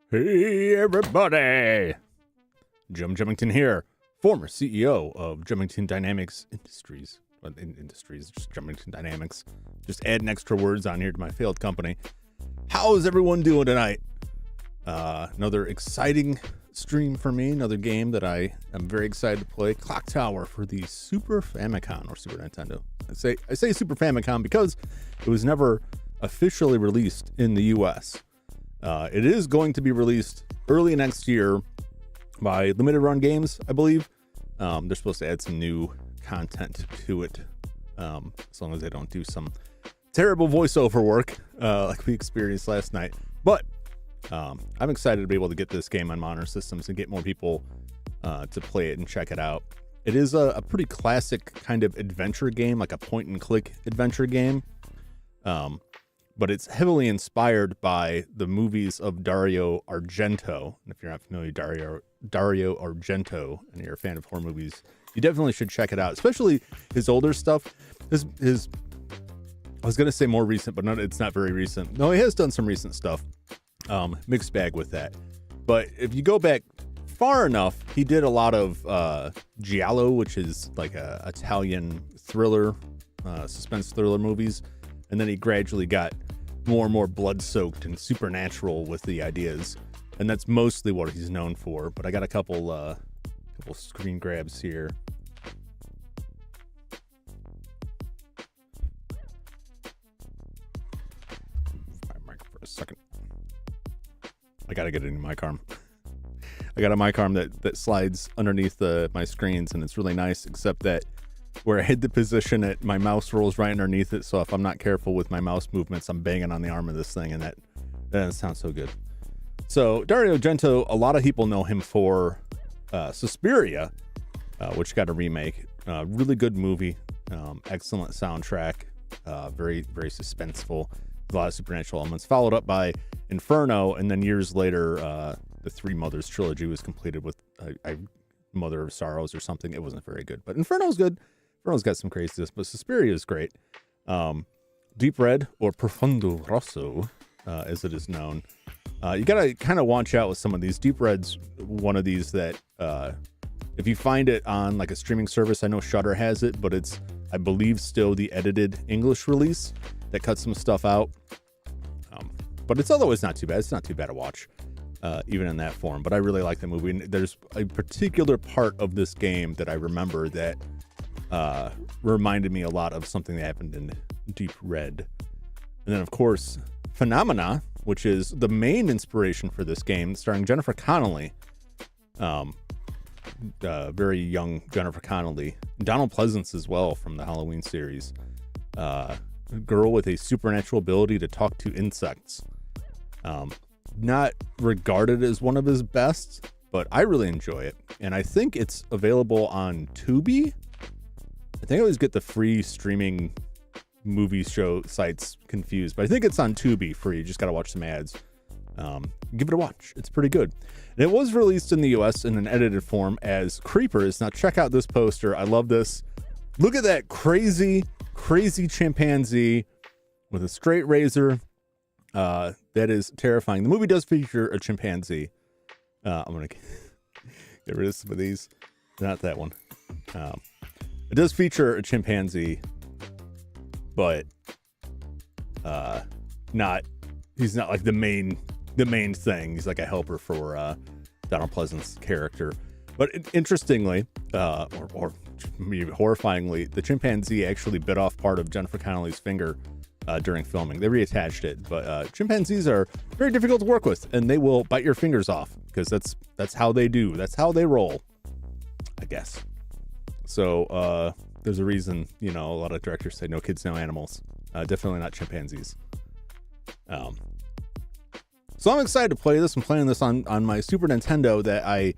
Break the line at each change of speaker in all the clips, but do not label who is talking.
Hey everybody! Jum Jumington here, former CEO of Jumington Dynamics Industries. Industries, just Jumington Dynamics. Just adding extra words on here to my failed company. How is everyone doing tonight? Another exciting stream for me, another game that I am very excited to play. Clock Tower for the Super Famicom or Super Nintendo. I say Super Famicom because it was never officially released in the US. It is going to be released early next year by Limited Run Games, I believe. They're supposed to add some new content to it, as long as they don't do some terrible voiceover work like we experienced last night. But I'm excited to be able to get this game on modern systems and get more people to play it and check it out. It is a pretty classic kind of adventure game, like a point-and-click adventure game. But it's heavily inspired by the movies of Dario Argento. And if you're not familiar with Dario Argento and you're a fan of horror movies, you definitely should check it out, especially his older stuff. His I was going to say more recent, but it's not very recent. No, he has done some recent stuff. Mixed bag with that. But if you go back far enough, he did a lot of giallo, which is like a Italian thriller, suspense thriller movies. And then he gradually got more and more blood-soaked and supernatural with the ideas. And that's mostly what he's known for. But I got a couple screen grabs here. My mic for a second. I got to get a new mic arm. I got a mic arm that slides underneath my screens, and it's really nice, except that where I hid the position, my mouse rolls right underneath it. So if I'm not careful with my mouse movements, I'm banging on the arm of this thing, and that doesn't sound so good. So Dario Argento, a lot of people know him for Suspiria, which got a remake. Really good movie, excellent soundtrack, very, very suspenseful, a lot of supernatural elements. Followed up by Inferno, and then years later, the Three Mothers trilogy was completed with Mother of Sorrows or something. It wasn't very good, but Inferno's good. Inferno's got some craziness, but Suspiria is great. Deep Red, or Profondo Rosso, as it is known. You gotta kind of watch out with some of these. Deep Red's one of these that if you find it on like a streaming service, I know Shudder has it, but it's, I believe, still the edited English release that cuts some stuff out. But it's otherwise not too bad. It's not too bad to watch, even in that form. But I really like the movie. And there's a particular part of this game that I remember that reminded me a lot of something that happened in Deep Red. And then, of course, Phenomena, which is the main inspiration for this game, starring Jennifer Connelly. Very young Jennifer Connelly. Donald Pleasance as well from the Halloween series. A girl with a supernatural ability to talk to insects. Not regarded as one of his best, but I really enjoy it. And I think it's available on Tubi. I think I always get the free streaming movie show sites confused, but I think it's on Tubi free. You just got to watch some ads. Give it a watch. It's pretty good. And it was released in the US in an edited form as Creepers. Now check out this poster. I love this. Look at that crazy chimpanzee with a straight razor. That is terrifying. The movie does feature a chimpanzee. I'm going to get rid of some of these. Not that one. It does feature a chimpanzee, but he's not like the main thing. He's like a helper for Donald Pleasance's character. But interestingly, or maybe horrifyingly, the chimpanzee actually bit off part of Jennifer Connelly's finger during filming. They reattached it, but chimpanzees are very difficult to work with, and they will bite your fingers off because that's how they do. That's how they roll, I guess. So there's a reason, a lot of directors say no kids, no animals. Definitely not chimpanzees. So I'm excited to play this. I'm playing this on my Super Nintendo that I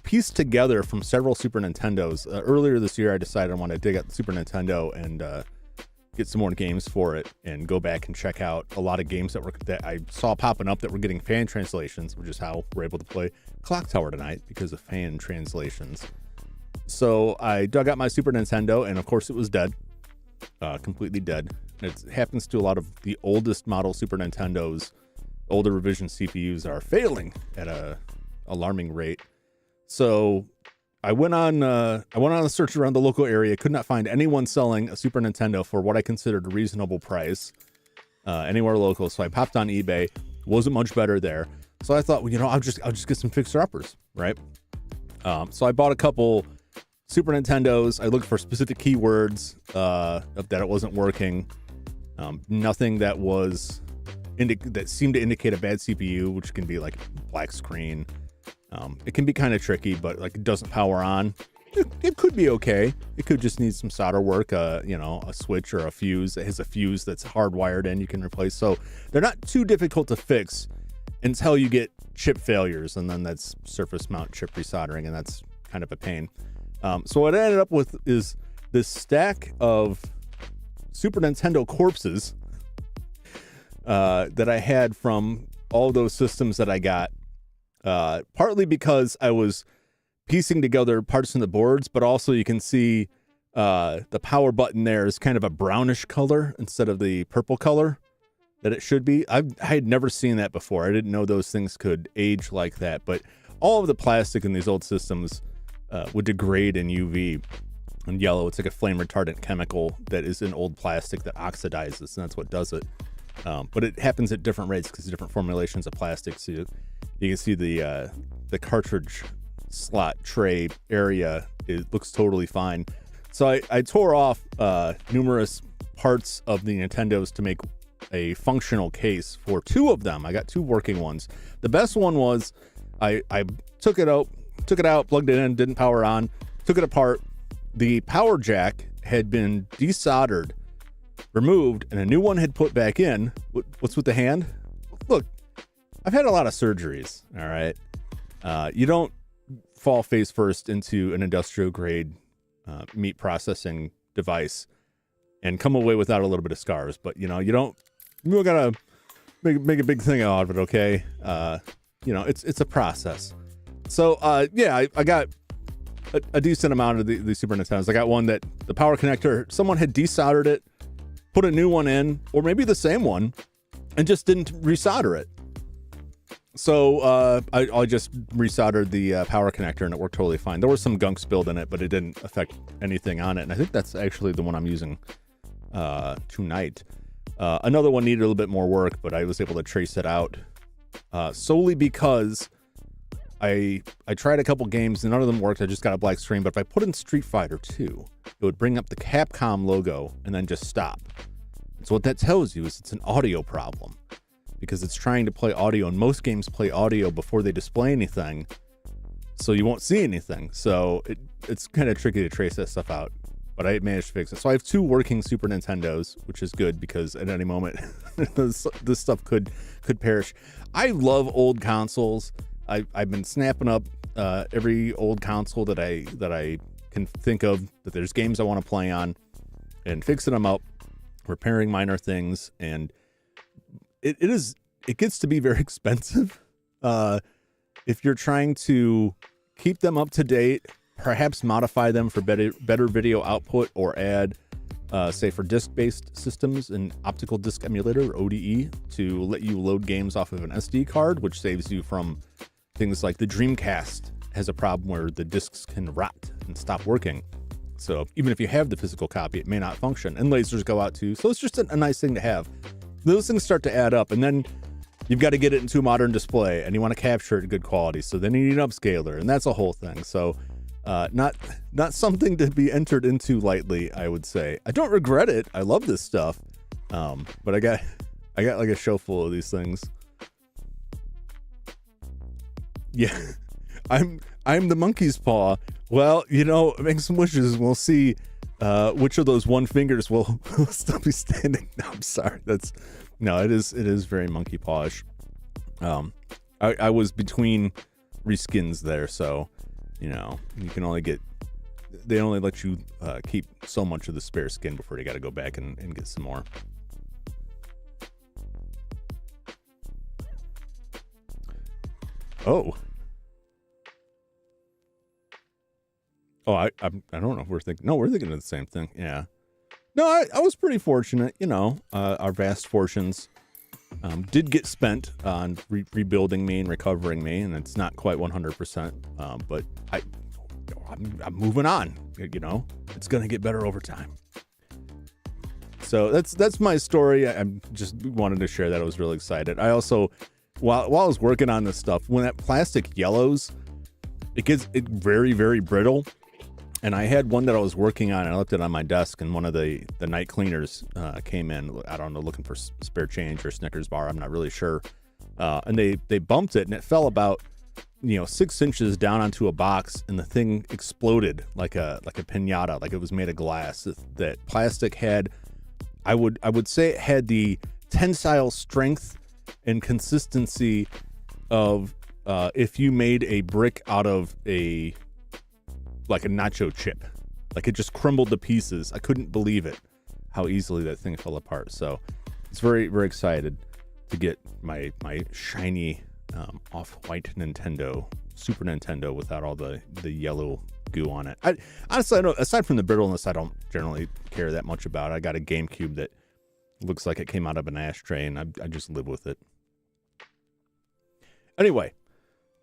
pieced together from several Super Nintendos. Earlier this year, I decided I want to dig out the Super Nintendo and get some more games for it and go back and check out a lot of games that I saw popping up that were getting fan translations, which is how we're able to play Clock Tower tonight, because of fan translations. So I dug out my Super Nintendo, and of course it was dead. Completely dead. It happens to a lot of the oldest model Super Nintendos older revision CPUs are failing at a alarming rate. So I went on a search around the local area, could not find anyone selling a Super Nintendo for what I considered a reasonable price anywhere local. So I popped on eBay, wasn't much better there. So I thought, well, I'll just get some fixer-uppers, right? So I bought a couple Super Nintendos. I looked for specific keywords that it wasn't working. Nothing that was that seemed to indicate a bad CPU, which can be like black screen. It can be kind of tricky, but like it doesn't power on. It could be okay. It could just need some solder work, a switch or a fuse. It has a fuse that's hardwired in, you can replace. So they're not too difficult to fix until you get chip failures, and then that's surface mount chip resoldering, and that's kind of a pain. So what I ended up with is this stack of Super Nintendo corpses that I had from all those systems that I got, partly because I was piecing together parts in the boards, but also you can see the power button there is kind of a brownish color instead of the purple color that it should be. I had never seen that before. I didn't know those things could age like that, but all of the plastic in these old systems would degrade in UV and yellow. It's like a flame retardant chemical that is in old plastic that oxidizes, and that's what does it. But it happens at different rates because of different formulations of plastic. So you can see the cartridge slot tray area, it looks totally fine. So I tore off numerous parts of the Nintendos to make a functional case for two of them. I got two working ones. The best one was I took it out, plugged it in, didn't power on, took it apart. The power jack had been desoldered, removed, and a new one had put back in. What's with the hand? Look, I've had a lot of surgeries, all right? You don't fall face first into an industrial grade meat processing device and come away without a little bit of scars, but you gotta make a big thing out of it, okay? It's a process. So I got a decent amount of the Super Nintendos. I got one that the power connector, someone had desoldered it, put a new one in, or maybe the same one, and just didn't resolder it. So I just resoldered the power connector, and it worked totally fine. There was some gunk spilled in it, but it didn't affect anything on it. And I think that's actually the one I'm using tonight. Another one needed a little bit more work, but I was able to trace it out solely because I tried a couple games and none of them worked. I just got a black screen. But if I put in Street Fighter 2, it would bring up the Capcom logo and then just stop. So what that tells you is it's an audio problem, because it's trying to play audio, and most games play audio before they display anything, so you won't see anything. So it's kind of tricky to trace that stuff out, but I managed to fix it. So I have two working Super Nintendos, which is good because at any moment this stuff could perish. I love old consoles. I've been snapping up every old console that I can think of that there's games I want to play on, and fixing them up, repairing minor things, and it gets to be very expensive if you're trying to keep them up to date, perhaps modify them for better video output, or add say for disc-based systems, an optical disc emulator, or ODE, to let you load games off of an SD card, which saves you from things like the Dreamcast has a problem where the discs can rot and stop working. So even if you have the physical copy, it may not function, and lasers go out too. So it's just a nice thing to have. Those things start to add up, and then you've got to get it into a modern display, and you want to capture it in good quality. So then you need an upscaler, and that's a whole thing. So not something to be entered into lightly, I would say. I don't regret it. I love this stuff, but I got like a show full of these things. Yeah, I'm the monkey's paw. Well, make some wishes, and we'll see which of those one fingers will still be standing. No, I'm sorry. It is very monkey pawish. I was between reskins there, so you can only they only let you keep so much of the spare skin before you got to go back and get some more. Oh, I don't know if we're thinking. No, we're thinking of the same thing. Yeah. No, I was pretty fortunate, our vast fortunes did get spent on rebuilding me and recovering me, and it's not quite 100%. But I'm moving on. You know, it's gonna get better over time. So that's my story. I just wanted to share that. I was really excited. I also, while I was working on this stuff, when that plastic yellows, it gets very, very brittle. And I had one that I was working on, and I left it on my desk, and one of the night cleaners came in, I don't know, looking for spare change or Snickers bar, I'm not really sure. And they bumped it, and it fell about 6 inches down onto a box, and the thing exploded like a piñata, like it was made of glass. That plastic had, I would say it had the tensile strength and consistency of if you made a brick out of like a nacho chip. Like it just crumbled to pieces. I couldn't believe it, how easily that thing fell apart. So it's very, very excited to get my shiny off-white Super Nintendo without all the yellow goo on it. Honestly, I don't, aside from the brittleness, I don't generally care that much about it. I got a GameCube that looks like it came out of an ashtray, and I just live with it. Anyway,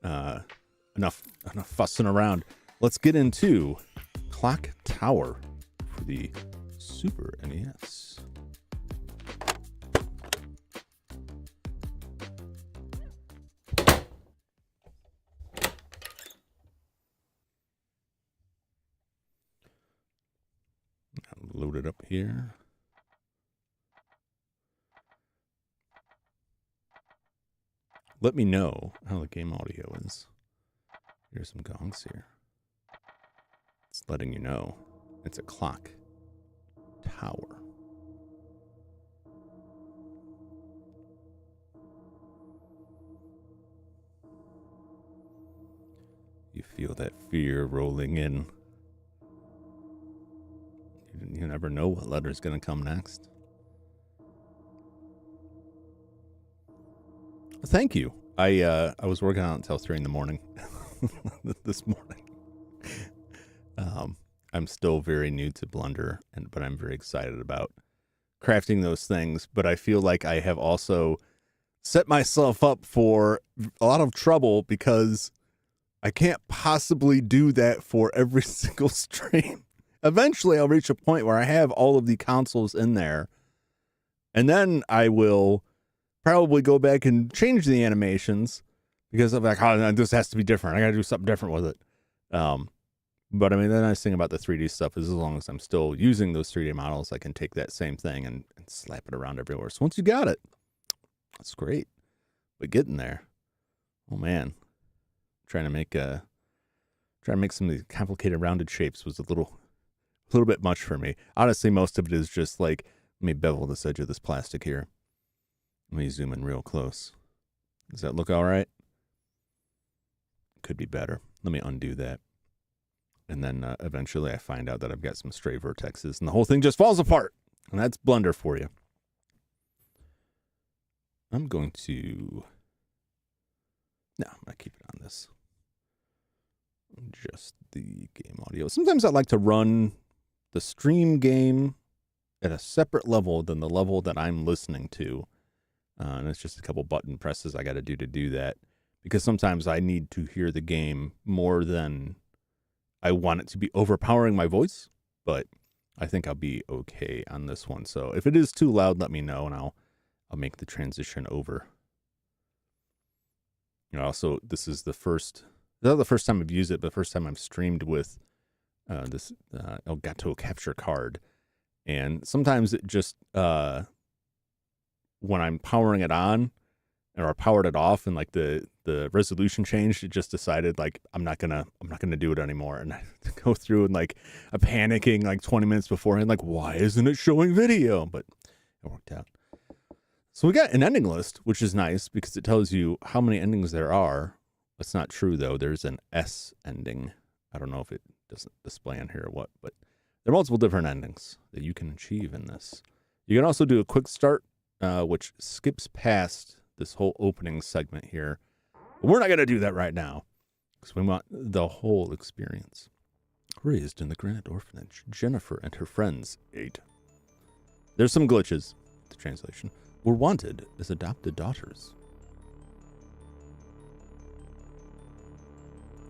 enough fussing around. Let's get into Clock Tower for the Super NES. Load it up here. Let me know how the game audio is. Here's some gongs here. It's letting you know it's a clock tower. You feel that fear rolling in. You never know what letter's going to come next. Thank you. I was working on it until 3 in the morning this morning. I'm still very new to Blender, but I'm very excited about crafting those things. But I feel like I have also set myself up for a lot of trouble because I can't possibly do that for every single stream. Eventually, I'll reach a point where I have all of the consoles in there, and then I will probably go back and change the animations because I'm like, oh, this has to be different. I got to do something different with it. But I mean, the nice thing about the 3D stuff is as long as I'm still using those 3D models, I can take that same thing and slap it around everywhere. So once you got it, that's great. But getting there, oh man, trying to make some of these complicated rounded shapes was a little bit much for me. Honestly, most of it is just like, let me bevel this edge of this plastic here. Let me zoom in real close. Does that look all right? Could be better. Let me undo that. And then eventually I find out that I've got some stray vertexes and the whole thing just falls apart. And that's Blender for you. I'm going to keep it on this. Just the game audio. Sometimes I like to run the stream game at a separate level than the level that I'm listening to. And it's just a couple button presses I got to do that. Because sometimes I need to hear the game more than I want it to be overpowering my voice. But I think I'll be okay on this one. So if it is too loud, let me know and I'll make the transition over. Also, this is not the first time I've used it, but the first time I've streamed with this Elgato capture card. And sometimes it just, when I'm powering it on, or I powered it off and like the resolution changed, it just decided like, I'm not gonna do it anymore. And I go through and like I'm panicking like 20 minutes beforehand, like, why isn't it showing video? But it worked out. So we got an ending list, which is nice because it tells you how many endings there are. That's not true though. There's an S ending. I don't know if it doesn't display on here or what, but there are multiple different endings that you can achieve in this. You can also do a quick start, which skips past this whole opening segment here. But we're not going to do that right now because we want the whole experience. Raised in the Granite Orphanage, Jennifer and her friends ate. There's some glitches, the translation. were wanted as adopted daughters.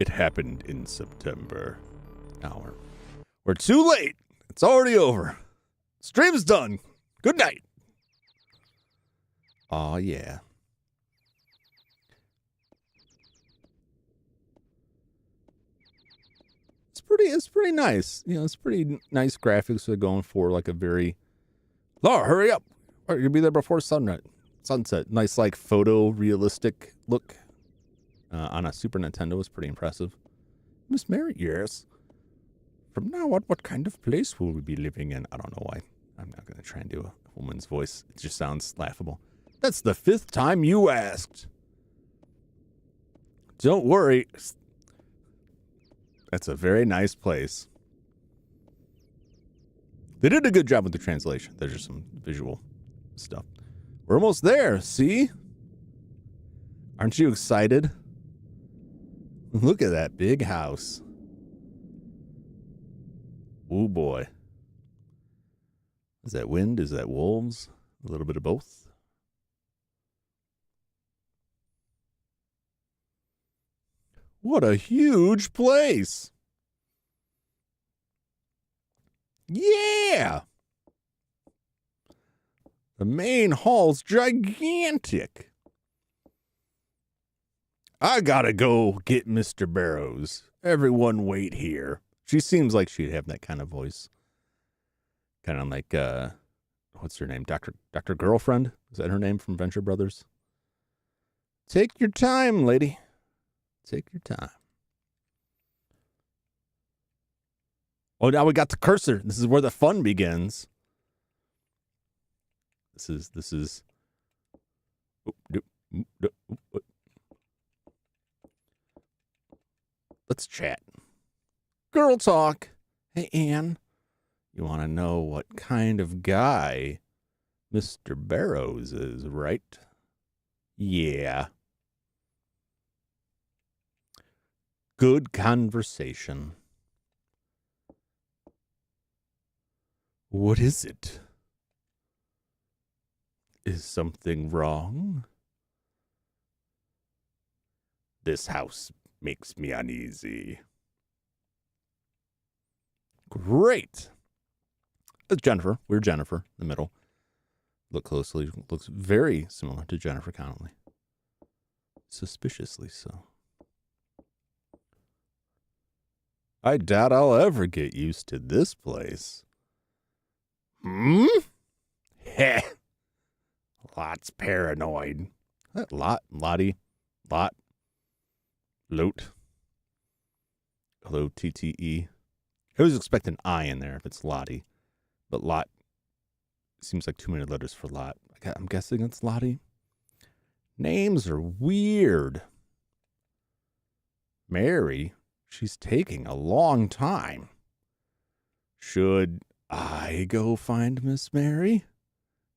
It happened in September. Now we're too late. It's already over. Stream's done. Good night. Aw, yeah. It's pretty nice. You know, it's pretty nice graphics they're going for, like a very, Laura, hurry up. You'll be there before sunset. Nice, like, photo-realistic look on a Super Nintendo was pretty impressive. Miss Mary, yes. From now on, what kind of place will we be living in? I don't know why. I'm not going to try and do a woman's voice. It just sounds laughable. That's the 5th time you asked. Don't worry. That's a very nice place. They did a good job with the translation. There's just some visual stuff. We're almost there, see? Aren't you excited? Look at that big house. Oh boy. Is that wind? Is that wolves? A little bit of both. What a huge place. Yeah. The main hall's gigantic. I gotta go get Mr. Barrows. Everyone wait here. She seems like she'd have that kind of voice. Kind of like, what's her name? Dr. Girlfriend? Is that her name from Venture Brothers? Take your time, lady. Take your time. Oh, now we got the cursor. This is where the fun begins. This is. Let's chat. Girl talk. Hey, Anne. You want to know what kind of guy Mr. Barrows is, right? Yeah. Good conversation. What is it? Is something wrong? This house makes me uneasy. Great. It's Jennifer. We're Jennifer, in the middle. Look closely. Looks very similar to Jennifer Connelly. Suspiciously so. I doubt I'll ever get used to this place. Heh. Lot's paranoid. That Lottie. Lote. L-O-T-T-E. I was expecting I in there if it's Lottie. But Lot seems like too many letters for Lot. I'm guessing it's Lottie. Names are weird. Mary, she's taking a long time. Should I go find Miss Mary?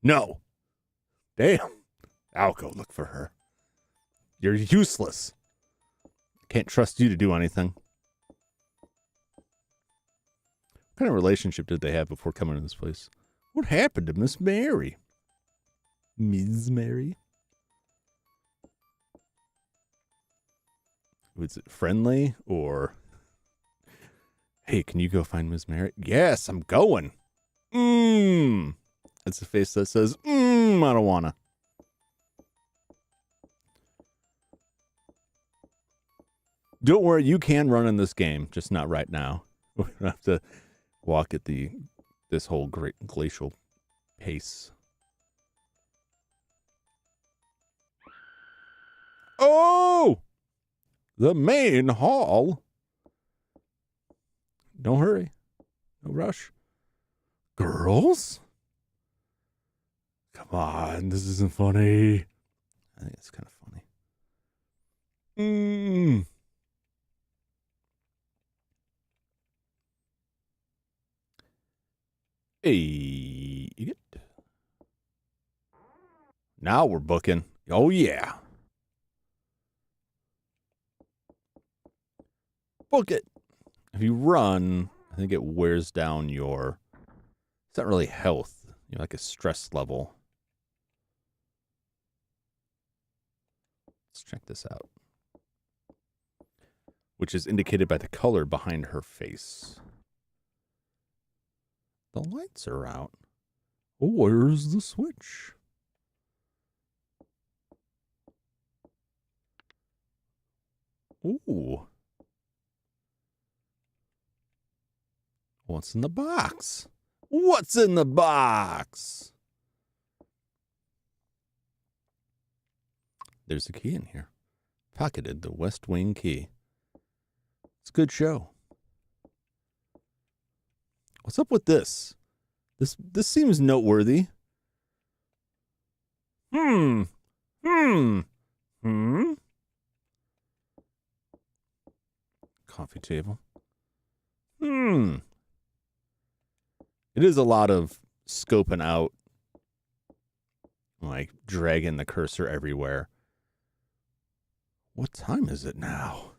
No. Damn. I'll go look for her. You're useless. Can't trust you to do anything. What kind of relationship did they have before coming to this place? What happened to Miss Mary? Ms. Mary? Was it friendly or... Hey, can you go find Miss Mary? Yes, I'm going. That's a face that says, I don't wanna. Don't worry, you can run in this game, just not right now. We're gonna have to walk at this whole great glacial pace. Oh! The main hall. Don't hurry. No rush. Girls? Come on, this isn't funny. I think it's kind of funny. Hey, you get. Now we're booking. Oh, yeah. Book it. If you run, I think it wears down your... It's not really health. You know, like a stress level. Let's check this out. Which is indicated by the color behind her face. The lights are out. Oh, where's the switch? Ooh. What's in the box? What's in the box? There's a key in here. Pocketed the West Wing key. It's a good show. What's up with this? This seems noteworthy. Coffee table. It is a lot of scoping out, like dragging the cursor everywhere. What time is it now?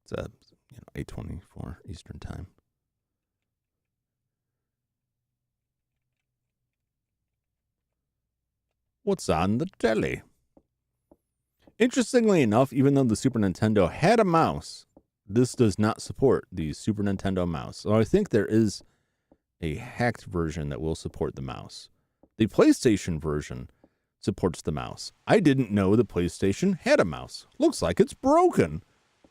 It's 8:24 Eastern time. What's on the telly? Interestingly enough, even though the Super Nintendo had a mouse, this does not support the Super Nintendo mouse. So I think there is a hacked version that will support the mouse. The PlayStation version supports the mouse. I didn't know the PlayStation had a mouse. Looks like it's broken.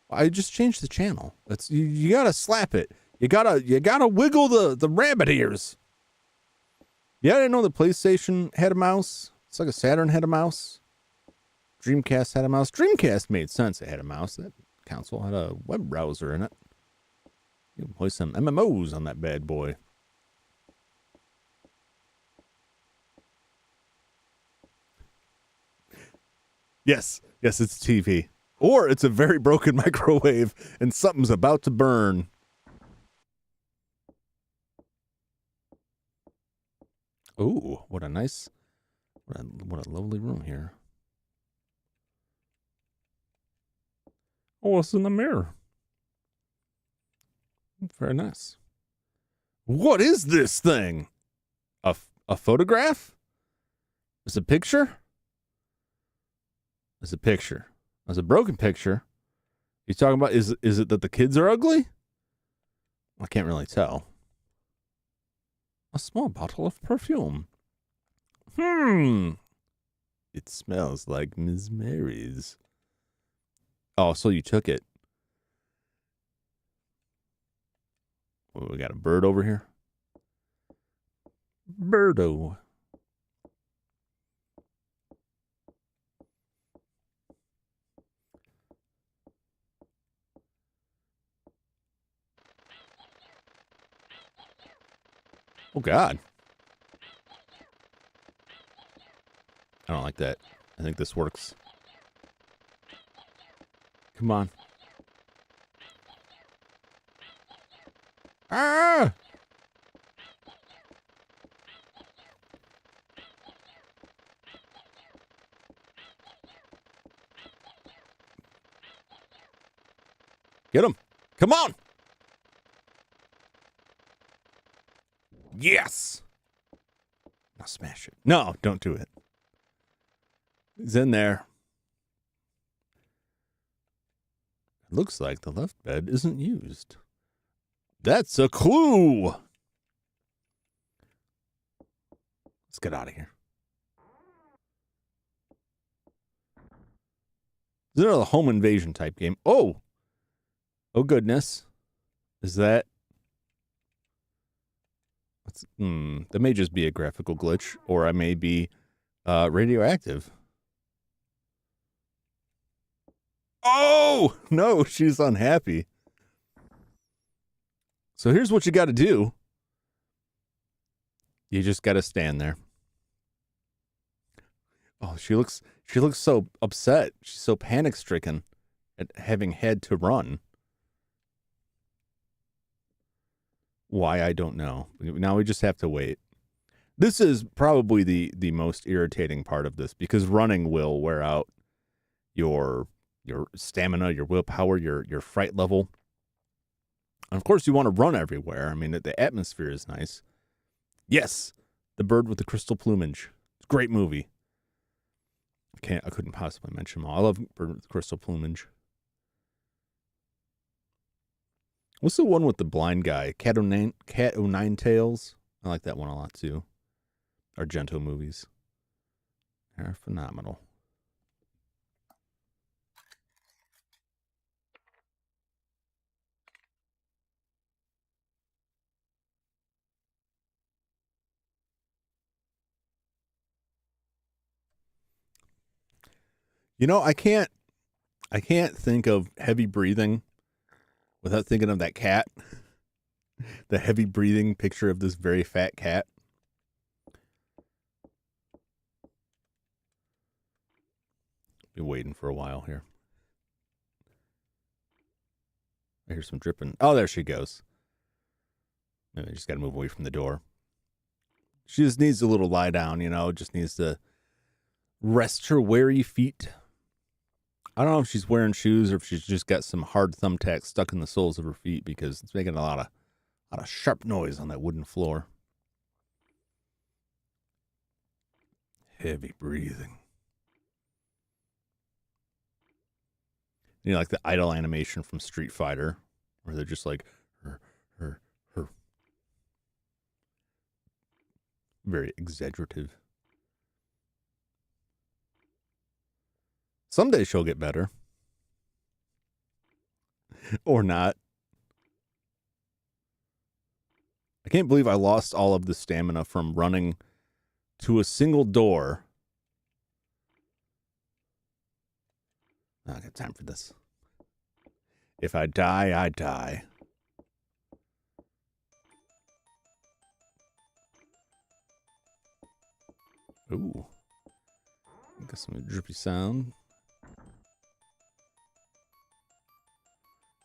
I just changed the channel. That's you gotta slap it. You gotta wiggle the rabbit ears. Yeah, I didn't know the PlayStation had a mouse. It's like a Saturn had a mouse. Dreamcast had a mouse. Dreamcast made sense. It had a mouse. That console had a web browser in it. You can play some MMOs on that bad boy. Yes, it's TV. Or it's a very broken microwave and something's about to burn. Ooh, what a nice, what a lovely room here. Oh, what's in the mirror? Very nice. What is this thing? A photograph? It's a picture? It's a picture. It's a broken picture. You talking about, is it that the kids are ugly? I can't really tell. A small bottle of perfume. It smells like Miss Mary's. Oh, so you took it. Oh, we got a bird over here. Birdo. Oh, God. I don't like that. I think this works. Come on. Ah! Get him. Come on. Yes. Now smash it. No, don't do it. He's in there. It looks like the left bed isn't used. That's a clue. Let's get out of here. Is it a home invasion type game? Oh. Oh, goodness. Is that... that may just be a graphical glitch, or I may be radioactive. Oh! No, she's unhappy. So here's what you got to do. You just got to stand there. Oh, she looks so upset. She's so panic-stricken at having had to run. Why, I don't know. Now we just have to wait. This is probably the most irritating part of this, because running will wear out your stamina, your willpower, your fright level. And of course, you want to run everywhere. I mean, the atmosphere is nice. Yes, The Bird with the Crystal Plumage. It's a great movie. I couldn't possibly mention them all. I love crystal plumage. What's the one with the blind guy? Cat o' Nine Tails. I like that one a lot too. Argento movies. They're phenomenal. You know, I can't think of heavy breathing without thinking of that cat. The heavy breathing picture of this very fat cat. Be waiting for a while here. I hear some dripping. Oh, there she goes. Maybe I just got to move away from the door. She just needs a little lie down, you know, just needs to rest her weary feet. I don't know if she's wearing shoes or if she's just got some hard thumbtacks stuck in the soles of her feet because it's making a lot of sharp noise on that wooden floor. Heavy breathing. You know, like the idle animation from Street Fighter, where they're just like, her. Very exaggerative. Someday she'll get better. Or not. I can't believe I lost all of the stamina from running to a single door. I don't got time for this. If I die, I die. Ooh. Got some drippy sound.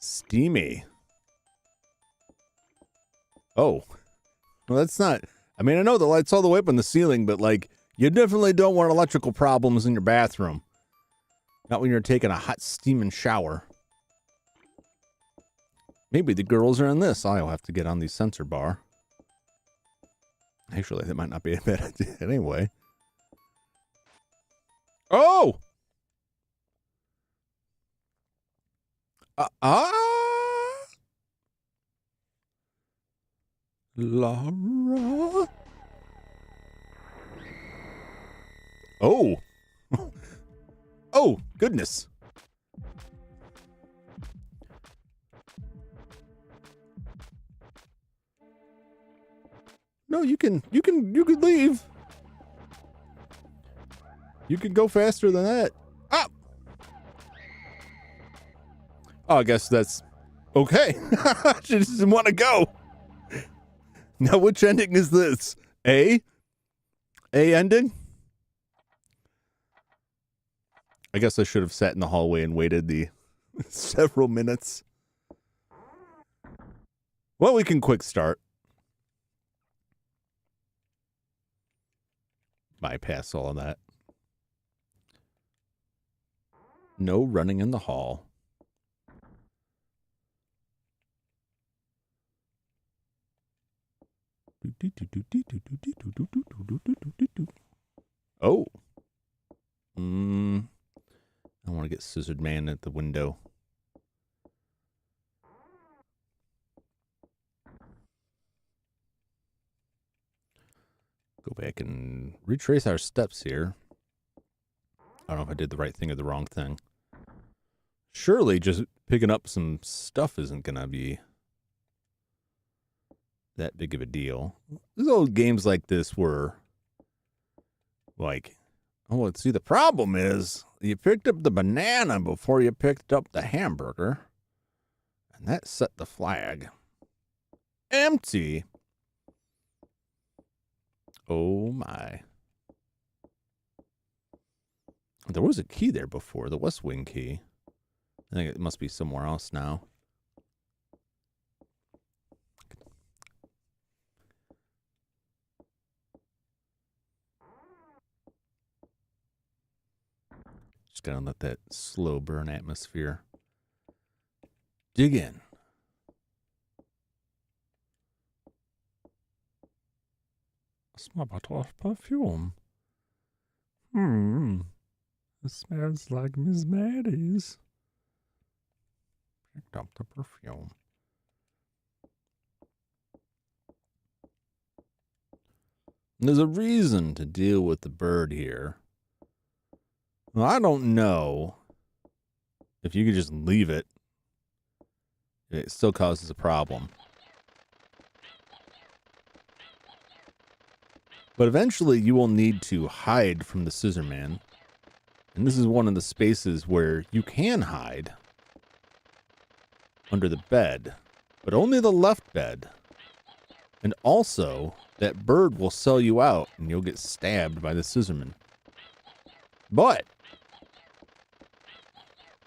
Steamy. Oh. Well, that's not... I mean, I know the light's all the way up in the ceiling, but, like, you definitely don't want electrical problems in your bathroom. Not when you're taking a hot steaming shower. Maybe the girls are in this. I'll have to get on the sensor bar. Actually, that might not be a bad idea anyway. Oh! Laura? Oh. Oh, goodness. No, you can leave. You can go faster than that. Ah! Oh, I guess that's okay. She doesn't want to go. Now, which ending is this? A ending? I guess I should have sat in the hallway and waited the several minutes. Well, we can quick start. Bypass all of that. No running in the hall. Oh. I want to get Scissored Man at the window. Go back and retrace our steps here. I don't know if I did the right thing or the wrong thing. Surely just picking up some stuff isn't going to be that big of a deal. These old games like this were like, oh, see, the problem is you picked up the banana before you picked up the hamburger, and that set the flag. Empty. Oh, my. There was a key there before, the West Wing key. I think it must be somewhere else now. Just gotta let that slow burn atmosphere dig in. I smell a bottle of perfume. It smells like Miss Maddie's. Picked up the perfume. There's a reason to deal with the bird here. Well, I don't know if you could just leave it. It still causes a problem. But eventually you will need to hide from the scissor man. And this is one of the spaces where you can hide under the bed, but only the left bed. And also, that bird will sell you out and you'll get stabbed by the scissorman. But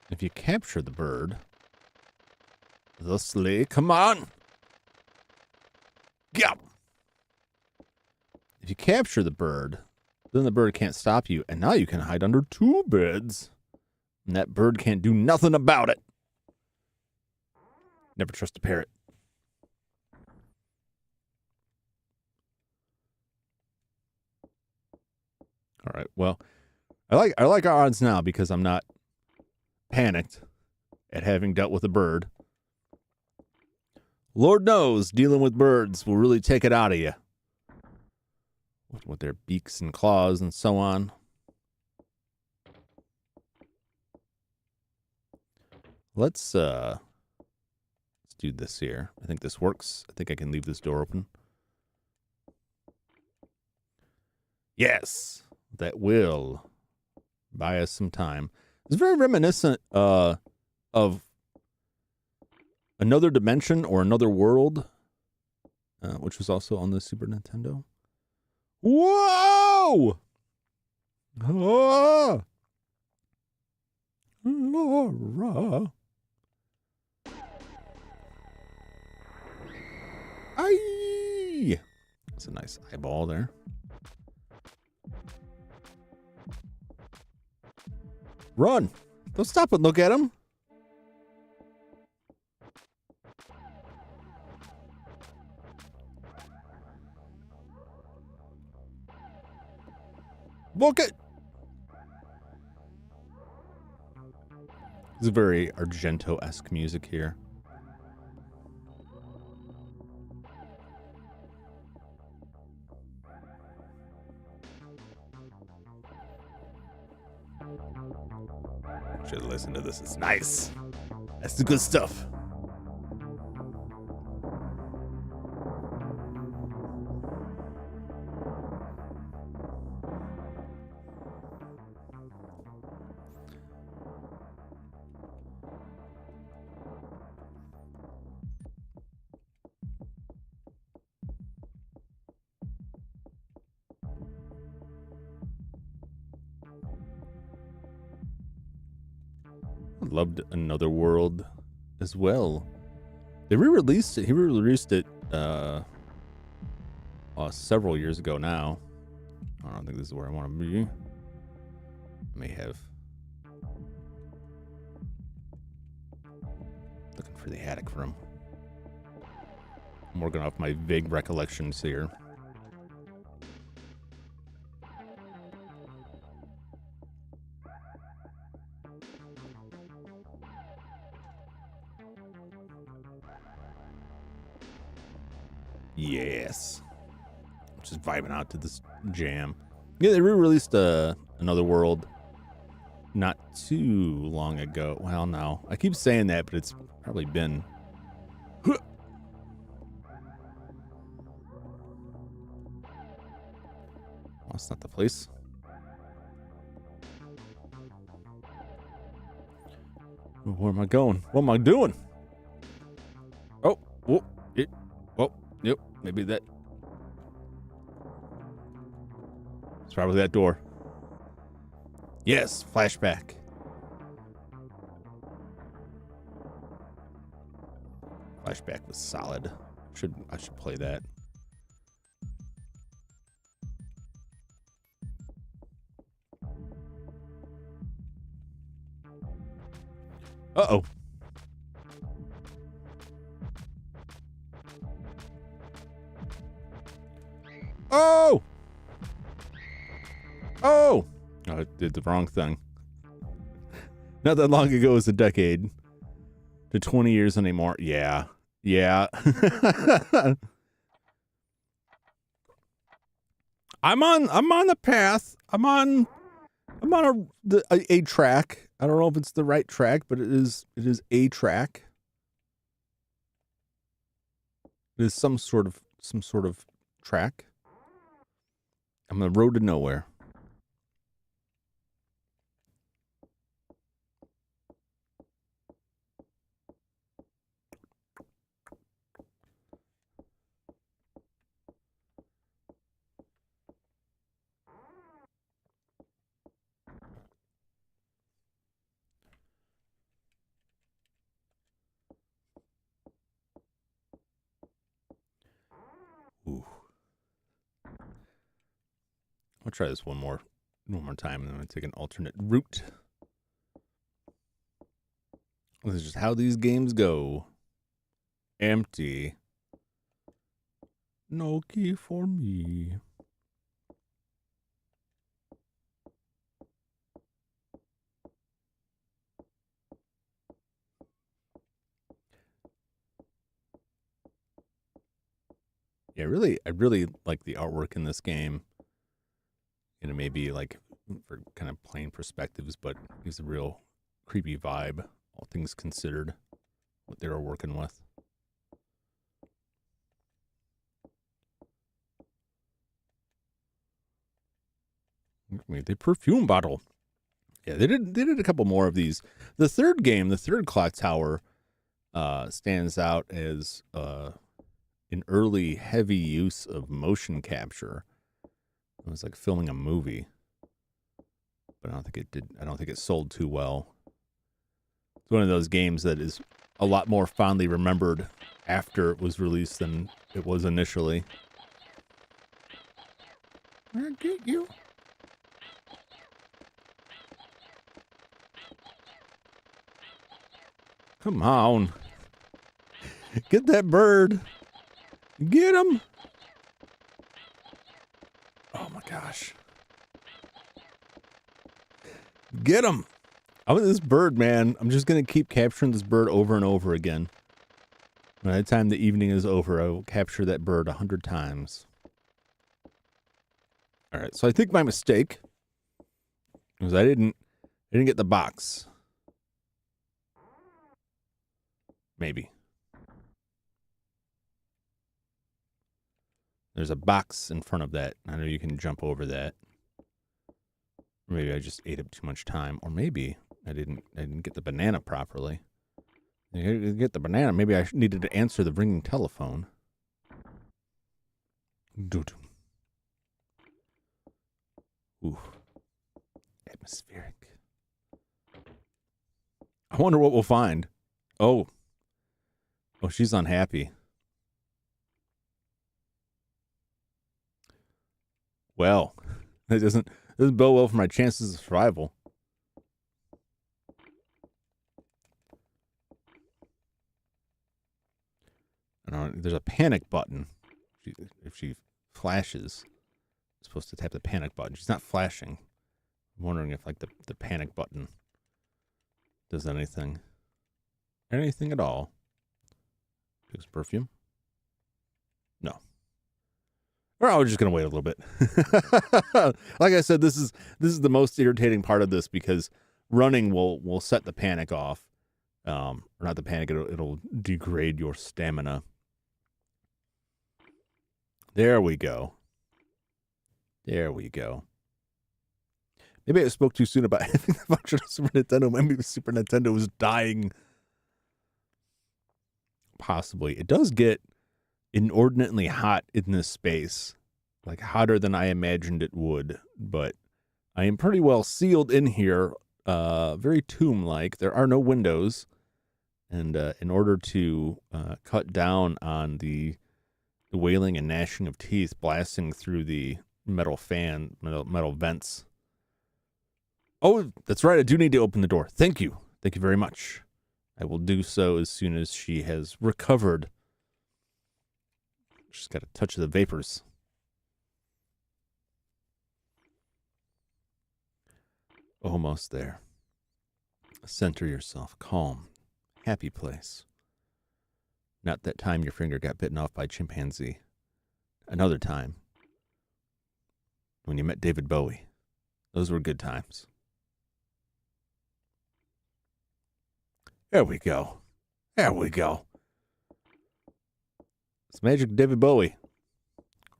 if you capture the bird, thusly, come on. Yeah. If you capture the bird, then the bird can't stop you, and now you can hide under two beds. And that bird can't do nothing about it. Never trust a parrot. All right, well, I like our odds now because I'm not panicked at having dealt with a bird. Lord knows dealing with birds will really take it out of you. With their beaks and claws and so on. Let's do this here. I think this works. I think I can leave this door open. Yes, that will buy us some time. It's very reminiscent of Another Dimension or Another World, which was also on the Super Nintendo. Whoa! Ah! Laura. Aye! That's a nice eyeball there. Run! Don't stop and look at him. Book it! It's very Argento-esque music here. Should listen to this. It's nice. That's the good stuff. Loved Another World as well. They re-released it. He re-released it several years ago now. I don't think this is where I want to be. I may have. Looking for the attic for him. I'm working off my vague recollections here. Yes. Just vibing out to this jam. Yeah, they re-released Another World not too long ago. Well, no. I keep saying that, but it's probably been... Oh, that's not the place. Where am I going? What am I doing? Oh, oh, it, oh, yep, maybe that. It's probably that door. Yes, flashback. Flashback was solid. I should play that. Uh-oh. Oh! Oh! I did the wrong thing. Not that long ago was a decade. To 20 years anymore. Yeah. Yeah. I'm on the path. I'm on a track. I don't know if it's the right track, but it is a track. It is some sort of track. I'm on the road to nowhere. Ooh. I'll try this one more time, and then I'm gonna take an alternate route. This is just how these games go. Empty. No key for me. Yeah, I really like the artwork in this game. You know, maybe like for kind of plain perspectives, but it gives a real creepy vibe, all things considered, what they were working with. The perfume bottle. Yeah, they did a couple more of these. The third game, the third clock tower, stands out as an early heavy use of motion capture. It was like filming a movie, but I don't think it sold too well. It's one of those games that is a lot more fondly remembered after it was released than it was initially. I'll get you. Come on. Get that bird. Get him. Oh my gosh. Get him. I want this bird, man. I'm just going to keep capturing this bird over and over again. By the time the evening is over, I will capture that bird 100 times. All right, so I think my mistake was I didn't get the box. Maybe. There's a box in front of that. I know you can jump over that. Maybe I just ate up too much time, or maybe I didn't get the banana properly. You get the banana. Maybe I needed to answer the ringing telephone. Dude. Ooh. Atmospheric. I wonder what we'll find. Oh, she's unhappy. Well, that doesn't bode well for my chances of survival. I don't know, there's a panic button. If she flashes, I'm supposed to tap the panic button. She's not flashing. I'm wondering if like the panic button does anything. Anything at all. Use perfume? No. Or I was just gonna wait a little bit. Like I said, this is the most irritating part of this because running will set the panic off. Or not the panic, it'll degrade your stamina. There we go. There we go. Maybe I spoke too soon about having the function of Super Nintendo. Maybe the Super Nintendo was dying. Possibly. It does get inordinately hot in this space. Like hotter than I imagined it would. But I am pretty well sealed in here. Very tomb-like. There are no windows. And in order to cut down on the wailing and gnashing of teeth blasting through the metal vents. Oh, that's right. I do need to open the door. Thank you. Thank you very much. I will do so as soon as she has recovered. She's got a touch of the vapors. Almost there. Center yourself. Calm. Happy place. Not that time your finger got bitten off by a chimpanzee. Another time. When you met David Bowie. Those were good times. There we go. There we go. It's magic David Bowie.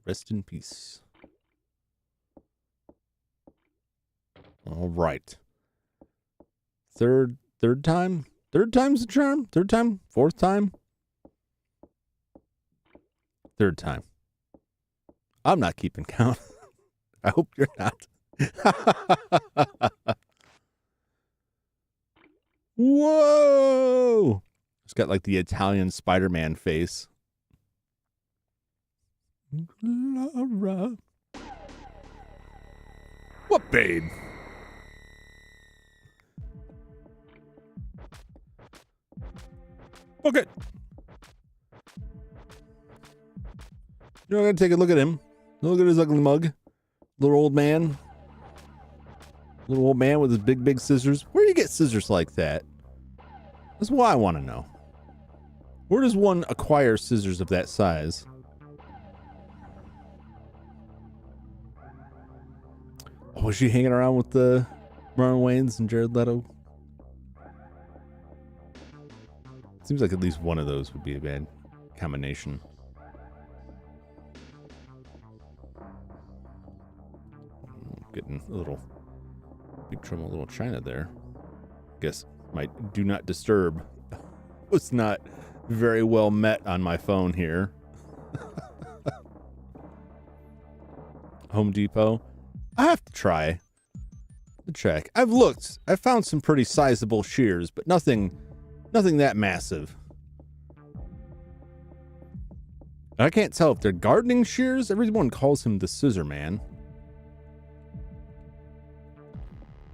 Rest in peace. All right. Third time? Third time's the charm? Third time? Fourth time? Third time. I'm not keeping count. I hope you're not. Whoa! It's got like the Italian Spider-Man face. Laura. What, babe? Okay. You're gonna take a look at him. Look at his ugly mug. Little old man. Little old man with his big, big scissors. Where do you get scissors like that? That's what I want to know. Where does one acquire scissors of that size? Oh, was she hanging around with the Marlon Wayans and Jared Leto? Seems like at least one of those would be a bad combination. Getting a little big trouble, little China there. Guess my do not disturb was not very well met on my phone here. Home Depot. I have to try the check. I've looked. I found some pretty sizable shears, but nothing that massive. I can't tell if they're gardening shears. Everyone calls him the Scissor Man.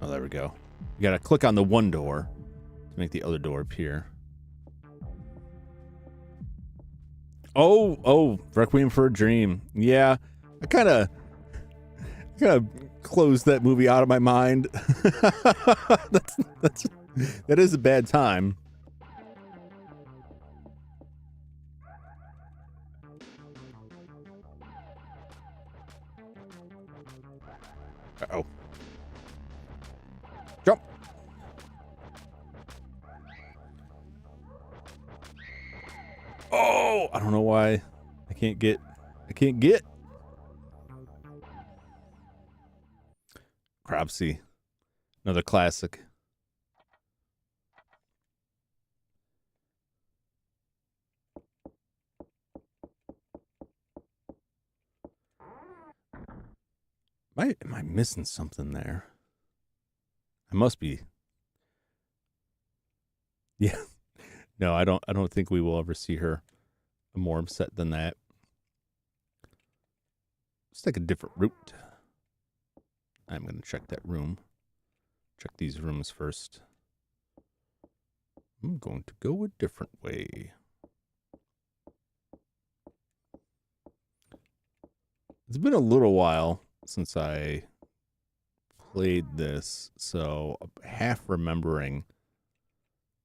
Oh, there we go. You gotta click on the one door to make the other door appear. Oh, Requiem for a Dream. Yeah, I kind of closed that movie out of my mind. That is a bad time. Uh-oh. Jump. Oh, I don't know why I can't get. Crabsy. Another classic. Am I missing something there? I must be. Yeah. No, I don't think we will ever see her more upset than that. Let's take a different route. I'm going to check that room. Check these rooms first. I'm going to go a different way. It's been a little while since I played this, so half remembering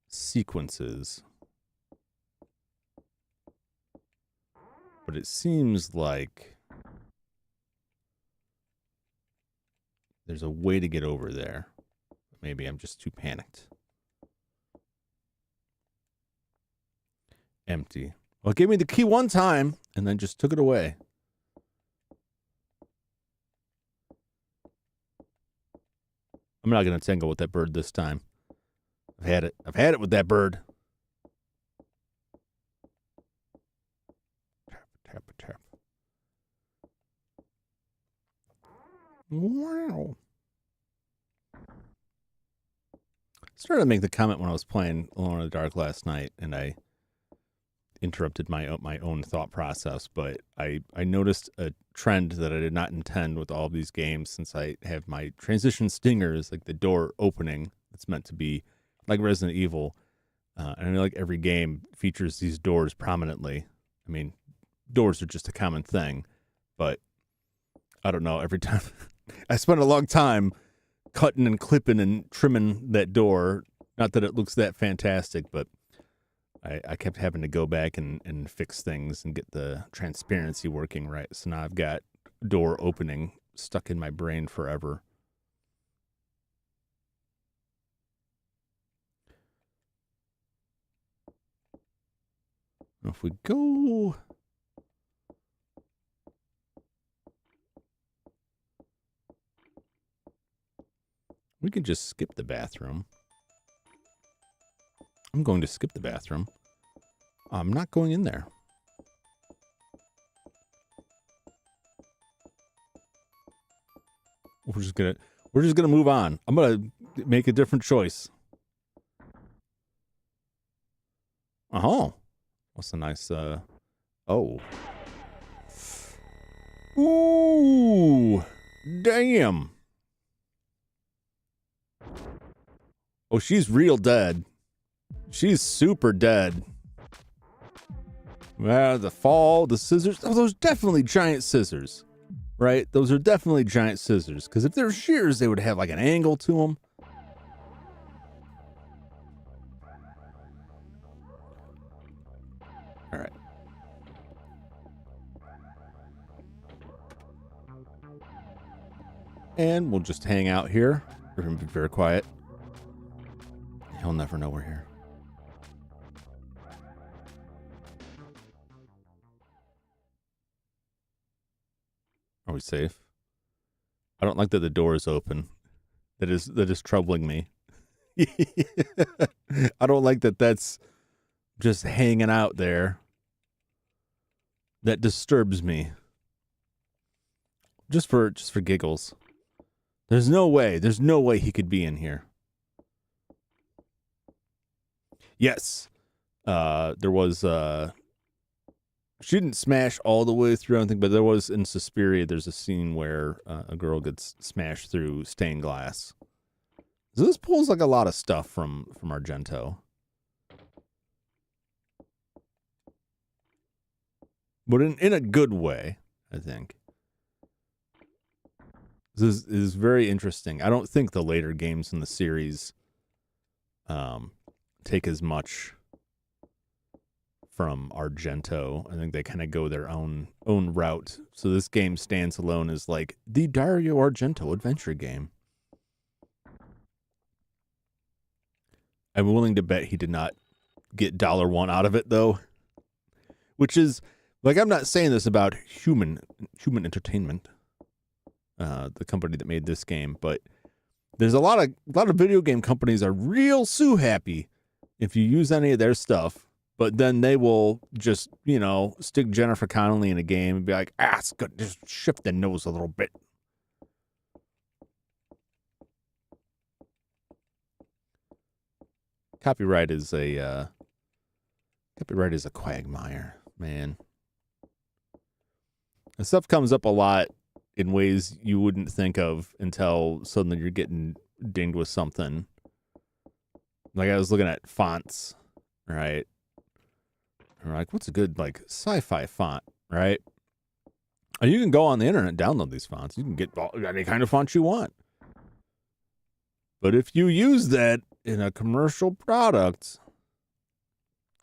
sequences. But it seems like there's a way to get over there. Maybe I'm just too panicked. Empty. Well, it gave me the key one time and then just took it away. I'm not going to tangle with that bird this time. I've had it. I've had it with that bird. Tap, tap, tap. Wow. I started to make the comment when I was playing Alone in the Dark last night, and I interrupted my own thought process, but I noticed a trend that I did not intend with all these games, since I have my transition stingers, like the door opening. It's meant to be like Resident Evil, and I know like every game features these doors prominently. I mean, doors are just a common thing, but I don't know, every time I spent a long time cutting and clipping and trimming that door Not that it looks that fantastic, but I kept having to go back and fix things and get the transparency working right. So now I've got door opening stuck in my brain forever. If we go... We can just skip the bathroom. I'm going to skip the bathroom. I'm not going in there. We're just gonna move on. I'm gonna make a different choice. Oh, what's a nice oh. Ooh, damn. Oh, she's real dead. She's super dead. Well, the fall, the scissors. Oh, those definitely giant scissors, right? Those are definitely giant scissors. Because if they're shears, they would have like an angle to them. All right. And we'll just hang out here. We're going to be very quiet. He'll never know we're here. Are we safe? I don't like that the door is open. That is troubling me. I don't like that that's just hanging out there. That disturbs me. Just for giggles. There's no way he could be in here. Yes. There was she didn't smash all the way through, I don't think, but there was in Suspiria, there's a scene where a girl gets smashed through stained glass. So this pulls like a lot of stuff from Argento. But in a good way, I think. This is very interesting. I don't think the later games in the series take as much from Argento. I think they kind of go their own route. So this game stands alone as like the Dario Argento adventure game. I'm willing to bet he did not get $1 out of it though. Which is like, I'm not saying this about Human Entertainment, the company that made this game, but there's a lot of video game companies are real sue happy if you use any of their stuff. But then they will just, stick Jennifer Connelly in a game and be like, it's good, just shift the nose a little bit. Copyright is a quagmire, man. And stuff comes up a lot in ways you wouldn't think of until suddenly you're getting dinged with something. Like I was looking at fonts, right? Or like, what's a good like sci-fi font, right? And you can go on the internet and download these fonts. You can get any kind of font you want. But if you use that in a commercial product,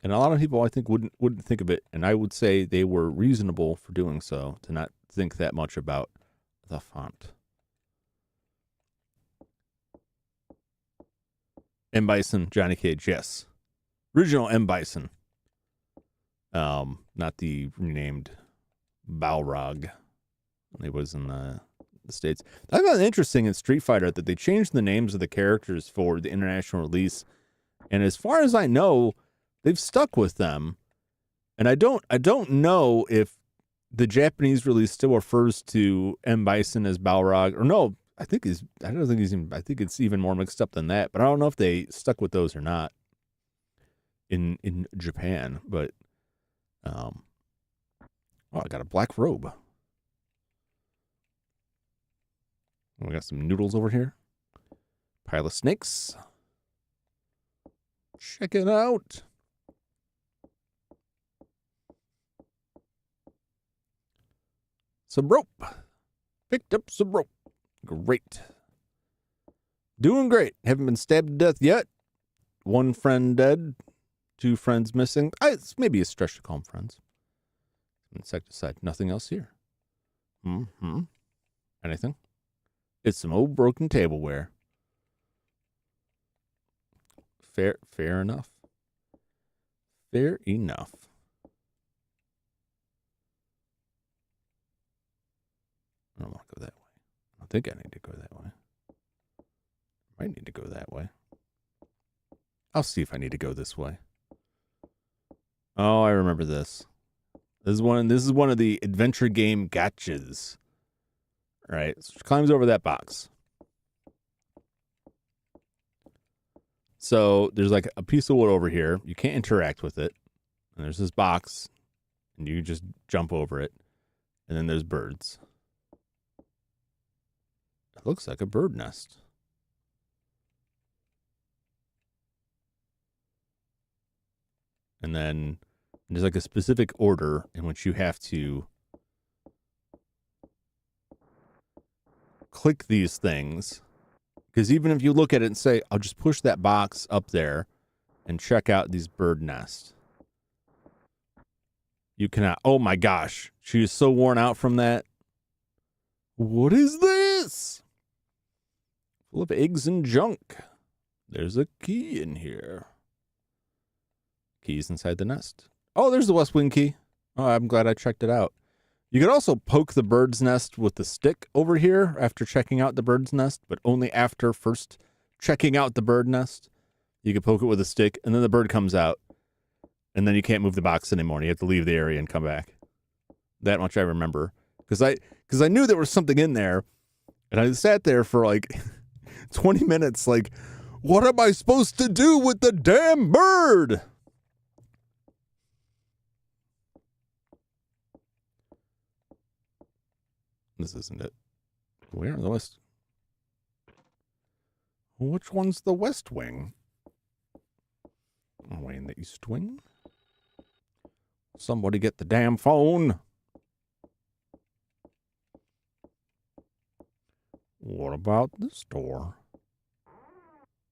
and a lot of people I think wouldn't think of it, and I would say they were reasonable for doing so, to not think that much about the font. M. Bison, Johnny Cage, yes. Original M. Bison. Not the renamed Balrog. It was in the States. I found it interesting in Street Fighter that they changed the names of the characters for the international release. And as far as I know, they've stuck with them. And I don't know if the Japanese release still refers to M. Bison as Balrog. Or no, I think it's even more mixed up than that. But I don't know if they stuck with those or not in Japan. But I got a black robe. We got some noodles over here. Pile of snakes. Check it out. Some rope. Picked up some rope. Great. Doing great. Haven't been stabbed to death yet. one friend dead, 2 friends missing. It's maybe a stretch to call them friends. Insecticide. Nothing else here. Anything? It's some old broken tableware. Fair enough. Fair enough. I don't want to go that way. I don't think I need to go that way. I might need to go that way. I'll see if I need to go this way. Oh, I remember this. This is one of the adventure game gotchas. All right, so she climbs over that box. So there's like a piece of wood over here. You can't interact with it. And there's this box, and you just jump over it. And then there's birds. It looks like a bird nest. And then there's like a specific order in which you have to click these things. Because even if you look at it and say, I'll just push that box up there and check out these bird nests, you cannot. Oh my gosh. She is so worn out from that. What is this? Full of eggs and junk. There's a key in here. Keys inside the nest. Oh, there's the West Wing key. Oh, I'm glad I checked it out. You could also poke the bird's nest with the stick over here after checking out the bird's nest, but only after first checking out the bird nest. You could poke it with a stick, and then the bird comes out, and then you can't move the box anymore. You have to leave the area and come back. That much I remember. Because I knew there was something in there, and I sat there for like 20 minutes like, what am I supposed to do with the damn bird? This isn't it. Where in the west? Which one's the west wing? Oh, in the east wing? Somebody get the damn phone. What about this door?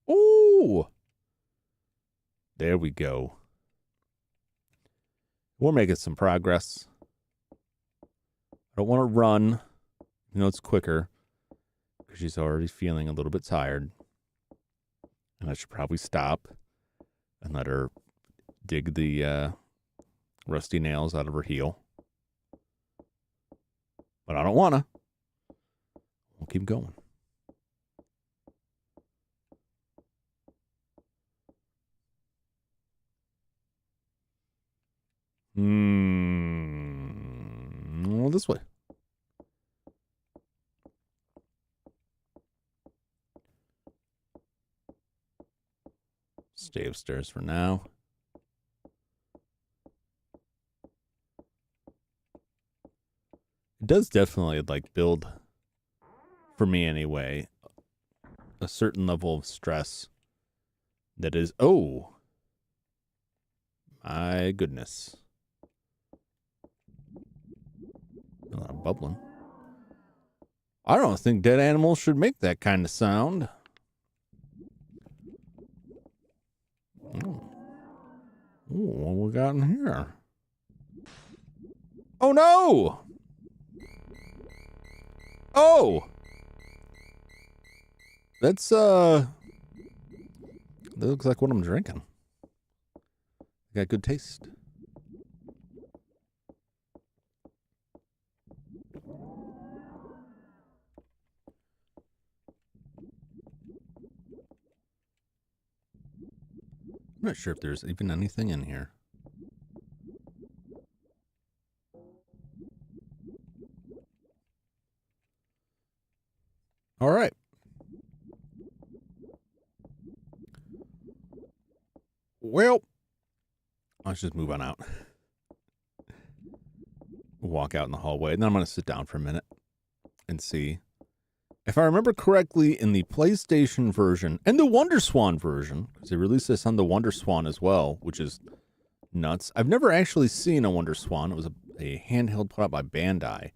Oh! There we go. We're making some progress. I don't want to run. You know, it's quicker because she's already feeling a little bit tired. And I should probably stop and let her dig the rusty nails out of her heel. But I don't want to. We'll keep going. Well, this way. Stay upstairs for now. It does definitely like build, for me anyway, a certain level of stress that is, oh, my goodness. A lot of bubbling. I don't think dead animals should make that kind of sound. What we got in here? Oh no! Oh! That's that looks like what I'm drinking. Got good taste. I'm not sure if there's even anything in here. All right. Well, let's just move on out. Walk out in the hallway, and then I'm going to sit down for a minute and see. If I remember correctly, in the PlayStation version and the WonderSwan version, because they released this on the WonderSwan as well, which is nuts. I've never actually seen a WonderSwan. It was a handheld put out by Bandai.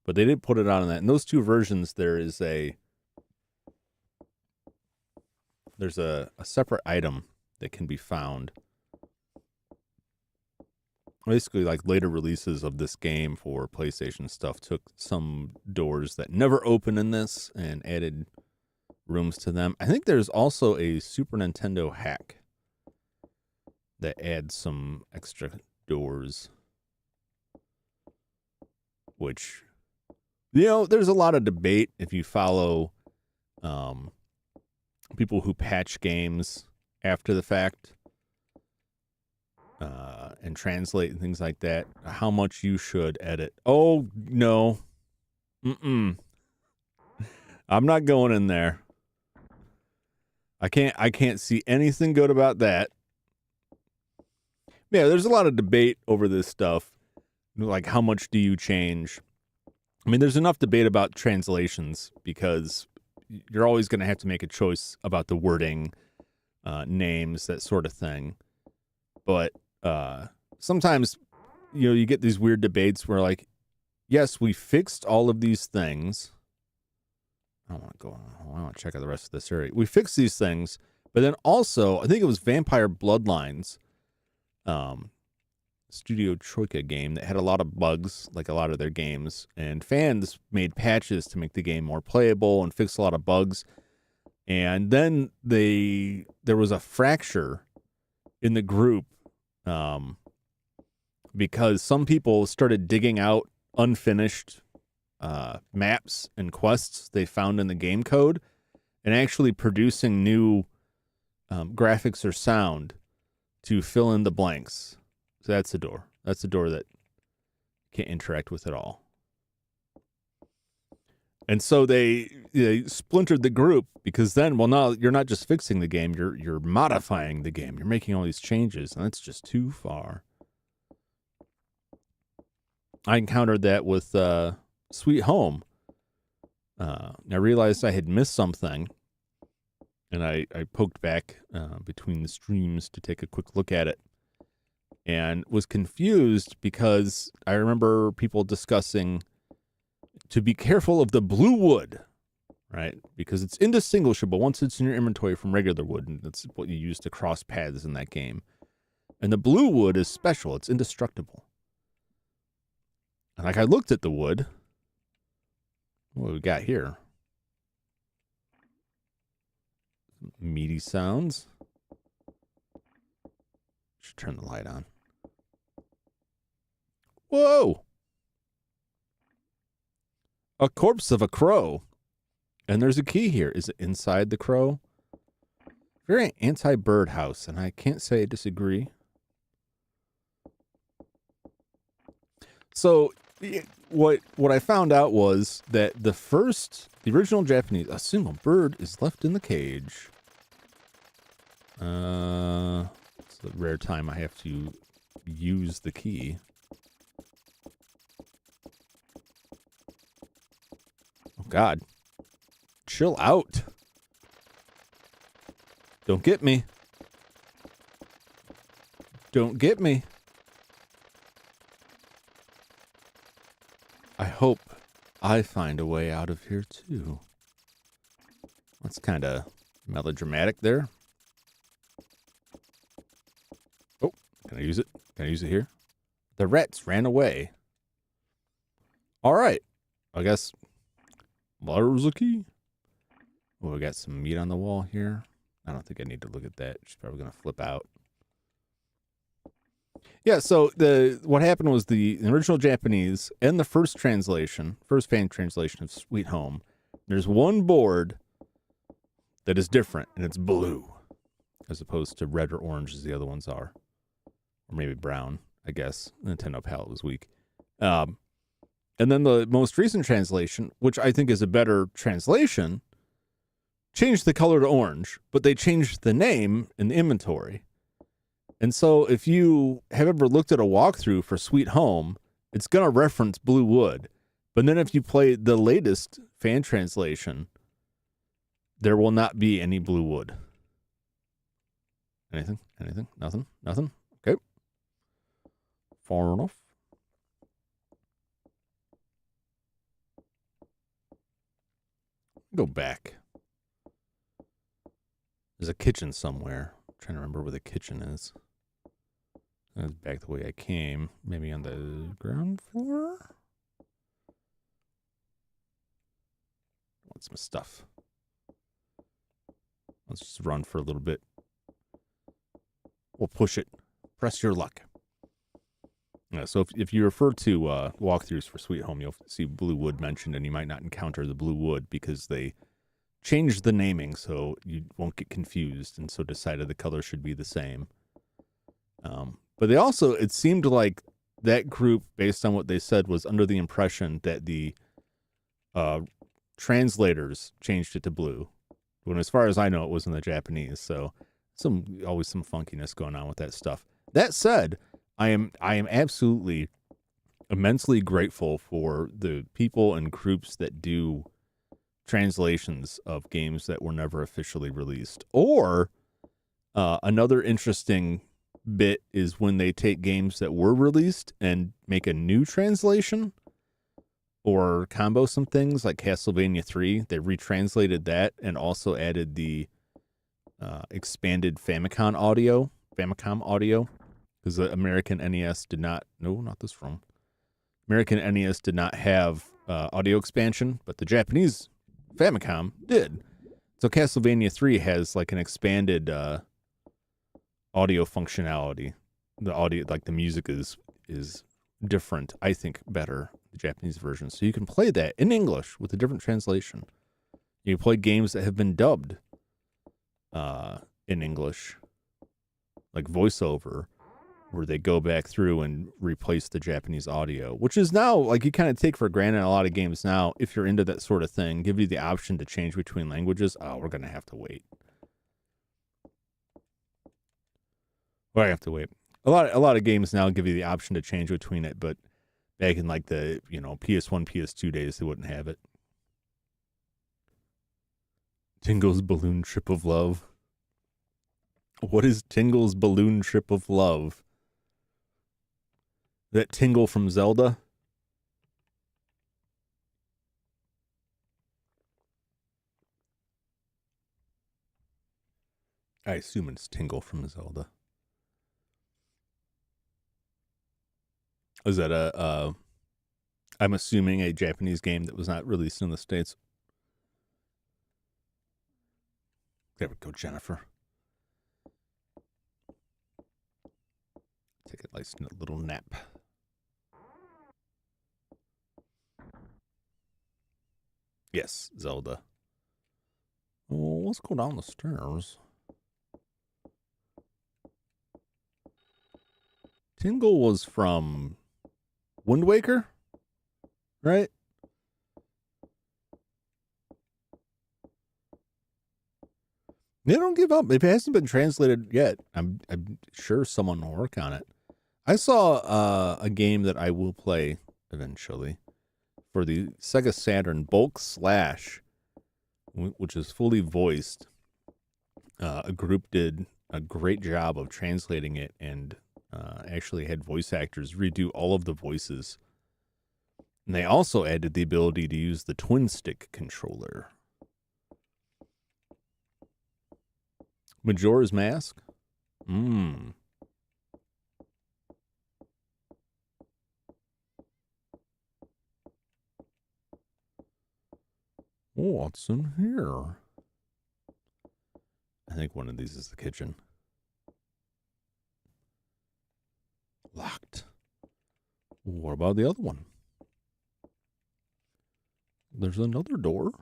But they did put it on that. In those two versions, there's a separate item that can be found. Basically, like later releases of this game for PlayStation stuff took some doors that never open in this and added rooms to them. I think there's also a Super Nintendo hack that adds some extra doors, which, you know, there's a lot of debate if you follow people who patch games after the fact and translate and things like that, how much you should edit. Oh, no. I'm not going in there. I can't see anything good about that. Yeah, there's a lot of debate over this stuff. Like, how much do you change? I mean, there's enough debate about translations because you're always going to have to make a choice about the wording, names, that sort of thing. But sometimes, you know, you get these weird debates where, like, yes, we fixed all of these things. I want to check out the rest of this area. We fixed these things, but then also, I think it was Vampire Bloodlines, Studio Troika game that had a lot of bugs, like a lot of their games, and fans made patches to make the game more playable and fix a lot of bugs. And then there was a fracture in the group because some people started digging out unfinished maps and quests they found in the game code and actually producing new graphics or sound to fill in the blanks. So that's the door. That's the door that can't interact with at all. And so they splintered the group because then, well, now you're not just fixing the game, you're modifying the game. You're making all these changes, and that's just too far. I encountered that with Sweet Home. I realized I had missed something, and I poked back between the streams to take a quick look at it, and was confused because I remember people discussing to be careful of the blue wood, right? Because it's indistinguishable once it's in your inventory from regular wood, and that's what you use to cross paths in that game. And the blue wood is special. It's indestructible. And like I looked at the wood, what do we got here? Meaty sounds. Should turn the light on. Whoa! A corpse of a crow. And there's a key here. Is it inside the crow? Very anti-bird house, and I can't say I disagree. So what I found out was that the original Japanese, a single bird is left in the cage. It's a rare time I have to use the key. Oh, God. Chill out. Don't get me. Don't get me. I hope I find a way out of here, too. That's kind of melodramatic there. Oh, can I use it? Can I use it here? The rats ran away. All right. I guess there's a key. Oh, we got some meat on the wall here. I don't think I need to look at that. She's probably going to flip out. Yeah, so what happened was the original Japanese and the first fan translation of Sweet Home, there's one board that is different, and it's blue, as opposed to red or orange as the other ones are. Or maybe brown, I guess. The Nintendo palette was weak. And then the most recent translation, which I think is a better translation, changed the color to orange, but they changed the name in the inventory. And so if you have ever looked at a walkthrough for Sweet Home, it's going to reference blue wood. But then if you play the latest fan translation, there will not be any blue wood. Anything? Nothing? Okay. Far enough. Go back. There's a kitchen somewhere. I'm trying to remember where the kitchen is. That's back the way I came. Maybe on the ground floor? Want some stuff. Let's just run for a little bit. We'll push it. Press your luck. Yeah, so if you refer to walkthroughs for Sweet Home, you'll see Blue Wood mentioned, and you might not encounter the Blue Wood because they changed the naming so you won't get confused, and so decided the color should be the same. But they also, it seemed like that group, based on what they said, was under the impression that the translators changed it to blue. When, as far as I know, it was in the Japanese. So always some funkiness going on with that stuff. That said, I am absolutely immensely grateful for the people and groups that do translations of games that were never officially released. Or another interesting bit is when they take games that were released and make a new translation or combo some things, like Castlevania 3. They retranslated that and also added the expanded Famicom audio, because the American NES did not. No, not this ROM. American NES did not have audio expansion, but the Japanese Famicom did. So Castlevania 3 has like an expanded audio functionality. The audio, like the music is different, I think, better, the Japanese version. So you can play that in English with a different translation. You can play games that have been dubbed in English, like voiceover, where they go back through and replace the Japanese audio, which is now, like, you kind of take for granted a lot of games now. If you're into that sort of thing, give you the option to change between languages. Oh, we're going to have to wait. Well, I have to wait. A lot of games now give you the option to change between it, but back in like the, PS1, PS2 days, they wouldn't have it. Tingle's Balloon Trip of Love. What is Tingle's Balloon Trip of Love? That Tingle from Zelda? I assume it's Tingle from Zelda. Is that I'm assuming a Japanese game that was not released in the States? There we go, Jennifer. Take a nice little nap. Yes, Zelda. Well, let's go down the stairs. Tingle was from Wind Waker, right? They don't give up. It hasn't been translated yet. I'm sure someone will work on it. I saw a game that I will play eventually for the Sega Saturn, Bulk Slash, which is fully voiced. A group did a great job of translating it and actually had voice actors redo all of the voices. And they also added the ability to use the twin stick controller. Majora's Mask? Oh, what's in here? I think one of these is the kitchen. Locked. What about the other one? There's another door.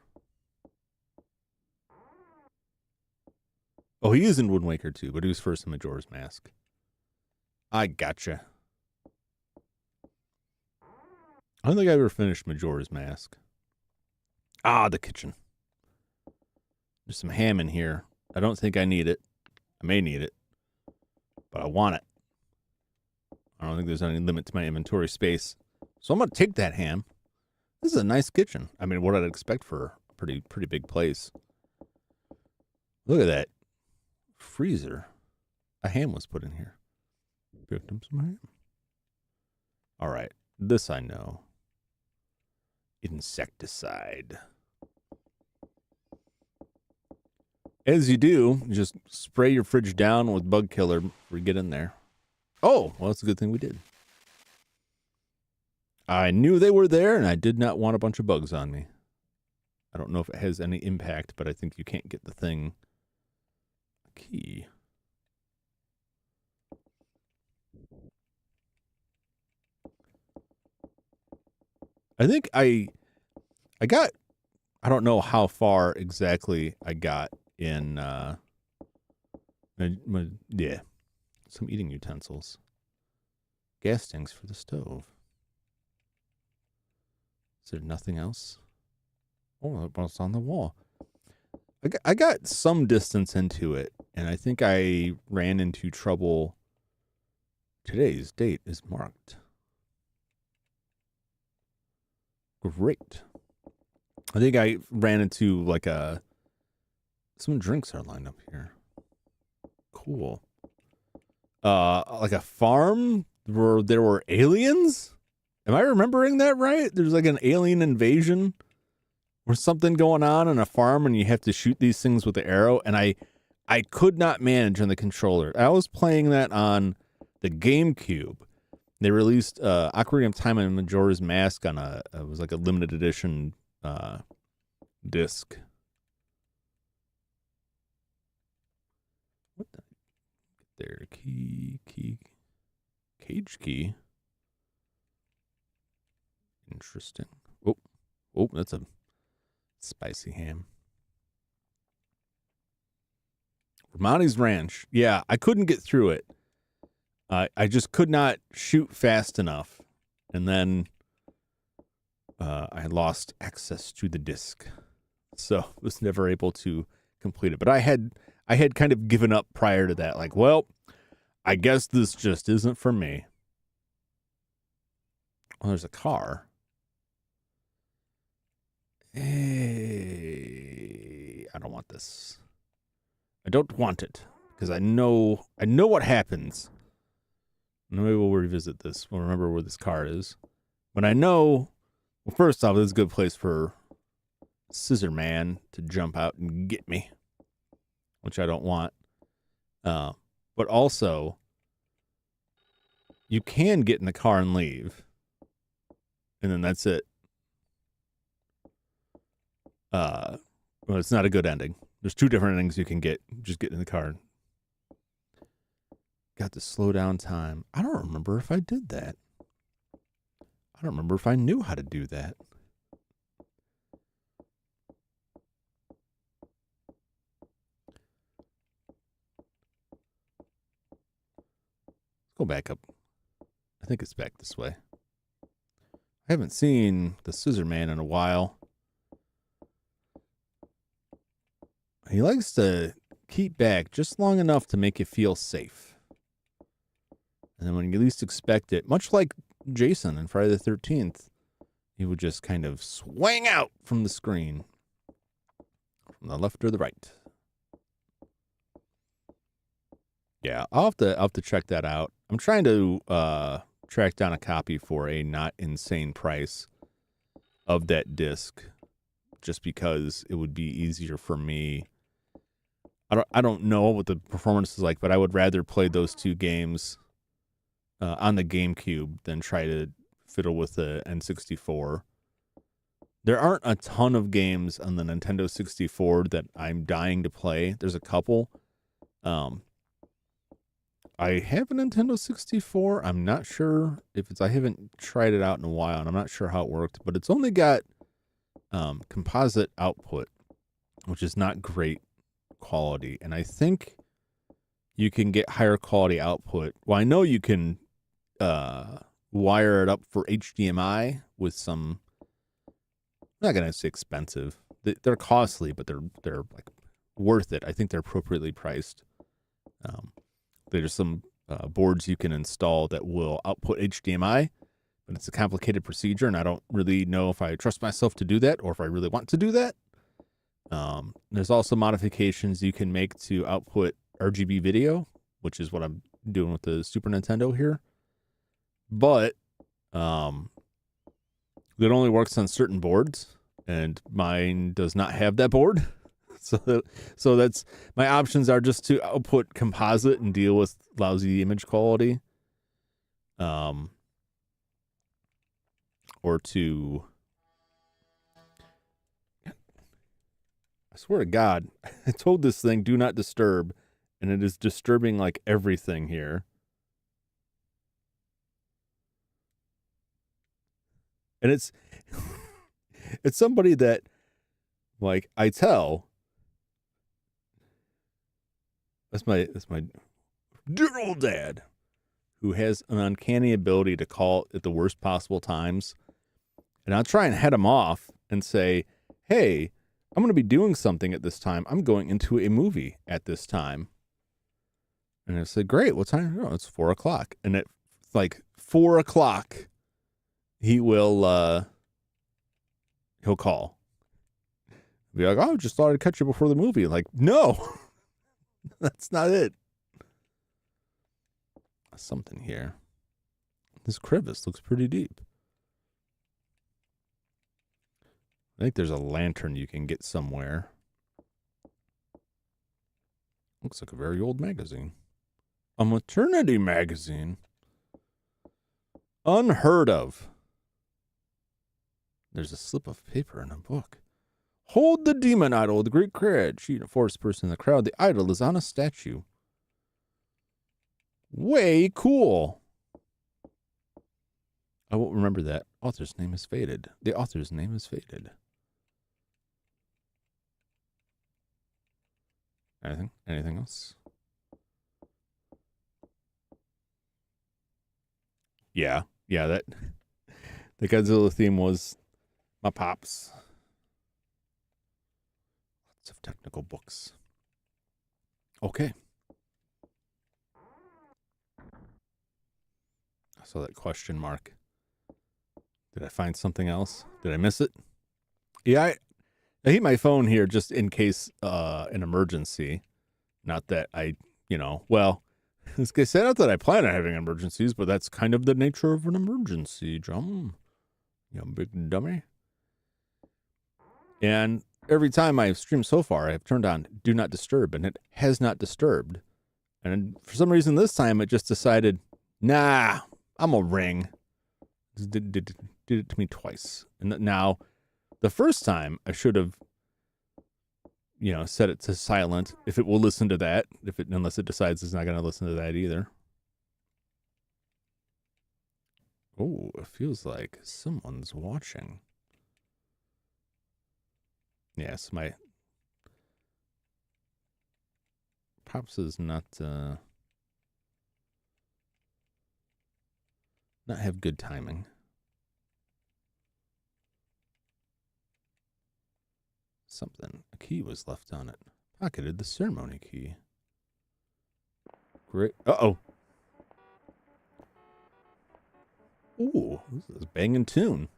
Oh, he is in Wind Waker too, but he was first in Majora's Mask. I gotcha. I don't think I ever finished Majora's Mask. Ah, the kitchen. There's some ham in here. I don't think I need it. I may need it, but I want it. I don't think there's any limit to my inventory space. So I'm going to take that ham. This is a nice kitchen. I mean, what I'd expect for a pretty big place. Look at that freezer. A ham was put in here. Picked up some ham. All right. This I know. Insecticide. As you do, you just spray your fridge down with bug killer before you get in there. Oh, well, that's a good thing we did. I knew they were there, and I did not want a bunch of bugs on me. I don't know if it has any impact, but I think you can't get the thing key. I think I got, I don't know how far exactly I got in, yeah, some eating utensils. Gas tanks for the stove. Is there nothing else? Oh, it's on the wall. I got some distance into it, and I think I ran into trouble. Today's date is marked. Great. I think I ran into like some drinks are lined up here. Cool. Like a farm where there were aliens? Am I remembering that right? There's like an alien invasion or something going on in a farm, and you have to shoot these things with the arrow, and I could not manage on the controller. I was playing that on the GameCube. They released Ocarina of Time and Majora's Mask on it was like a limited edition disc. What the? There, cage key. Interesting. Oh, that's a spicy ham. Romani's Ranch. Yeah, I couldn't get through it. I just could not shoot fast enough. And then I lost access to the disc. So was never able to complete it. But I had kind of given up prior to that. Like, well, I guess this just isn't for me. Well, there's a car. Hey, I don't want this. I don't want it because I know what happens. Maybe we'll revisit this. We'll remember where this car is. But I know, well, first off, this is a good place for Scissor Man to jump out and get me, which I don't want. But also, you can get in the car and leave. And then that's it. Well, it's not a good ending. There's two different endings you can get. Just get in the car. Got to slow down time. I don't remember if I did that. I don't remember if I knew how to do that. Let's go back up. I think it's back this way. I haven't seen the Scissor Man in a while. He likes to keep back just long enough to make you feel safe. And then when you least expect it, much like Jason in Friday the 13th, he would just kind of swing out from the screen. From the left or the right. Yeah, I'll have to check that out. I'm trying to track down a copy for a not insane price of that disc, just because it would be easier for me. I don't know what the performance is like, but I would rather play those two games on the GameCube than try to fiddle with the N64. There aren't a ton of games on the Nintendo 64 that I'm dying to play. There's a couple. I have a Nintendo 64. I'm not sure if it's, I haven't tried it out in a while, and I'm not sure how it worked, but it's only got composite output, which is not great quality. And I think you can get higher quality output. Well, I know you can wire it up for HDMI with some, I'm not going to say expensive. They're costly, but they're like worth it. I think they're appropriately priced. There's some boards you can install that will output HDMI, but it's a complicated procedure, and I don't really know if I trust myself to do that or if I really want to do that. There's also modifications you can make to output RGB video, which is what I'm doing with the Super Nintendo here. But it only works on certain boards, and mine does not have that board. So that's my options are just to output composite and deal with lousy image quality, or to, I swear to God, I told this thing do not disturb, and it is disturbing like everything here. And it's it's somebody that, like, I tell. That's my dear old dad, who has an uncanny ability to call at the worst possible times. And I'll try and head him off and say, hey, I'm going to be doing something at this time. I'm going into a movie at this time. And I said, great, what time? Oh, it's 4 o'clock. And at like 4 o'clock, he'll call. Be like, oh, just thought I'd catch you before the movie. Like, no, that's not it. Something here. This crevice looks pretty deep. I think there's a lantern you can get somewhere. Looks like a very old magazine. A maternity magazine. Unheard of. There's a slip of paper in a book. Hold the demon idol with great courage. She and a forced person in the crowd. The idol is on a statue. Way cool. I won't remember that. Author's name is faded. The author's name is faded. Anything else? Yeah, that the Godzilla theme was my pops. Lots of technical books. Okay. I saw that question mark. Did I find something else? Did I miss it? Yeah, I hit my phone here just in case an emergency. Not that well, as I said, not that I plan on having emergencies, but that's kind of the nature of an emergency, Jum. You big dummy. And every time I've streamed so far, I've turned on Do Not Disturb, and it has not disturbed. And for some reason this time, it just decided, nah, I'm a ring. Did it to me twice. And now, the first time, I should have, set it to silent, if it will listen to that, unless it decides it's not going to listen to that either. Oh, it feels like someone's watching. Yes, my Pops is not have good timing. Something. A key was left on it. Pocketed the ceremony key. Great. Uh-oh. Ooh, this is a banging tune.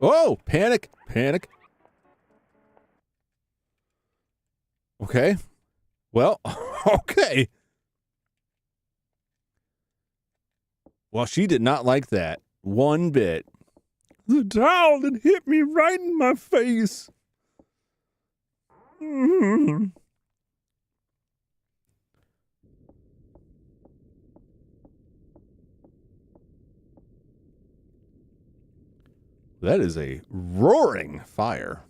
Oh, panic. Okay. Well, okay. Well, she did not like that one bit. The towel that hit me right in my face. Mm-hmm. That is a roaring fire.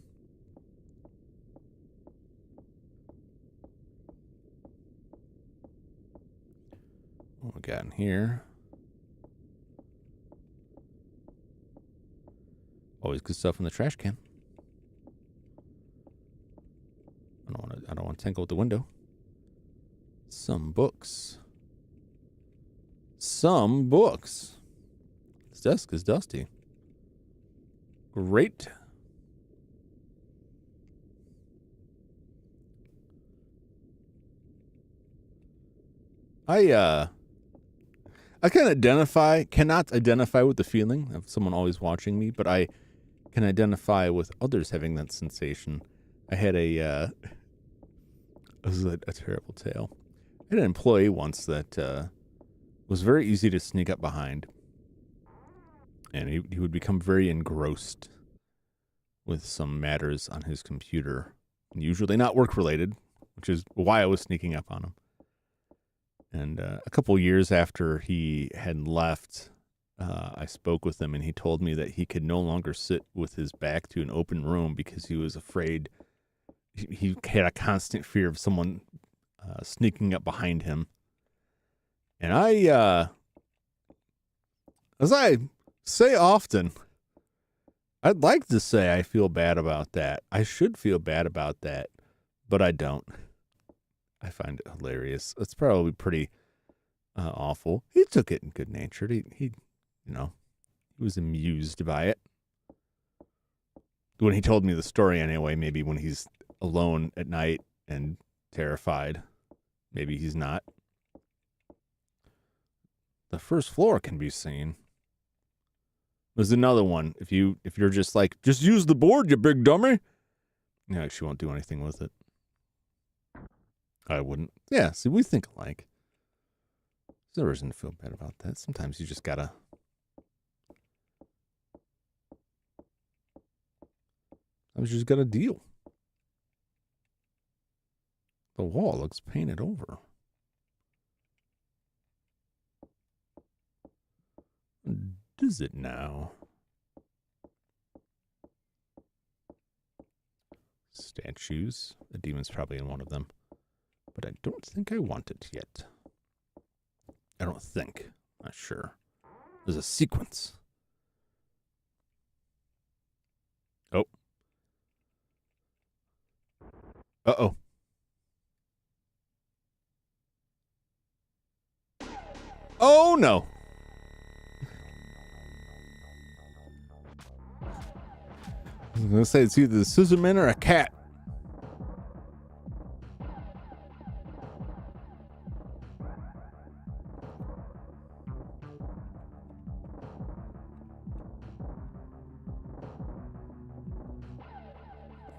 What we got in here? Always good stuff in the trash can. I don't want to tinkle with the window. Some books. This desk is dusty. Great. I cannot identify with the feeling of someone always watching me, but I can identify with others having that sensation. I had this is a terrible tale. I had an employee once that was very easy to sneak up behind. And he would become very engrossed with some matters on his computer. Usually not work-related, which is why I was sneaking up on him. And a couple years after he had left, I spoke with him, and he told me that he could no longer sit with his back to an open room because he was afraid. He had a constant fear of someone sneaking up behind him. And as I say often, I'd like to say I feel bad about that. I should feel bad about that, but I don't. I find it hilarious. It's probably pretty awful. He took it in good natured. He was amused by it. When he told me the story anyway, maybe when he's alone at night and terrified, maybe he's not. The first floor can be seen. There's another one. If you're just like, just use the board, you big dummy. Yeah, she won't do anything with it. I wouldn't. Yeah, see, we think alike. There's no reason to feel bad about that. Sometimes you just gotta. Sometimes you just gotta deal. The wall looks painted over. Does it now? Statues. The demon's probably in one of them. But I don't think I want it yet. I don't think. Not sure. There's a sequence. Oh. Uh-oh. Oh, no. I was going to say it's either the scissorman or a cat.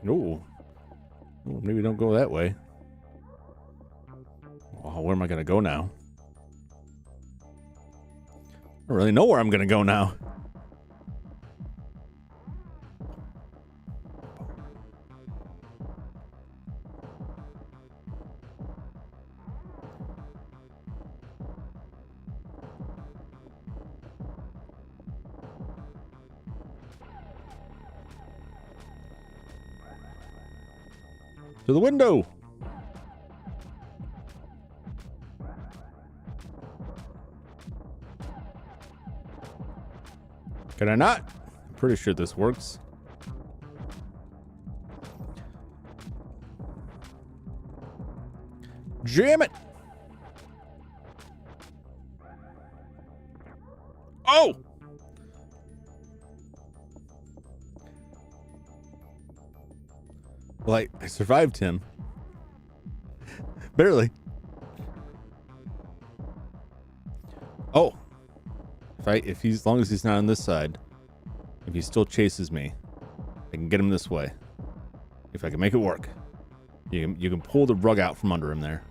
No. Oh, maybe don't go that way. Oh, where am I going to go now? I don't really know where I'm going to go now. To the window. Can I not? I'm pretty sure this works. Jam it. Oh! Well, I survived him. Barely. Oh. As long as he's not on this side, if he still chases me, I can get him this way. If I can make it work. You can pull the rug out from under him there.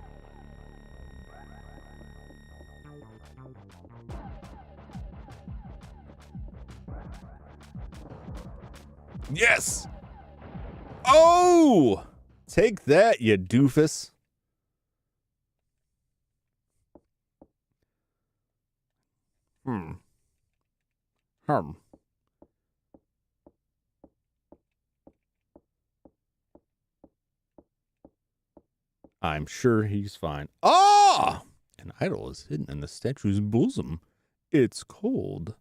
Yes! Oh! Take that, you doofus. I'm sure he's fine. Ah! An idol is hidden in the statue's bosom. It's cold.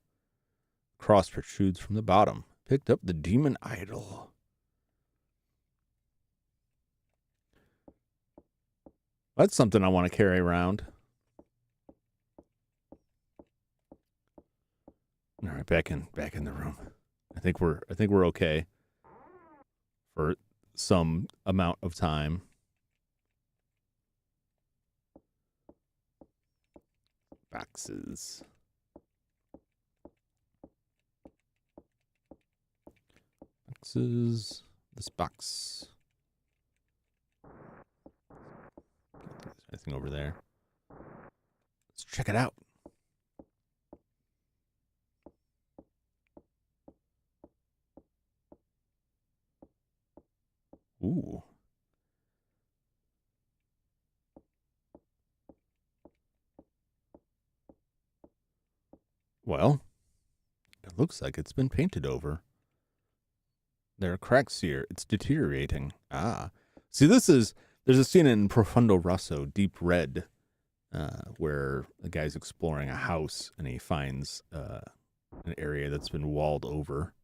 Cross protrudes from the bottom. Picked up the demon idol. That's something I want to carry around. All right, back in the room. I think we're okay for some amount of time. Boxes. Boxes. This box. Anything over there? check it out. Ooh. Well, it looks like it's been painted over. There are cracks here. It's deteriorating. Ah. See, there's a scene in Profondo Rosso, Deep Red, where the guy's exploring a house and he finds an area that's been walled over.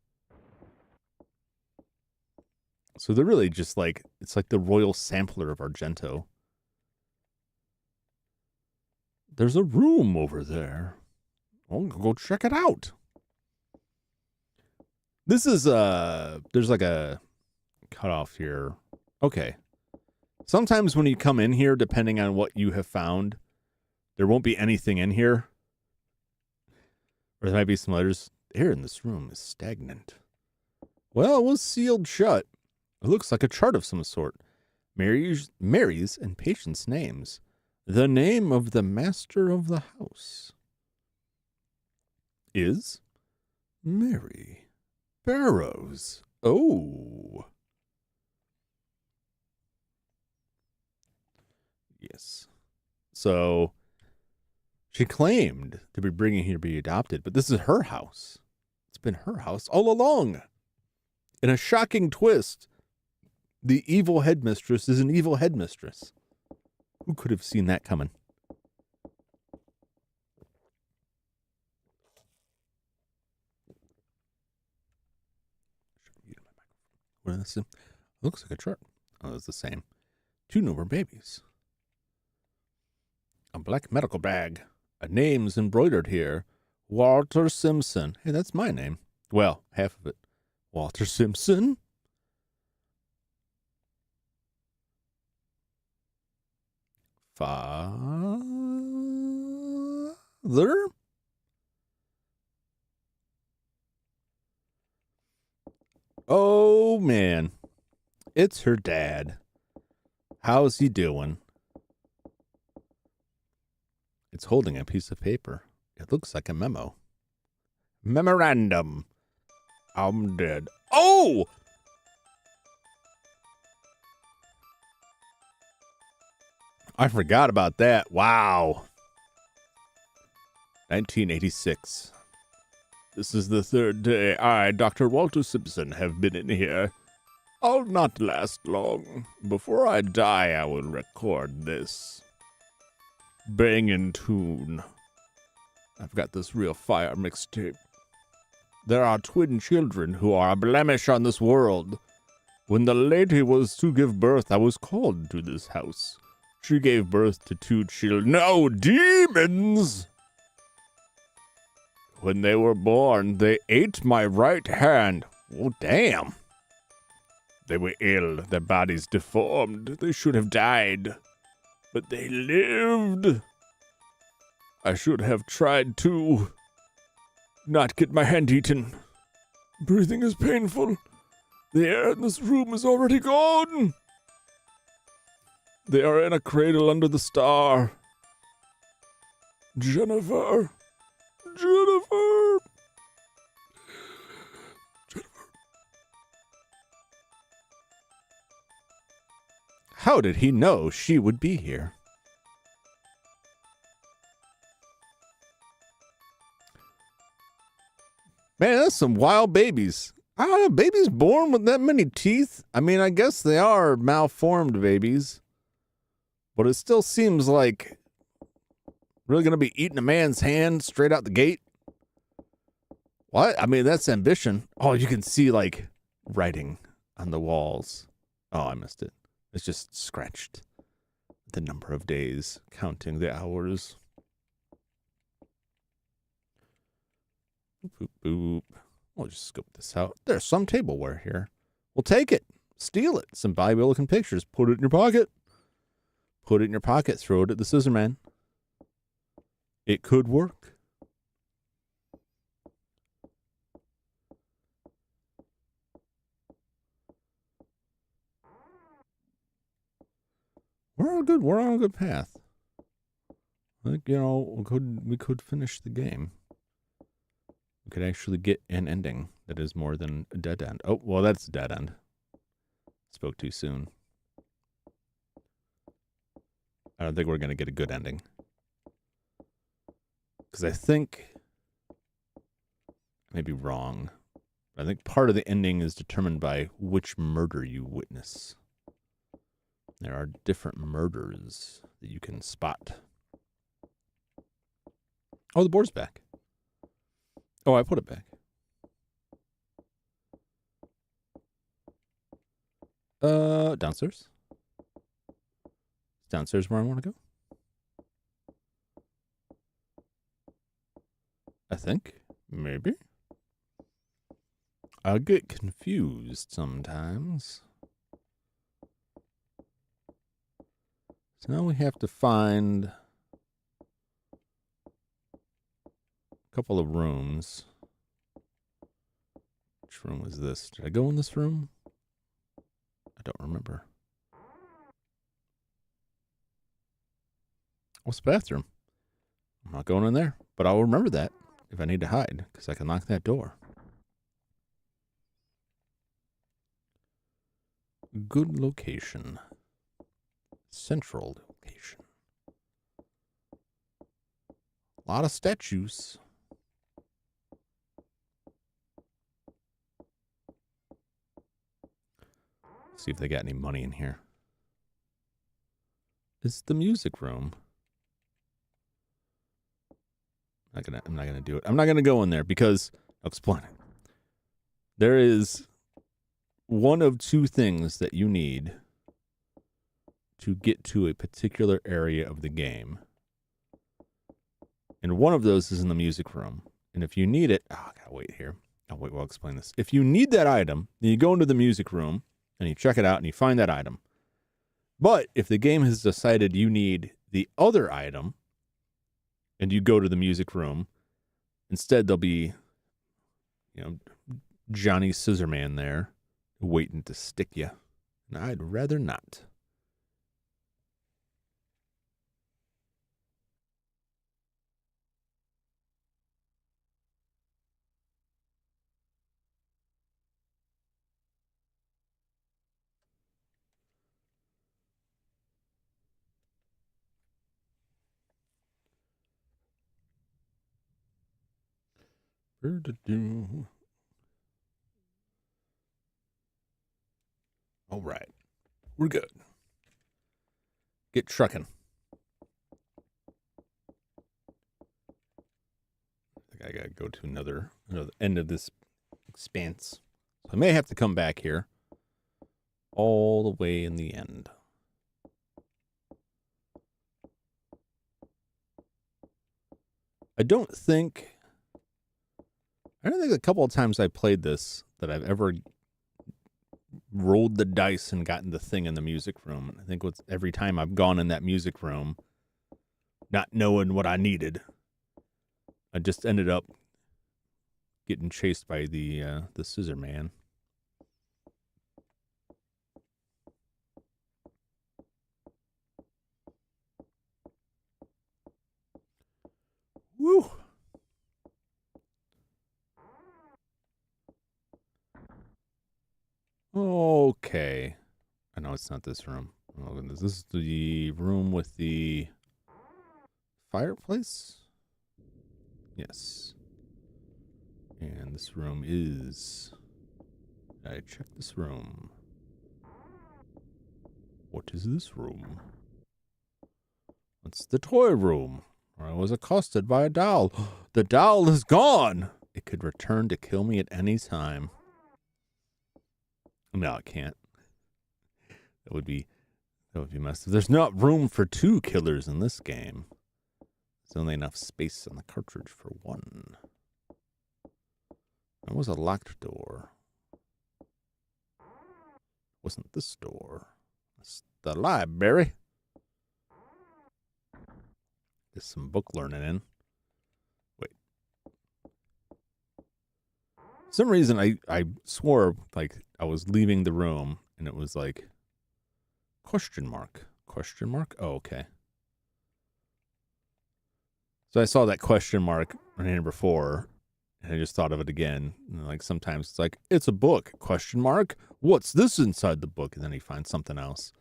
So they're really just like, it's like the royal sampler of Argento. There's a room over there. I'll go check it out. This is, there's like a cutoff here. Okay. Sometimes when you come in here, depending on what you have found, there won't be anything in here. Or there might be some letters. The air in this room is stagnant. Well, it was sealed shut. It looks like a chart of some sort. Mary's and Patience names. The name of the master of the house is Mary Barrows. Oh. Yes. So she claimed to be bringing here to be adopted, but this is her house. It's been her house all along. In a shocking twist, the evil headmistress is an evil headmistress. Who could have seen that coming? What is this? Looks like a chart. Oh, it's the same. 2 newborn babies. A black medical bag. A name's embroidered here. Walter Simpson. Hey, that's my name. Well, half of it. Walter Simpson. Father? Oh, man. It's her dad. How's he doing? It's holding a piece of paper. It looks like a memo. Memorandum. I'm dead. Oh! I forgot about that. Wow. 1986. This is the 3rd day I, Dr. Walter Simpson, have been in here. I'll not last long. Before I die, I will record this. Bangin' tune. I've got this real fire mixtape. There are twin children who are a blemish on this world. When the lady was to give birth, I was called to this house. She gave birth to 2 children. No, demons! When they were born, they ate my right hand. Oh, damn. They were ill, their bodies deformed. They should have died. But they lived. I should have tried to not get my hand eaten. Breathing is painful. The air in this room is already gone. They are in a cradle under the star. Jennifer. Jennifer. How did he know she would be here? Man, that's some wild babies. I don't know, babies born with that many teeth? I mean, I guess they are malformed babies. But it still seems like really going to be eating a man's hand straight out the gate? What? I mean, that's ambition. Oh, you can see, like, writing on the walls. Oh, I missed it. It's just scratched. The number of days, counting the hours. Boop, boop. We'll just scope this out. There's some tableware here. We'll take it. Steal it. Some valuable-looking pictures. Put it in your pocket. Put it in your pocket. Throw it at the scissor man. It could work. We're on a good path. you know, we could finish the game. We could actually get an ending that is more than a dead end. Oh, well, that's a dead end. Spoke too soon. I don't think we're going to get a good ending. Because I think, I may be wrong, but I think part of the ending is determined by which murder you witness. There are different murders that you can spot. Oh, the board's back. Oh, I put it back. Downstairs. Downstairs where I want to go. I think. Maybe. I get confused sometimes. So now we have to find a couple of rooms. Which room was this? Did I go in this room? I don't remember. What's the bathroom? I'm not going in there, but I'll remember that if I need to hide, because I can lock that door. Good location. Central location. A lot of statues. See if they got any money in here. It's the music room. I'm not gonna do it. I'm not gonna go in there because I'll explain it. There is one of two things that you need to get to a particular area of the game. And one of those is in the music room. And if you need it, I gotta wait here. I'll wait while I explain this. If you need that item, then you go into the music room and you check it out and you find that item. But if the game has decided you need the other item and you go to the music room, instead there'll be, Johnny Scissorman there waiting to stick you. And I'd rather not. All right. We're good. Get trucking. I think I gotta go to another end of this expanse. So I may have to come back here all the way in the end. I don't think a couple of times I played this that I've ever rolled the dice and gotten the thing in the music room. I think every time I've gone in that music room, not knowing what I needed, I just ended up getting chased by the scissor man. Woo! Okay. I know it's not this room. Oh, goodness. This is the room with the fireplace? Yes. And this room is... I check this room. What is this room? It's the toy room, where I was accosted by a doll. The doll is gone! It could return to kill me at any time. No, it can't. That would be messed up. There's not room for two killers in this game. There's only enough space on the cartridge for one. That was a locked door. Wasn't this door? It's the library. There's some book learning in. Wait. For some reason, I swore like I was leaving the room, and it was like question mark. Question mark? Oh, okay. So I saw that question mark on number 4, and I just thought of it again. Like sometimes it's like, it's a book, question mark. What's this inside the book? And then he finds something else.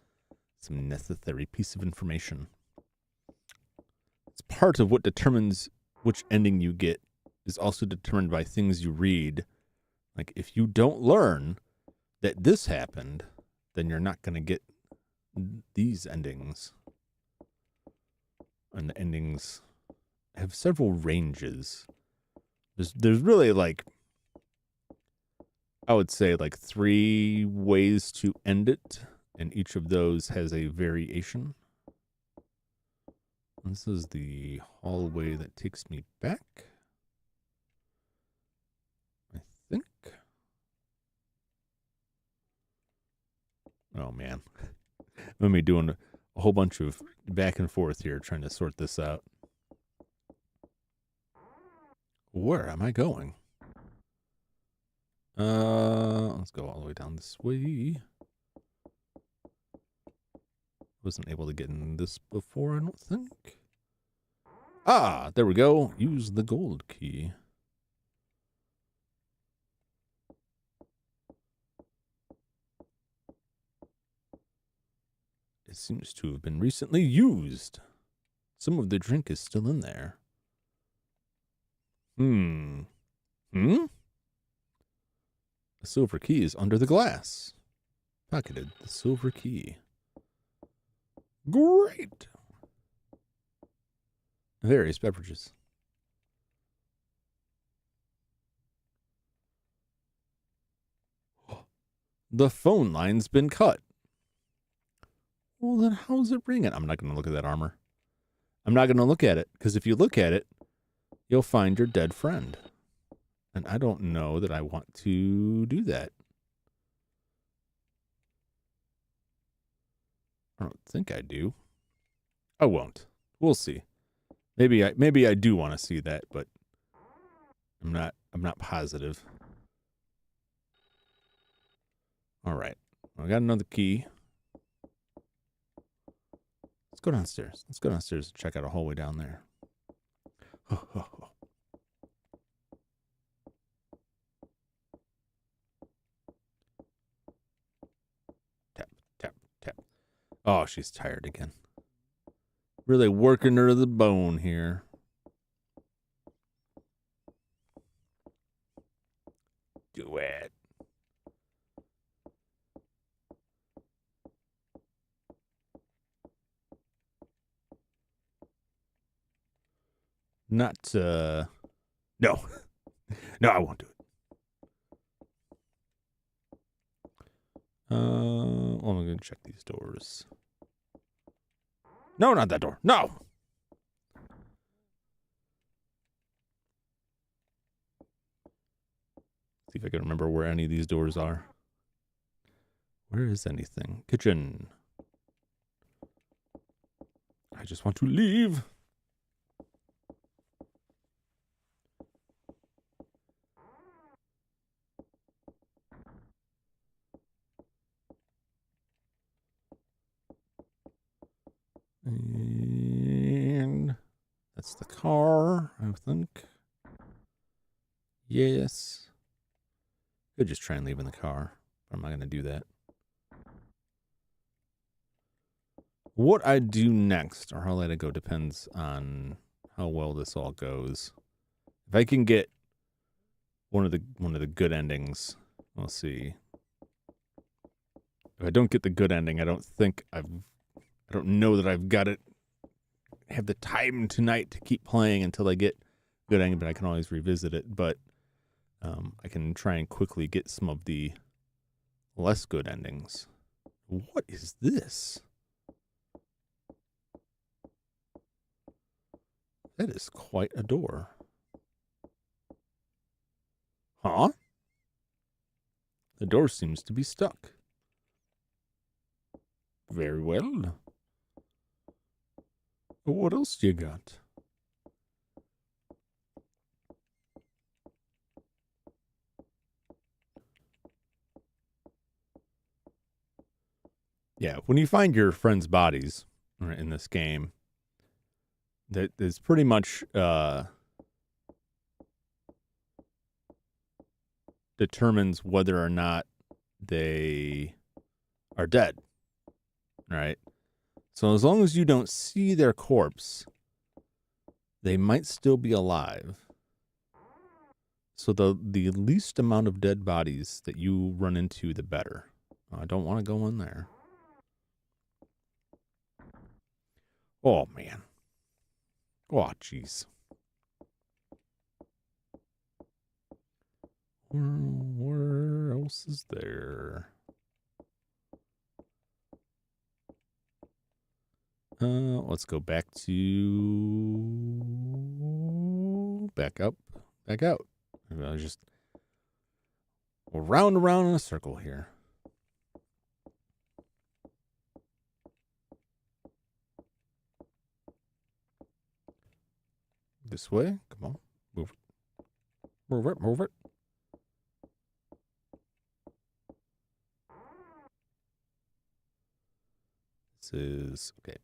Some necessary piece of information. It's part of what determines which ending you get is also determined by things you read. Like if you don't learn that this happened, then you're not going to get these endings. And the endings have several ranges. There's really like, I would say like 3 ways to end it, and each of those has a variation. This is the hallway that takes me back, I think. Oh man, I'm gonna be doing a whole bunch of back and forth here trying to sort this out. Where am I going? Let's go all the way down this way. Wasn't able to get in this before, I don't think. Ah, there we go. Use the gold key. It seems to have been recently used. Some of the drink is still in there. The silver key is under the glass. Pocketed the silver key. Great. Various beverages. The phone line's been cut. Well, then how's it ringing? I'm not going to look at that armor. I'm not going to look at it, because if you look at it, you'll find your dead friend. And I don't know that I want to do that. I don't think I do. I won't. We'll see. Maybe I do want to see that, but I'm not positive. All right. I got another key. Let's go downstairs. Let's go downstairs and check out a hallway down there. Tap, tap, tap. Oh, she's tired again. Really working her to the bone here. Do it. Not, no. No, I won't do it. Well, I'm going to check these doors. No, not that door. No! See if I can remember where any of these doors are. Where is anything? Kitchen. I just want to leave. And that's the car, I think. Yes. Could just try and leave in the car, but I'm not going to do that. What I do next, or how I let it go, depends on how well this all goes. If I can get one of the good endings, we'll see. If I don't get the good ending, I don't know that I've got it. Have the time tonight to keep playing until I get good ending, but I can always revisit it. But I can try and quickly get some of the less good endings. What is this? That is quite a door. Huh? The door seems to be stuck. Very well. What else you got? Yeah, when you find your friends' bodies in this game, that is pretty much determines whether or not they are dead, right? So as long as you don't see their corpse, they might still be alive. So the least amount of dead bodies that you run into, the better. I don't want to go in there. Oh, man. Oh, jeez. Where else is there? Let's go back to... Back up. Back out. I just... round and round in a circle here. This way. Come on. Move it. Move it. Move it. This is... Okay.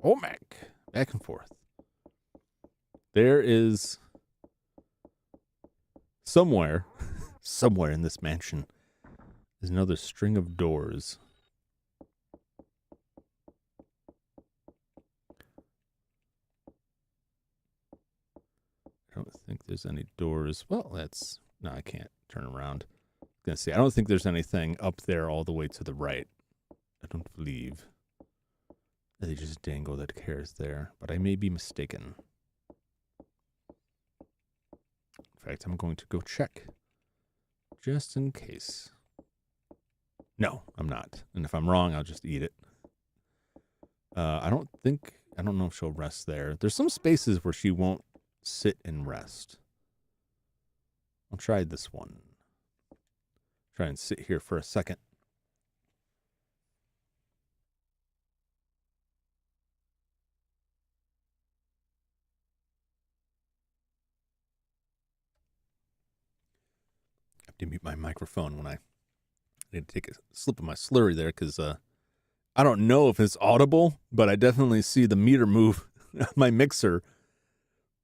Oh, Mac. Back and forth. There is... somewhere in this mansion is another string of doors. I don't think there's any doors. Well, that's... No, I can't turn around. I was going to say, I don't think there's anything up there all the way to the right. I don't believe. They just dangle that cares there, but I may be mistaken. In fact, I'm going to go check. Just in case. No, I'm not. And if I'm wrong, I'll just eat it. I don't know if she'll rest there. There's some spaces where she won't sit and rest. I'll try this one. Try and sit here for a second. I have to mute my microphone when I need to take a slip of my slurry there, because I don't know if it's audible, but I definitely see the meter move on my mixer.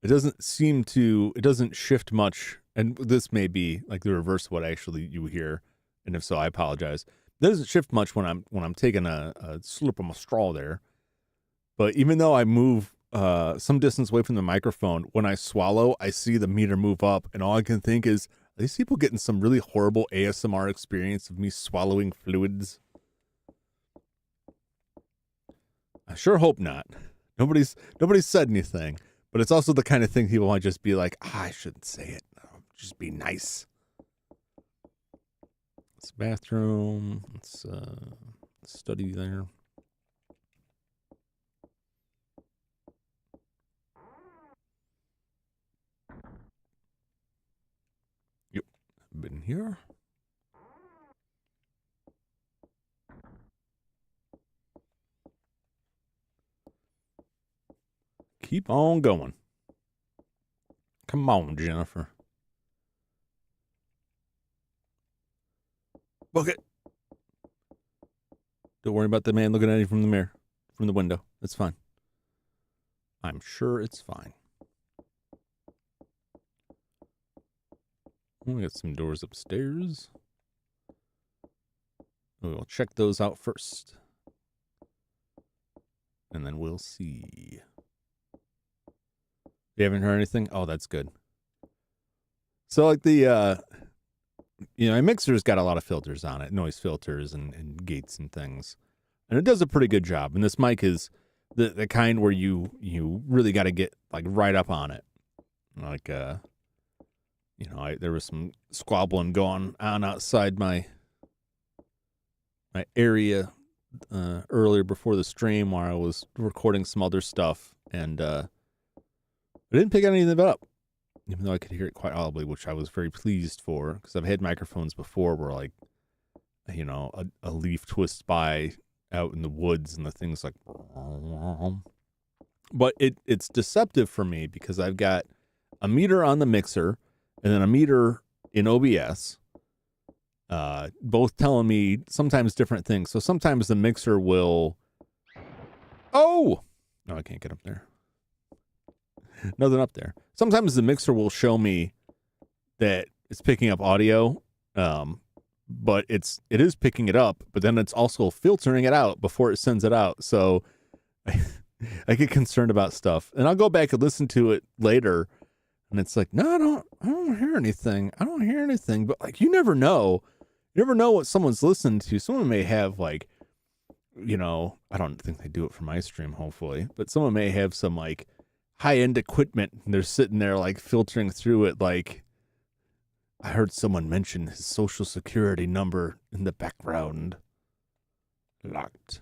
It doesn't shift much, and this may be like the reverse of what actually you hear, and if so, I apologize. It doesn't shift much when I'm taking a slip of my straw there, but even though I move some distance away from the microphone, when I swallow, I see the meter move up, and all I can think is, are these people getting some really horrible ASMR experience of me swallowing fluids? I sure hope not. Nobody's said anything, but it's also the kind of thing people might just be like, I shouldn't say it. Just be nice. It's a bathroom. It's study there. Yep, been here. Keep on going. Come on, Jennifer. Book it. Don't worry about the man looking at you from the mirror, from the window. It's fine. I'm sure it's fine. We got some doors upstairs. We'll check those out first. And then we'll see. You haven't heard anything? Oh, that's good. So like the, my mixer's got a lot of filters on it, noise filters and gates and things. And it does a pretty good job. And this mic is the kind where you really got to get like right up on it. Like, there was some squabbling going on outside my area earlier before the stream where I was recording some other stuff, and I didn't pick any of it up, even though I could hear it quite audibly, which I was very pleased for, because I've had microphones before where, like, a leaf twists by out in the woods and the thing's like, but it's deceptive for me because I've got a meter on the mixer and then a meter in OBS, both telling me sometimes different things. So sometimes the mixer will, oh, No, I can't get up there. Nothing up there. Sometimes the mixer will show me that it's picking up audio, but it is picking it up, but then it's also filtering it out before it sends it out. So I get concerned about stuff, and I'll go back and listen to it later, and it's like, no, I don't hear anything. I don't hear anything. But like, you never know. You never know what someone's listening to. Someone may have like, I don't think they do it for my stream, hopefully, but someone may have some like high-end equipment, and they're sitting there like filtering through it. Like, I heard someone mention his social security number in the background. Locked.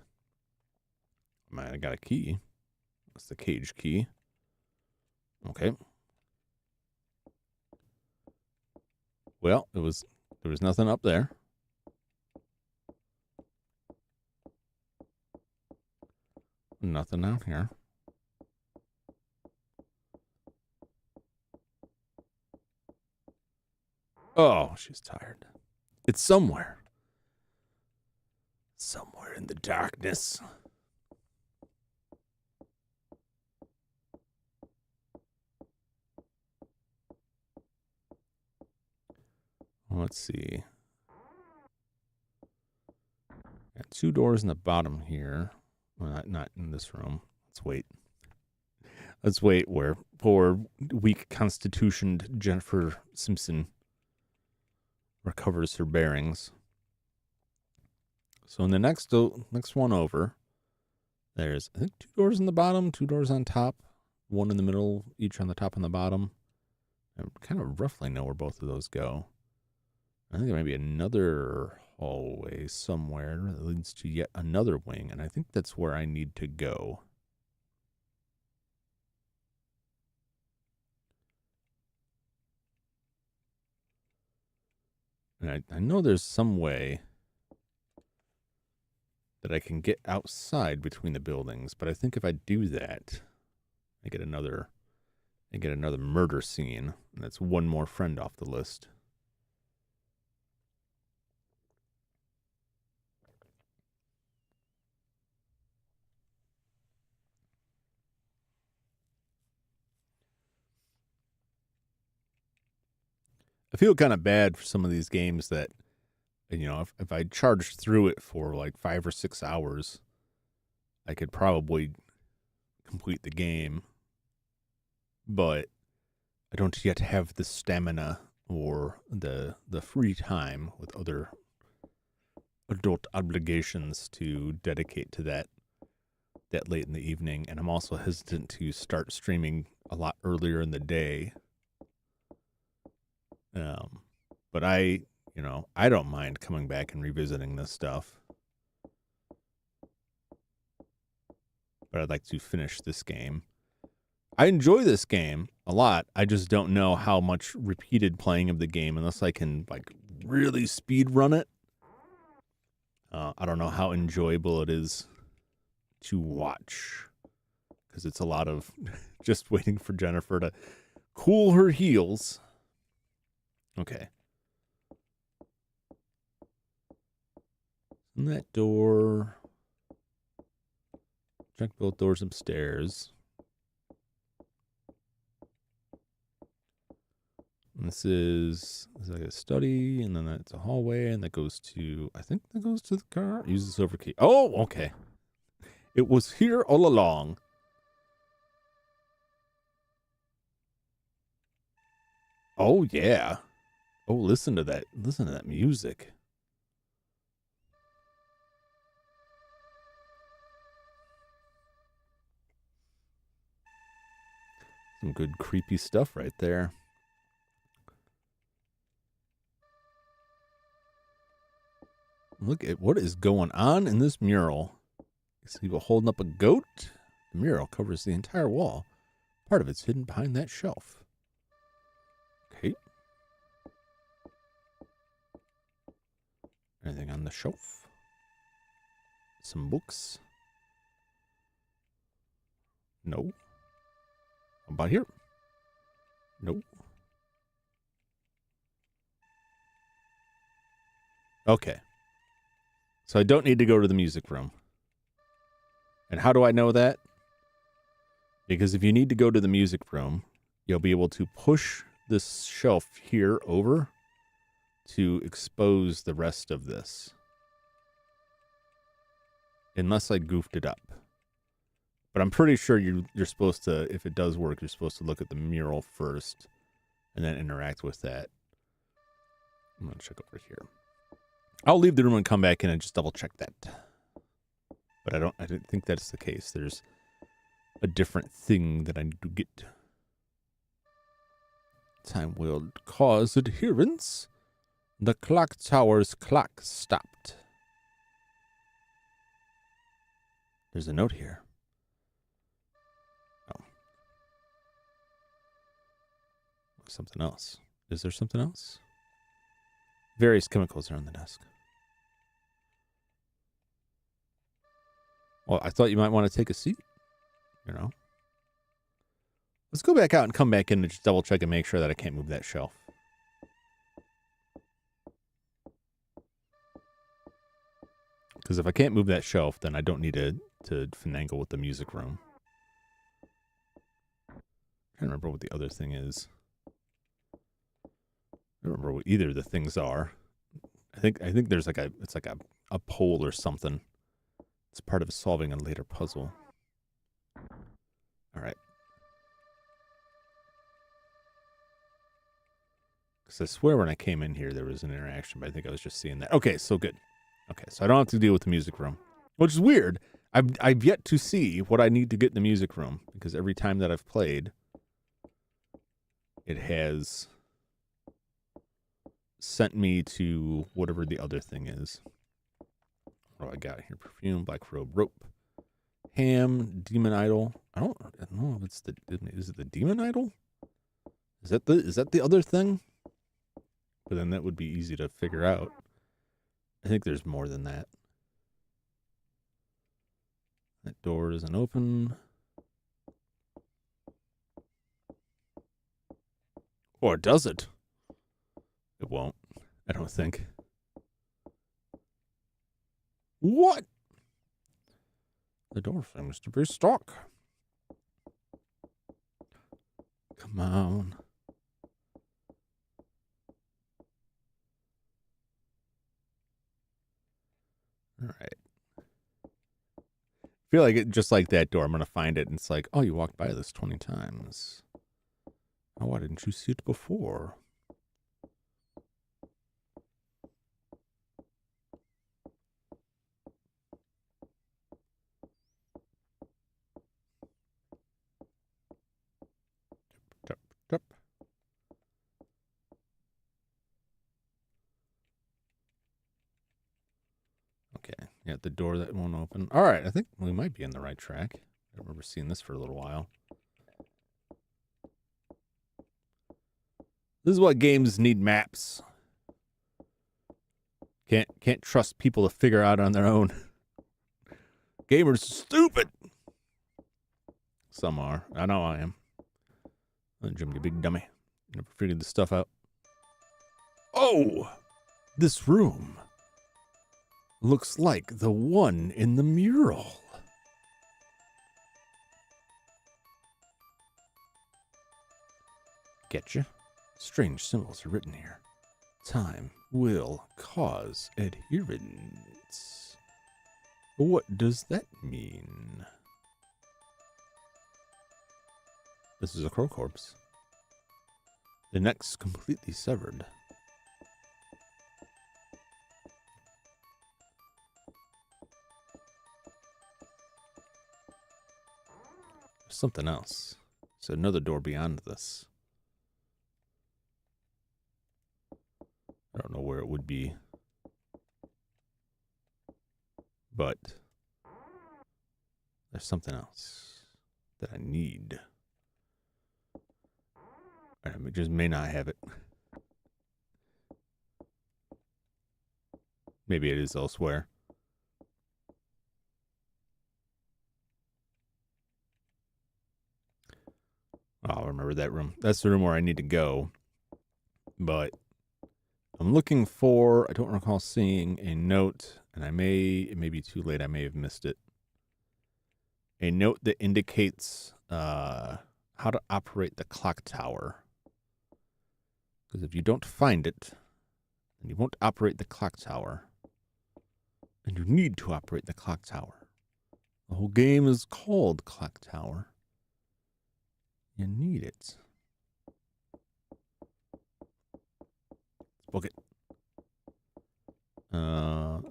Man, I got a key. That's the cage key. Okay. Well, there was nothing up there. Nothing down here. Oh, she's tired. It's somewhere. Somewhere in the darkness. Let's see. Got 2 doors in the bottom here. Well, not in this room. Let's wait where poor, weak constitutioned Jennifer Simpson recovers her bearings. So in the next one over, there's, I think, 2 doors in the bottom, 2 doors on top, 1 in the middle, each on the top and the bottom. I kind of roughly know where both of those go. I think there may be another hallway somewhere that leads to yet another wing, and I think that's where I need to go. And I know there's some way that I can get outside between the buildings, but I think if I do that, I get another murder scene, and that's one more friend off the list. I feel kind of bad for some of these games that, if I charged through it for like 5 or 6 hours, I could probably complete the game, but I don't yet have the stamina or the free time with other adult obligations to dedicate to that late in the evening, and I'm also hesitant to start streaming a lot earlier in the day. But I don't mind coming back and revisiting this stuff. But I'd like to finish this game. I enjoy this game a lot. I just don't know how much repeated playing of the game, unless I can like really speed run it. I don't know how enjoyable it is to watch, because it's a lot of just waiting for Jennifer to cool her heels. Okay. And that door. Check both doors upstairs. And this is like a study, and then that's a hallway, and that goes to, I think that goes to the car. Use the silver key. Oh, okay. It was here all along. Oh, yeah. Oh, listen to that. Listen to that music. Some good creepy stuff right there. Look at what is going on in this mural. You see people holding up a goat. The mural covers the entire wall. Part of it's hidden behind that shelf. Okay. Anything on the shelf? Some books? No. How about here? Nope. Okay. So I don't need to go to the music room. And how do I know that? Because if you need to go to the music room, you'll be able to push this shelf here over to expose the rest of this. Unless I goofed it up. But I'm pretty sure you're supposed to, if it does work, you're supposed to look at the mural first and then interact with that. I'm going to check over here. I'll leave the room and come back in and just double check that. But I don't think that's the case. There's a different thing that I need to get. Time will cause adherence. The clock tower's clock stopped. There's a note here. Oh. Something else. Is there something else? Various chemicals are on the desk. Well, I thought you might want to take a seat. You know. Let's go back out and come back in and just double check and make sure that I can't move that shelf. Because if I can't move that shelf, then I don't need to finagle with the music room. I can't remember what the other thing is. I don't remember what either of the things are. I think there's like it's like a pole or something. It's part of solving a later puzzle. All right. Because I swear when I came in here there was an interaction, but I think I was just seeing that. Okay, so good. Okay, so I don't have to deal with the music room, which is weird. I've yet to see what I need to get in the music room, because every time that I've played, it has sent me to whatever the other thing is. What do I got here? Perfume, black robe, rope, ham, demon idol. I don't know if it's is it the demon idol? Is that the other thing? But then that would be easy to figure out. I think there's more than that. That door isn't open. Or does it? It won't. I don't think. What? The door seems to be stuck. Come on. All right. I feel like it, just like that door, I'm going to find it and it's like, oh, you walked by this 20 times. Oh, why didn't you see it before? Tap, tap. Okay, yeah, the door that won't open. All right, I think we might be on the right track. I remember seeing this for a little while. This is what games need maps. Can't trust people to figure out on their own. Gamers are stupid. Some are. I know I am. Jim, you big dummy. Never figured this stuff out. Oh! This room looks like the one in the mural. Getcha? Strange symbols are written here. Time will cause adherence. What does that mean? This is a crow corpse. The neck's completely severed. There's something else. There's another door beyond this. I don't know where it would be. But there's something else that I need. I just may not have it. Maybe it is elsewhere. Oh, I remember that room. That's the room where I need to go. But I'm looking for, I don't recall seeing a note, and it may be too late, I may have missed it. A note that indicates how to operate the clock tower. Because if you don't find it, then you won't operate the clock tower. And you need to operate the clock tower. The whole game is called Clock Tower. You need it. Book it.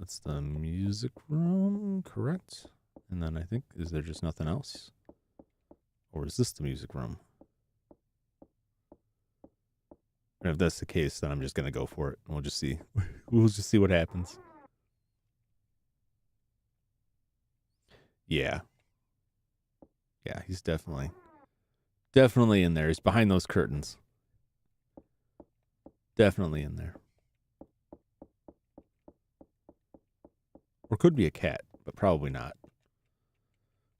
It's the music room, correct? And then I think, is there just nothing else? Or is this the music room? And if that's the case, then I'm just gonna go for it. And we'll just see. We'll just see what happens. Yeah. Yeah, he's definitely in there. He's behind those curtains. Definitely in there. Or could be a cat, but probably not.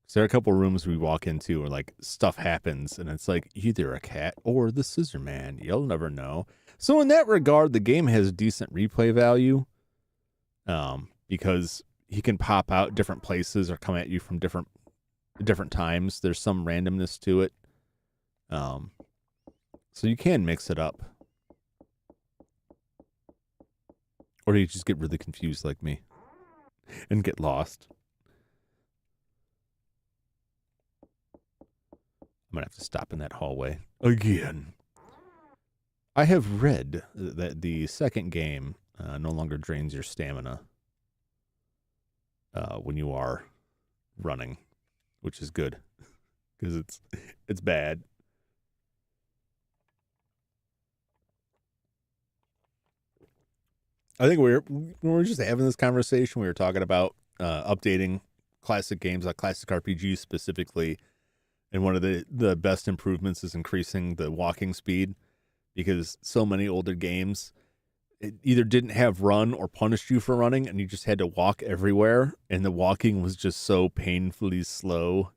So there are a couple rooms we walk into where like stuff happens and it's like either a cat or the scissor man. You'll never know. So in that regard, the game has decent replay value. Because he can pop out different places or come at you from different times. There's some randomness to it. So you can mix it up. Or you just get really confused like me and get lost. I'm going to have to stop in that hallway again. I have read that the second game no longer drains your stamina when you are running, which is good because it's bad. I think when we were just having this conversation, we were talking about updating classic games, like classic RPGs specifically. And one of the best improvements is increasing the walking speed, because so many older games, it either didn't have run or punished you for running, and you just had to walk everywhere, and the walking was just so painfully slow.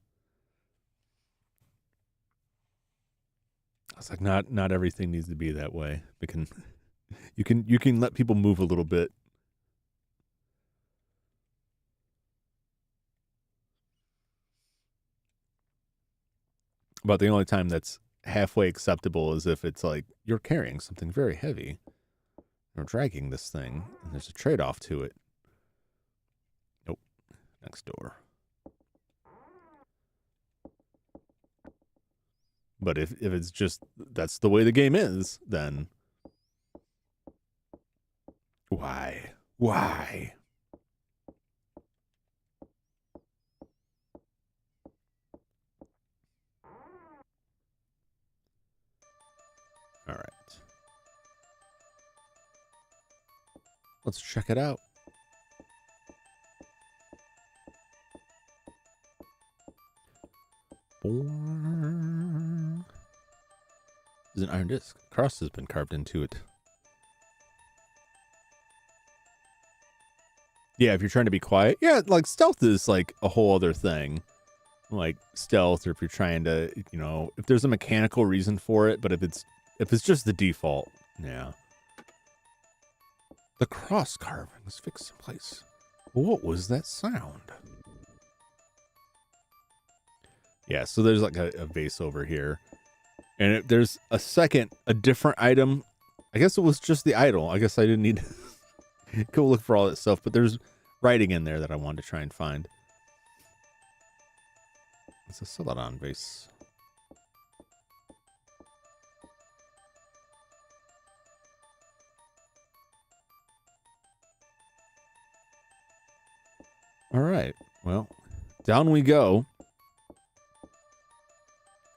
I was like, not everything needs to be that way. You can let people move a little bit. But the only time that's halfway acceptable is if it's like you're carrying something very heavy. You're dragging this thing, and there's a trade-off to it. Nope. Next door. But if it's just that's the way the game is, then why? All right. Let's check it out. There's an iron disc. A cross has been carved into it. Yeah, if you're trying to be quiet. Yeah, like stealth is like a whole other thing. Like stealth, or if you're trying to, if there's a mechanical reason for it, but if it's just the default, yeah. The cross carving was fixed in place. What was that sound? Yeah, so there's like a vase over here. And there's a different item. I guess it was just the idol. I guess I didn't need to go look for all that stuff. But there's writing in there that I wanted to try and find. It's a Celadon vase. All right. Well, down we go.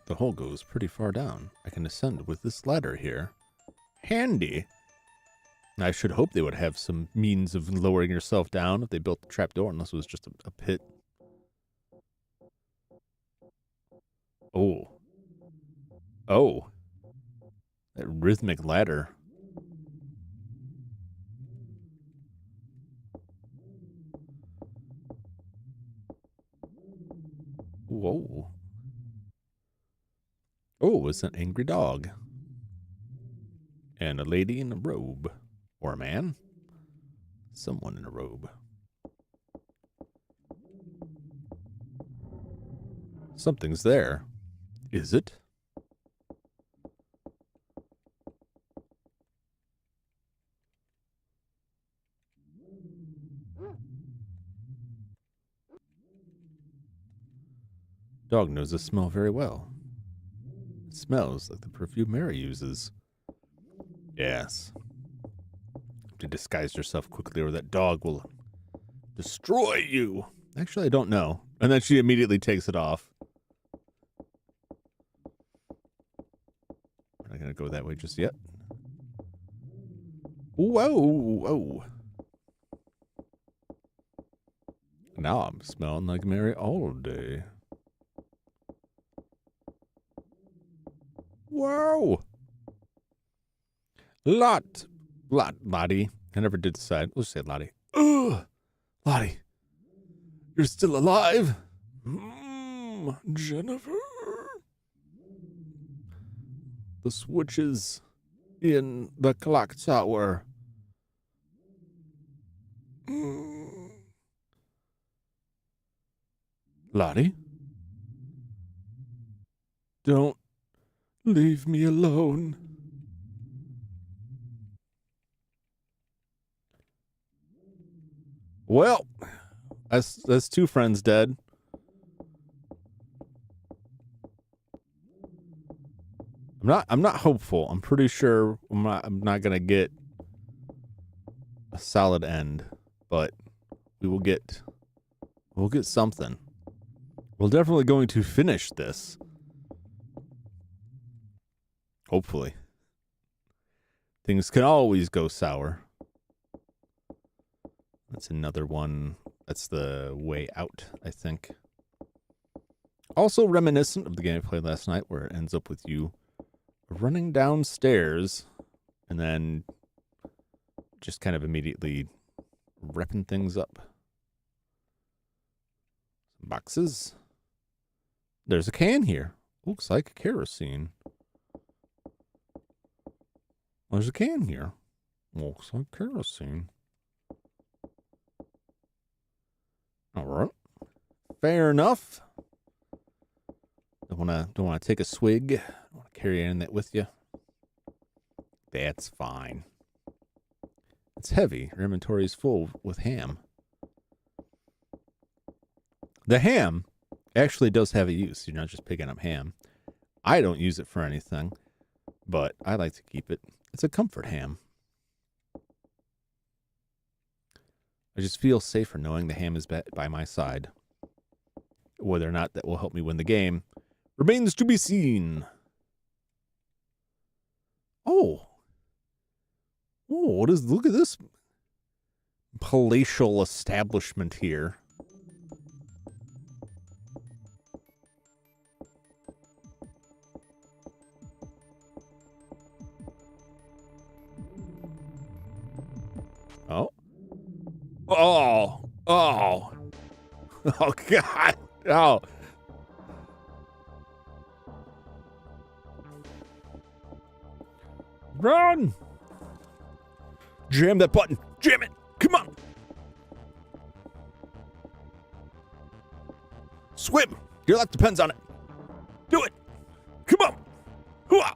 The hole goes pretty far down. I can ascend with this ladder here. Handy. I should hope they would have some means of lowering yourself down if they built the trapdoor, unless it was just a pit. Oh. Oh. That rhythmic ladder. Whoa. Oh, it's an angry dog. And a lady in a robe. Or a man. Someone in a robe. Something's there. Is it? Dog knows the smell very well. It smells like the perfume Mary uses. Yes. To disguise yourself quickly or that dog will destroy you. Actually, I don't know. And then she immediately takes it off. I'm not going to go that way just yet. Whoa, whoa. Now I'm smelling like Mary all day. Whoa. Lottie. I never did decide. Let's say Lottie. Ugh. Lottie. You're still alive? Jennifer. The switches in the clock tower. Lottie? Don't leave me alone. Well, that's two friends dead. I'm not hopeful. I'm pretty sure I'm not gonna get a solid end, but we'll get something. We're definitely going to finish this. Hopefully. Things can always go sour. That's another one. That's the way out, I think. Also reminiscent of the game I played last night where it ends up with you running downstairs and then just kind of immediately wrapping things up. Some boxes. There's a can here. Looks like kerosene. There's a can here. Looks like kerosene. All right. Fair enough. Don't wanna take a swig. Don't wanna carry any of that with you. That's fine. It's heavy. Your inventory is full with ham. The ham actually does have a use. You're not just picking up ham. I don't use it for anything, but I like to keep it. It's a comfort ham. I just feel safer knowing the ham is by my side. Whether or not that will help me win the game remains to be seen. Oh, look at this palatial establishment here. Oh, God. Oh. Run! Jam that button. Jam it. Come on. Swim. Your life depends on it. Do it. Come on. Hoo-ah.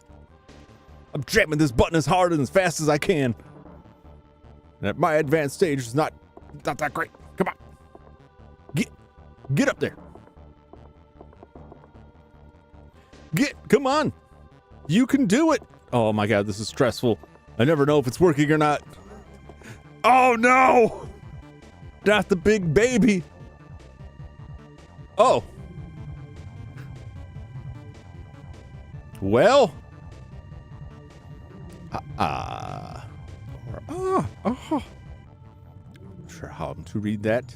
I'm jamming this button as hard and as fast as I can. And at my advanced stage, it's not that great. Come on. Get up there. Come on. You can do it. Oh my God, this is stressful. I never know if it's working or not. Oh no. Not the big baby. Oh. Well. Not sure how I'm to read that.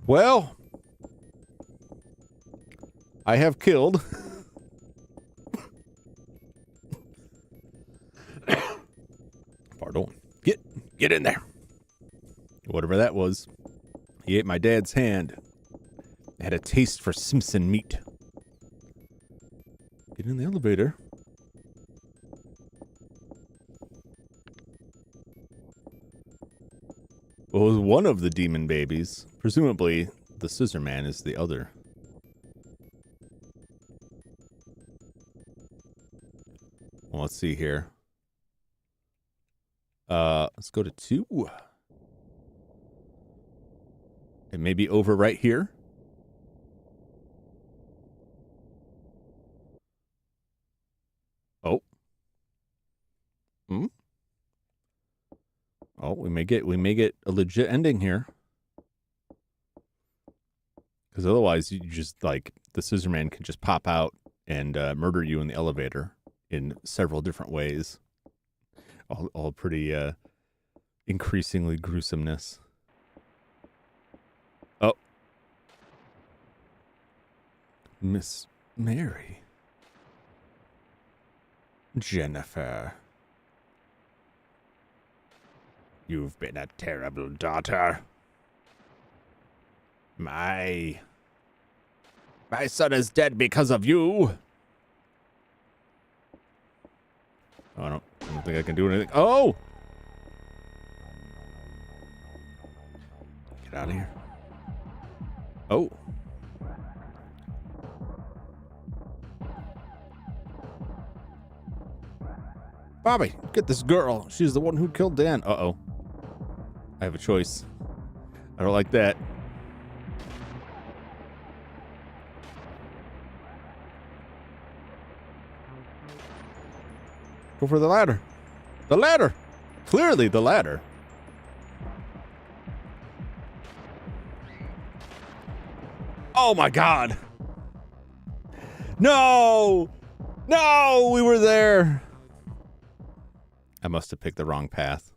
Well, I have killed pardon. Get in there. Whatever that was. He ate my dad's hand. It had a taste for Simpson meat. Get in the elevator. Well, it was one of the demon babies. Presumably, the scissor man is the other. see here. Let's go to 2. It may be over right here. Oh. Oh, we may get a legit ending here. Because otherwise, you just, like, the Scissor Man can just pop out and murder you in the elevator in several different ways. All pretty increasingly gruesomeness. Oh. Miss Mary. Jennifer. You've been a terrible daughter. My son is dead because of you. Oh, I don't think I can do anything. Oh! Get out of here. Oh. Bobby, get this girl. She's the one who killed Dan. Uh-oh. I have a choice. I don't like that. Go for the ladder. The ladder! Clearly the ladder. Oh my God. No! No! We were there. I must have picked the wrong path.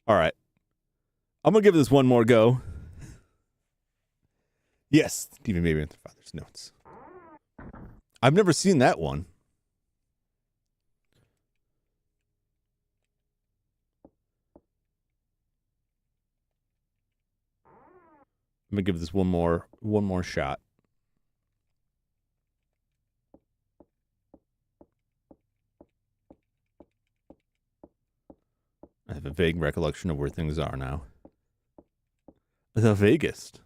All right. I'm going to give this one more go. Yes, Stephen Baby with the Father's Notes. I've never seen that one. I'm going to give this one more shot. I have a vague recollection of where things are now. The vaguest.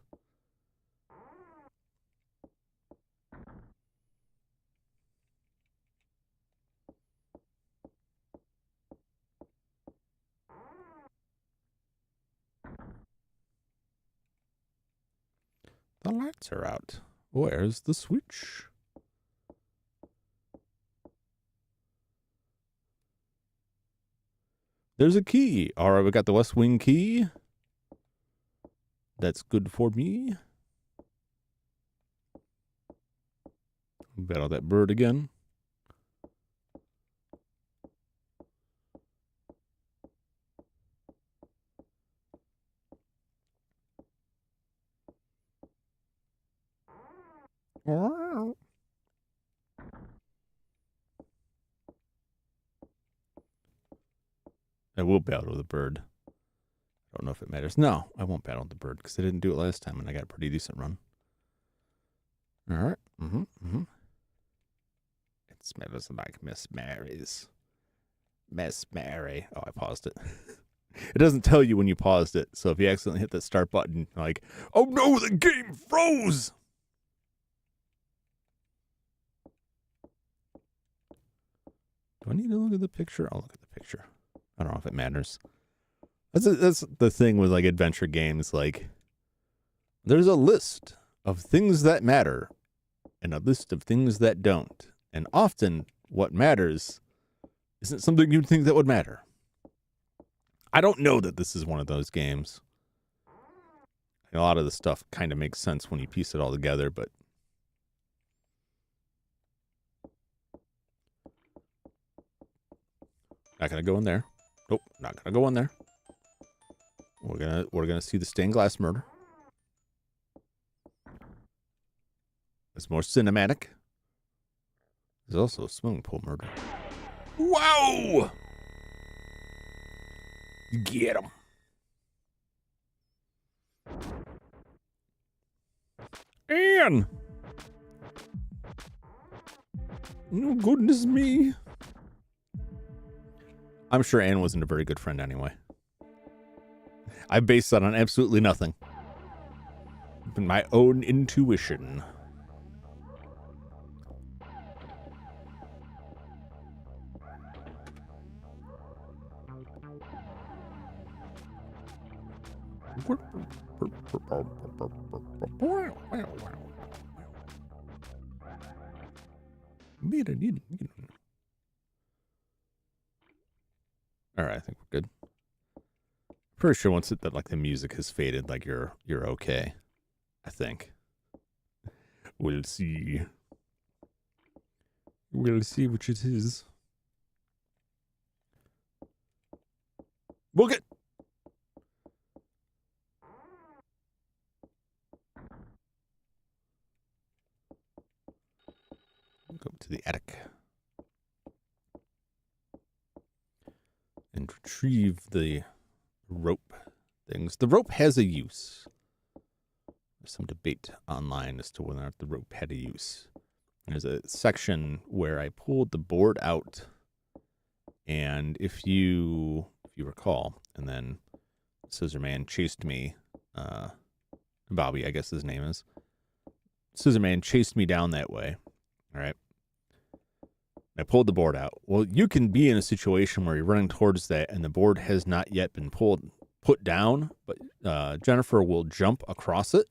The lights are out. Where's the switch? There's a key. All right, we got the West Wing key. That's good for me. Battle that bird again. Wow. I will battle the bird. I don't know if it matters. No, I won't battle the bird because I didn't do it last time and I got a pretty decent run. All right. It smells like Miss Mary's. Miss Mary. Oh, I paused it. It doesn't tell you when you paused it. So if you accidentally hit that start button, like, oh no, the game froze. Do I need to look at the picture? I'll look at the picture. I don't know if it matters. That's the thing with like adventure games. Like, there's a list of things that matter and a list of things that don't. And often what matters isn't something you'd think that would matter. I don't know that this is one of those games. A lot of the stuff kind of makes sense when you piece it all together, but not gonna go in there. Nope, not gonna go in there. We're gonna see the stained glass murder. It's more cinematic. There's also a swimming pool murder. Wow! Get him. Anne! Oh, goodness me. I'm sure Anne wasn't a very good friend anyway. I based that on absolutely nothing. My own intuition. All right, I think we're good. Pretty sure once that like the music has faded, like you're okay. I think. We'll see. We'll see which it is. We'll get. Go to the attic and retrieve the rope things. The rope has a use. There's some debate online as to whether or not the rope had a use. There's a section where I pulled the board out, and if you recall, and then Scissor Man chased me, Bobby, I guess his name is. Scissor Man chased me down that way. All right. I pulled the board out. Well, you can be in a situation where you're running towards that and the board has not yet been put down, but Jennifer will jump across it.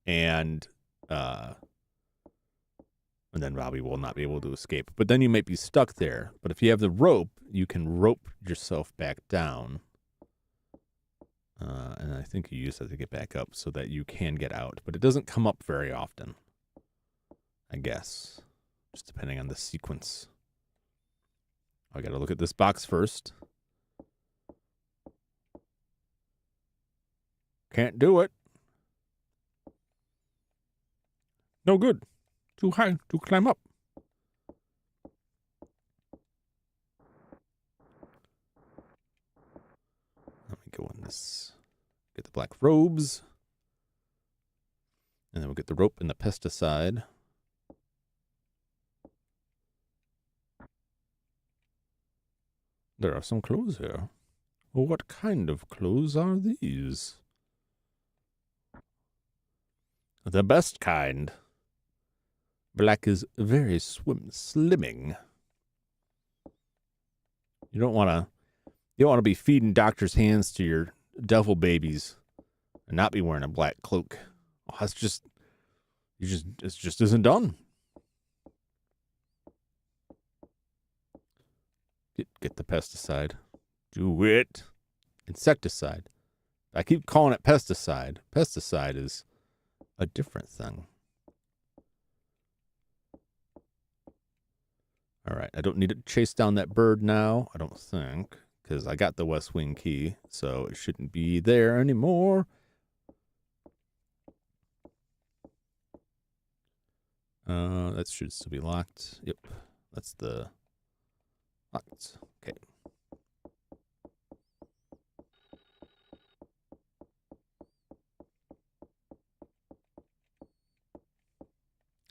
And then Bobby will not be able to escape. But then you might be stuck there. But if you have the rope, you can rope yourself back down. And I think you use that to get back up so that you can get out. But it doesn't come up very often, I guess. Just depending on the sequence. I got to look at this box first. Can't do it. No good. Too high to climb up. Let me go in this. Get the black robes. And then we'll get the rope and the pesticide. There are some clothes here. What kind of clothes are these? The best kind. Black is very slimming. You don't want to be feeding doctor's hands to your devil babies and not be wearing a black cloak. Oh, it just isn't done. Get the pesticide. Do it. Insecticide. I keep calling it pesticide. Pesticide is a different thing. All right, I don't need to chase down that bird now, I don't think, because I got the West Wing key, so it shouldn't be there anymore. That should still be locked. Yep, that's the locked. Okay.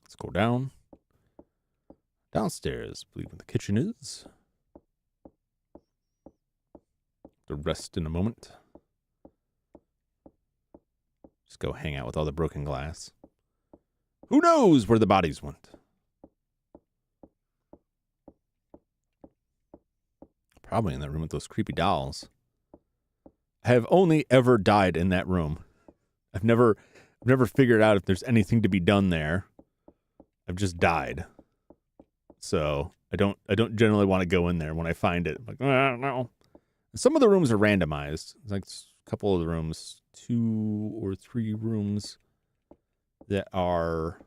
Let's go down. Downstairs, I believe where the kitchen is. The rest in a moment. Just go hang out with all the broken glass. Who knows where the bodies went? Probably in that room with those creepy dolls. I have only ever died in that room. I've never figured out if there's anything to be done there. I've just died. So I don't generally want to go in there when I find it. I'm like, I don't know. Some of the rooms are randomized. It's like a couple of the rooms, 2 or 3 rooms that are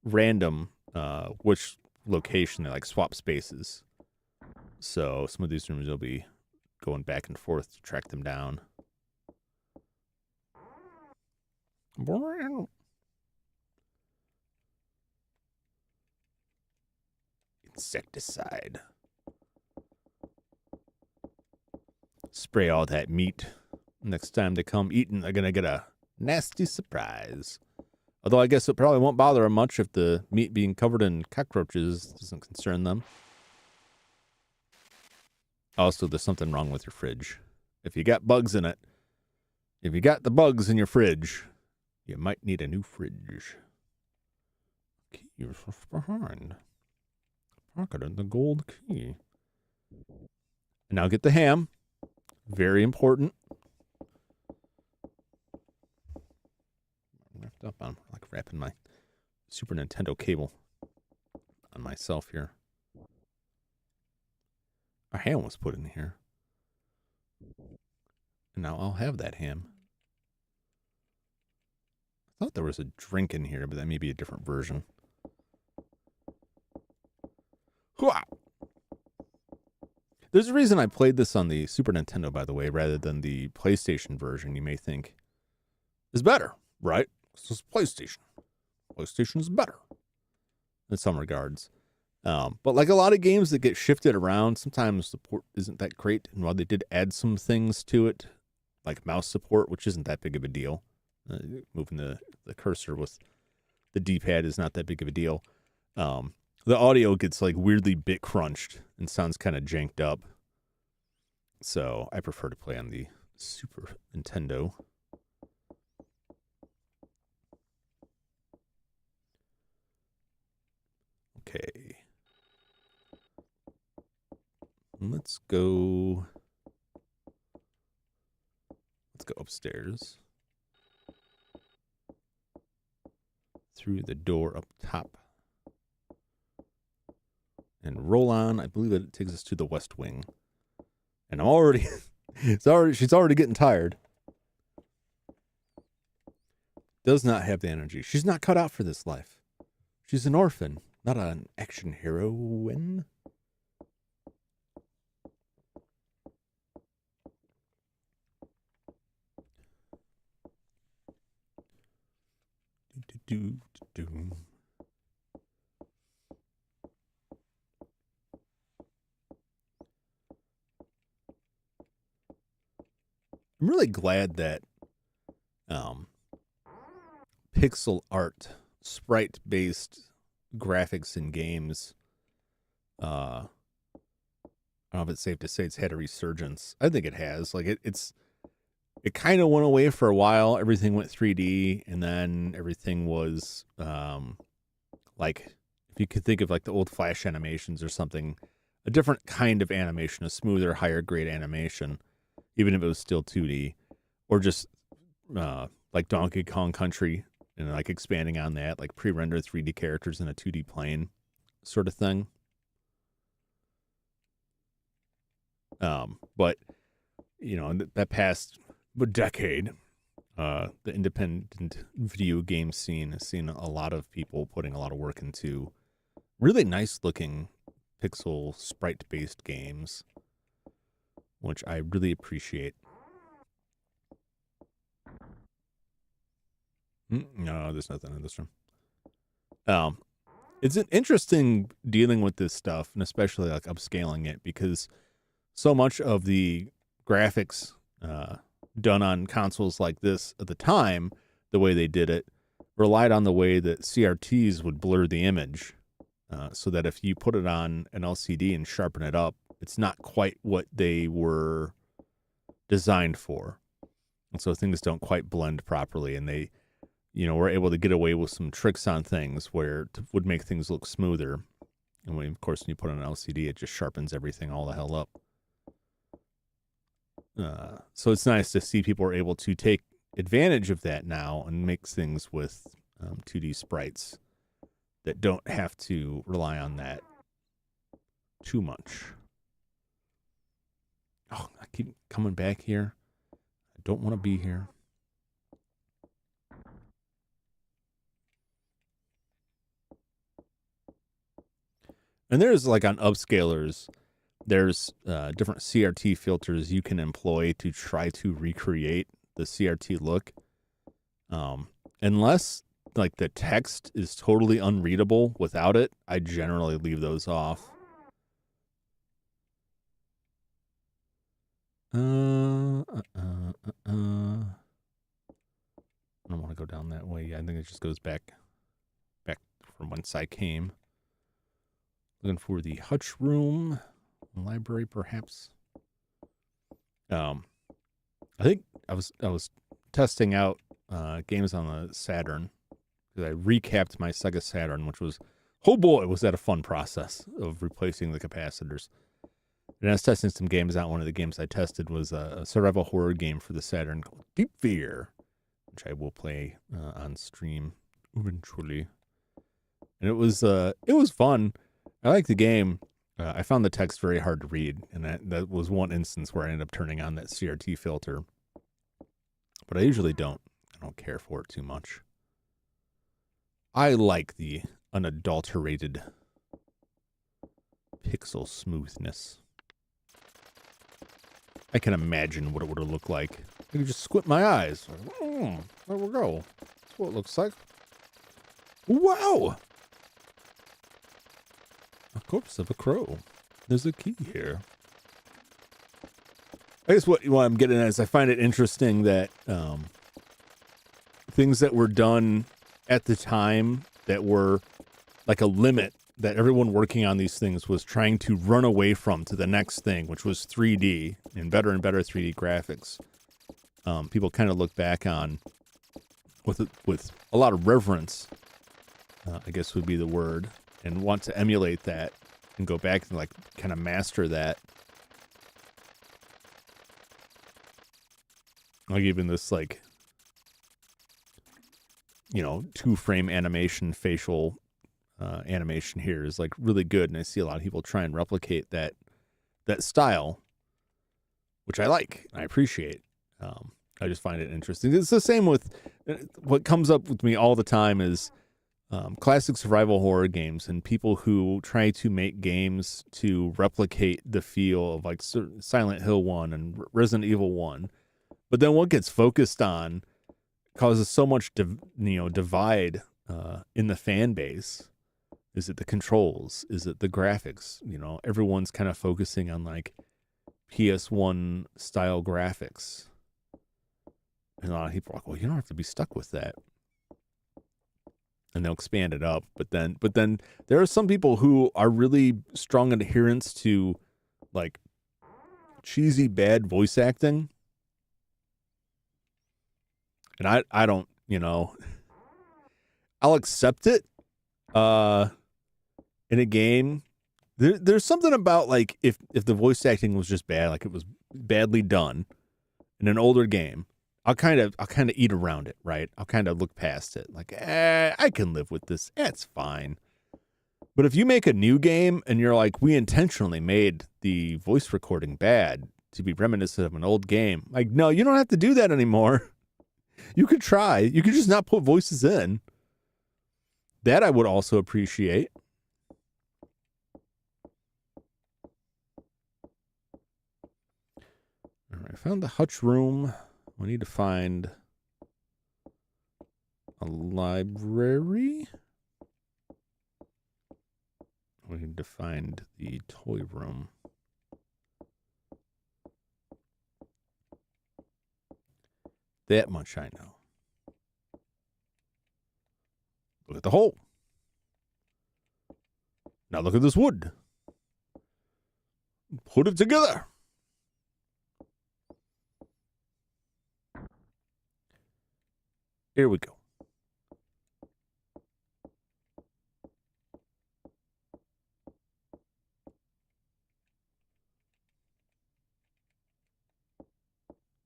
random, which location they like swap spaces. So some of these rooms will be going back and forth to track them down. Insecticide. Spray all that meat. Next time they come eating, they're going to get a nasty surprise. Although I guess it probably won't bother them much if the meat being covered in cockroaches doesn't concern them. Also, there's something wrong with your fridge. If you got bugs in it, if you got the bugs in your fridge, you might need a new fridge. Key is left behind. Pocketed the gold key. And now get the ham. Very important. Wrapped up on, like wrapping my Super Nintendo cable on myself here. Our ham was put in here. And now I'll have that ham. I thought there was a drink in here, but that may be a different version. Hooah! There's a reason I played this on the Super Nintendo, by the way, rather than the PlayStation version. You may think is better, right? This is PlayStation. PlayStation is better in some regards. But like a lot of games that get shifted around, sometimes the port isn't that great. And while they did add some things to it, like mouse support, which isn't that big of a deal. Moving the cursor with the D-pad is not that big of a deal. The audio gets like weirdly bit crunched and sounds kind of janked up. So I prefer to play on the Super Nintendo. Okay. Let's go upstairs. Through the door up top. And roll on. I believe that it takes us to the West Wing. And I'm already she's already getting tired. Does not have the energy. She's not cut out for this life. She's an orphan, not an action heroine. I'm really glad that pixel art, sprite-based graphics in games, I don't know if it's safe to say it's had a resurgence. I think it has. Like it kind of went away for a while. Everything went 3D, and then everything was like, if you could think of like the old Flash animations or something, a different kind of animation, a smoother, higher grade animation, even if it was still 2D, or just like Donkey Kong Country, and like expanding on that, like pre-rendered 3D characters in a 2D plane sort of thing. But you know, that past decade, the independent video game scene has seen a lot of people putting a lot of work into really nice looking pixel sprite based games, which I really appreciate. No, there's nothing in this room. It's an interesting dealing with this stuff, and especially like upscaling it, because so much of the graphics done on consoles like this at the time, the way they did it, relied on the way that CRTs would blur the image, so that if you put it on an LCD and sharpen it up, it's not quite what they were designed for. And so things don't quite blend properly, and they, you know, were able to get away with some tricks on things where would make things look smoother. And when, of course, when you put on an LCD, it just sharpens everything all the hell up. So it's nice to see people are able to take advantage of that now and make things with 2D sprites that don't have to rely on that too much. Oh, I keep coming back here. I don't want to be here. And there's like on upscalers, there's different CRT filters you can employ to try to recreate the CRT look. Unless like the text is totally unreadable without it, I generally leave those off. I don't want to go down that way. I think it just goes back from whence I came. Looking for the hutch room, library perhaps. I think I was testing out games on the Saturn because I recapped my Sega Saturn, which was, oh boy, was that a fun process of replacing the capacitors. And I was testing some games out. One of the games I tested was a survival horror game for the Saturn called Deep Fear, which I will play on stream eventually. And it was fun. I liked the game. I found the text very hard to read, and that was one instance where I ended up turning on that CRT filter. But I usually don't. I don't care for it too much. I like the unadulterated pixel smoothness. I can imagine what it would have looked like. I could just squint my eyes. There we go. That's what it looks like. Wow! A corpse of a crow. There's a key here. I guess what I'm getting at is I find it interesting that things that were done at the time that were like a limit that everyone working on these things was trying to run away from to the next thing, which was 3D and better 3D graphics. People kind of look back on with a lot of reverence, I guess would be the word, and want to emulate that and go back and like kind of master that. Like even this like, 2-frame animation, facial animation here is like really good, and I see a lot of people try and replicate that style, which I like, I appreciate. I just find it interesting. It's the same with what comes up with me all the time is classic survival horror games and people who try to make games to replicate the feel of like Silent Hill 1 and Resident Evil 1. But then what gets focused on causes so much divide in the fan base. Is it the controls? Is it the graphics? Everyone's kind of focusing on like PS1 style graphics. And a lot of people are like, well, you don't have to be stuck with that. And they'll expand it up. But then there are some people who are really strong adherents to like cheesy bad voice acting. And I don't, I'll accept it in a game. There's something about like if the voice acting was just bad, like it was badly done in an older game, I'll kind of eat around it, right? I'll kind of look past it. Like, I can live with this. It's fine. But if you make a new game and you're like, we intentionally made the voice recording bad to be reminiscent of an old game, like, no, you don't have to do that anymore. You could try. You could just not put voices in. That I would also appreciate. All right, I found the hutch room. We need to find a library. We need to find the toy room. That much I know. Look at the hole. Now look at this wood. Put it together. Here we go.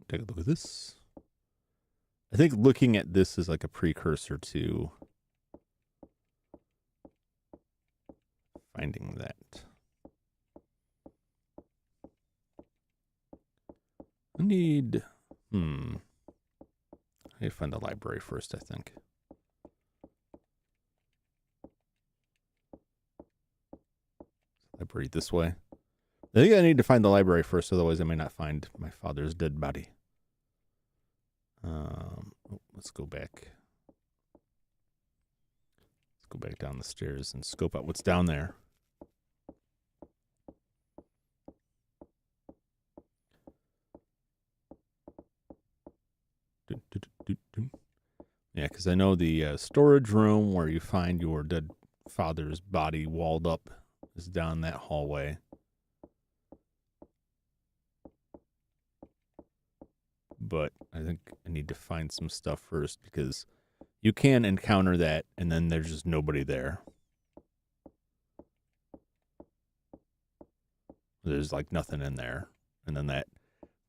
Take a look at this. I think looking at this is like a precursor to finding that. I need to find the library first, I think. Library this way. I think I need to find the library first, otherwise I may not find my father's dead body. Let's go back. Let's go back down the stairs and scope out what's down there. Yeah, because I know the storage room where you find your dead father's body walled up is down that hallway. but I think I need to find some stuff first because you can encounter that and then there's just nobody there. There's like nothing in there, and then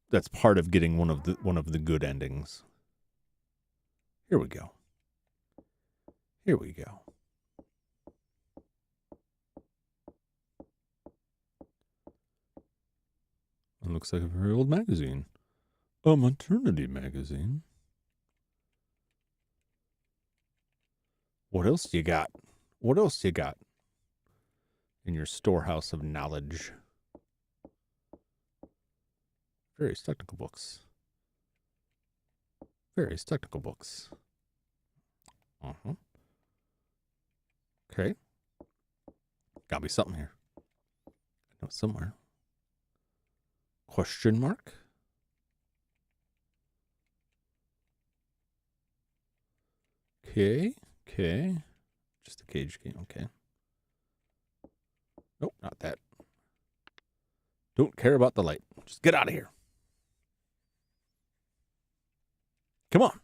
that's part of getting one of the good endings. Here we go. Here we go. It looks like a very old magazine. A maternity magazine. What else do you got? What else do you got in your storehouse of knowledge? Various technical books. Various technical books. Uh-huh. Okay. Gotta be something here. I know it's somewhere. Question mark? Okay. Okay. Just a cage game. Okay. Nope, not that. Don't care about the light. Just get out of here. Come on.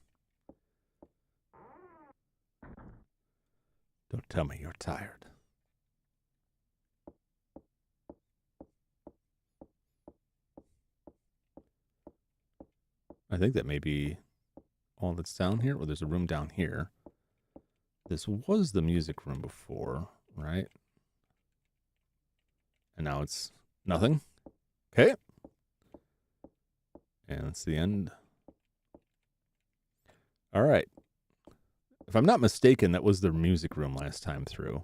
Don't tell me you're tired. I think that may be all that's down here. Well, there's a room down here. This was the music room before, right? And now it's nothing. Okay. And that's the end. All right. If I'm not mistaken, that was the music room last time through.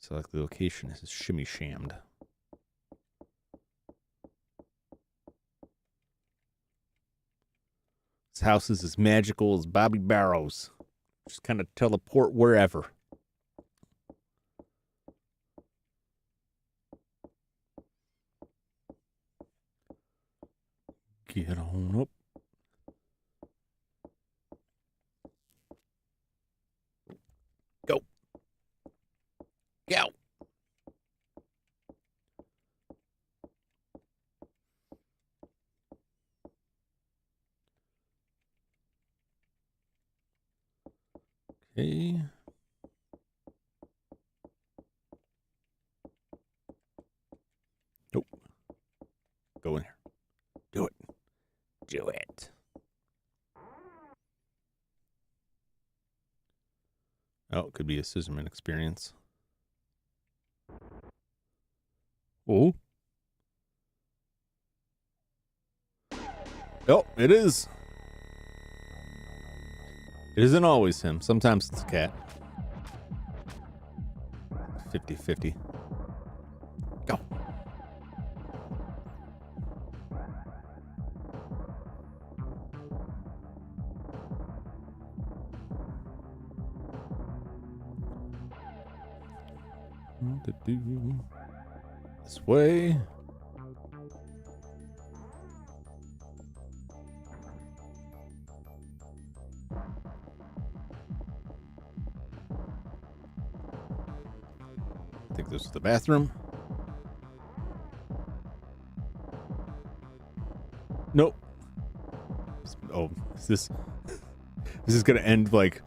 So like the location is shimmy shammed. This house is as magical as Bobby Barrows. Just kind of teleport wherever. Get on up. Go. Go. Okay. Nope. Go in here. Do it. Do it. Oh, it could be a Scissorman experience. Oh. Oh, it is. It isn't always him. Sometimes it's a cat. 50-50. Go. This way. I think this is the bathroom. Nope. Oh, is this going to end like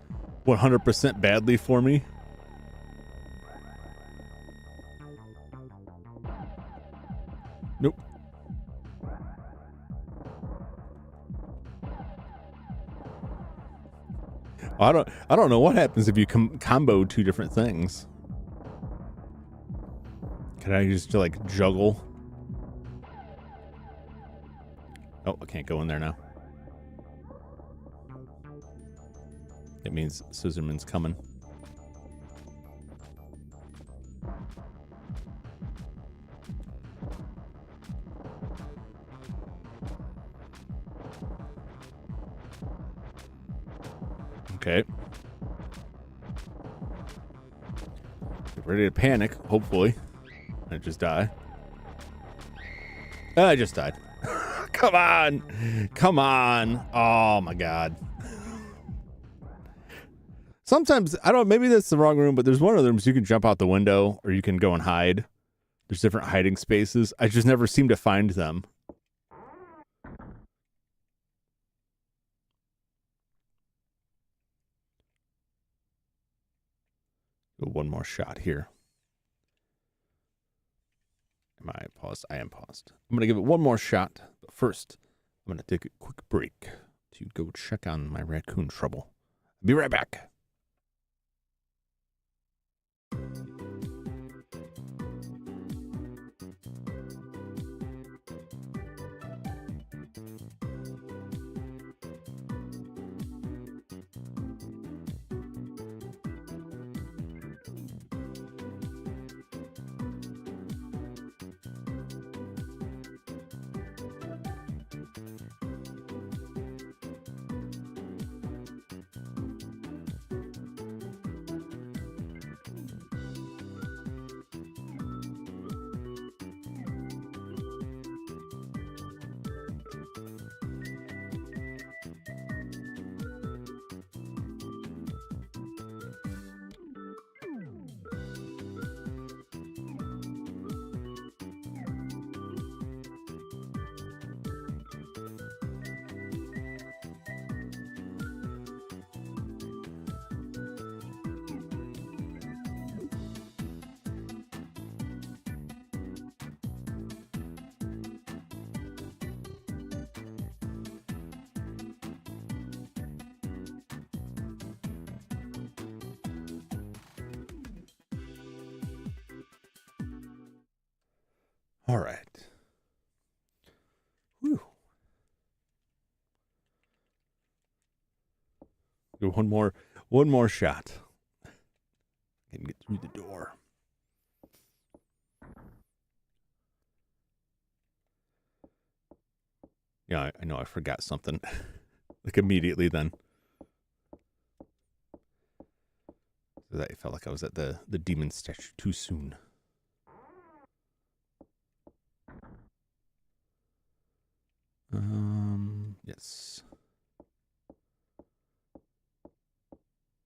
100% badly for me? Nope. I don't know what happens if you combo two different things. Can I just like juggle? Oh, I can't go in there now. It means Scissorman's coming. Okay. Get ready to panic, hopefully. I just die. I just died. Come on. Come on. Oh my God. Sometimes, I don't, maybe that's the wrong room, but there's one of them you can jump out the window or you can go and hide. There's different hiding spaces. I just never seem to find them. One more shot here. Am I paused? I am paused. I'm going to give it one more shot. But first, I'm going to take a quick break to go check on my raccoon trouble. Be right back. All right. Whew. Do one more shot. Can get through the door. Yeah, I know I forgot something. Like immediately then. I felt like I was at the demon statue too soon. Yes.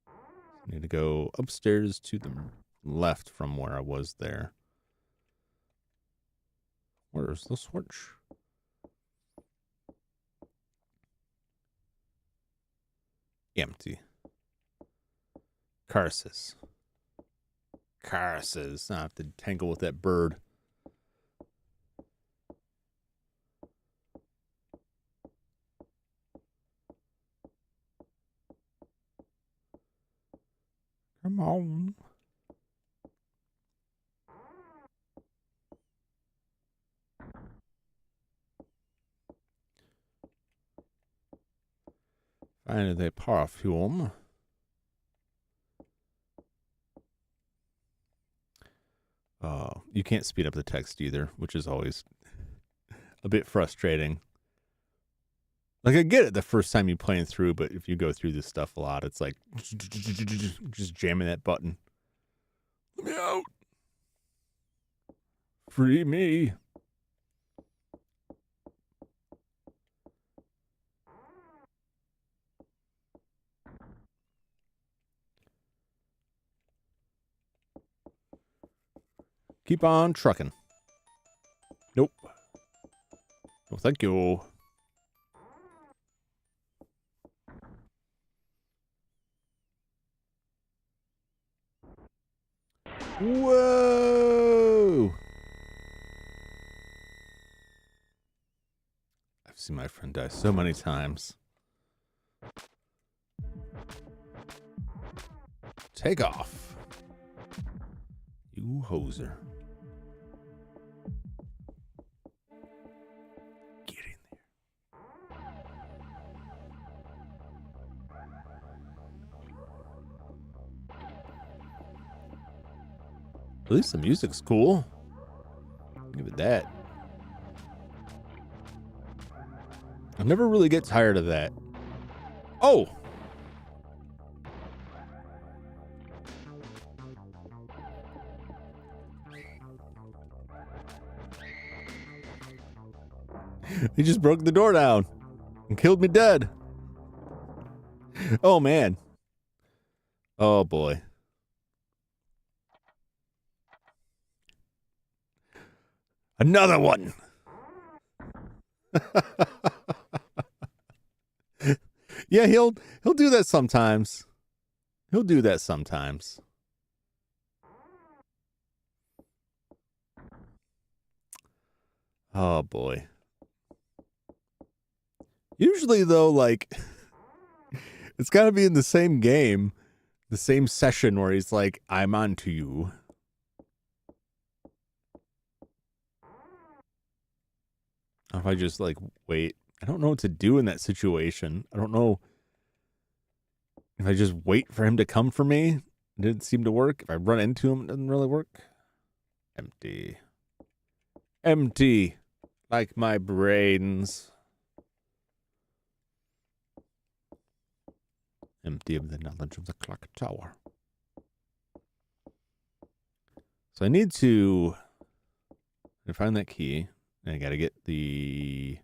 I need to go upstairs to the left from where I was there. Where's the switch? Empty. Curses. Curses. I have to tangle with that bird. Come on. Finally, the perfume. You can't speed up the text either, which is always a bit frustrating. Like, I get it the first time you're playing through, but if you go through this stuff a lot, it's like just jamming that button. Let me out. Free me. Keep on trucking. Nope. No, thank you. Whoa! I've seen my friend die so many times. Take off. You hoser. Get in there. At least the music's cool. Give it that. I never really get tired of that. Oh! He just broke the door down and killed me dead. Oh, man. Oh, boy. Another one. Yeah, he'll do that sometimes. He'll do that sometimes. Oh, boy. Usually, though, like, it's got to be in the same game, the same session where he's like, I'm on to you. If I just, like, wait. I don't know what to do in that situation. I don't know if I just wait for him to come for me. It didn't seem to work. If I run into him, it doesn't really work. Empty. Empty. Like my brains. Empty of the knowledge of the clock tower. So I need to find that key. And I gotta get the...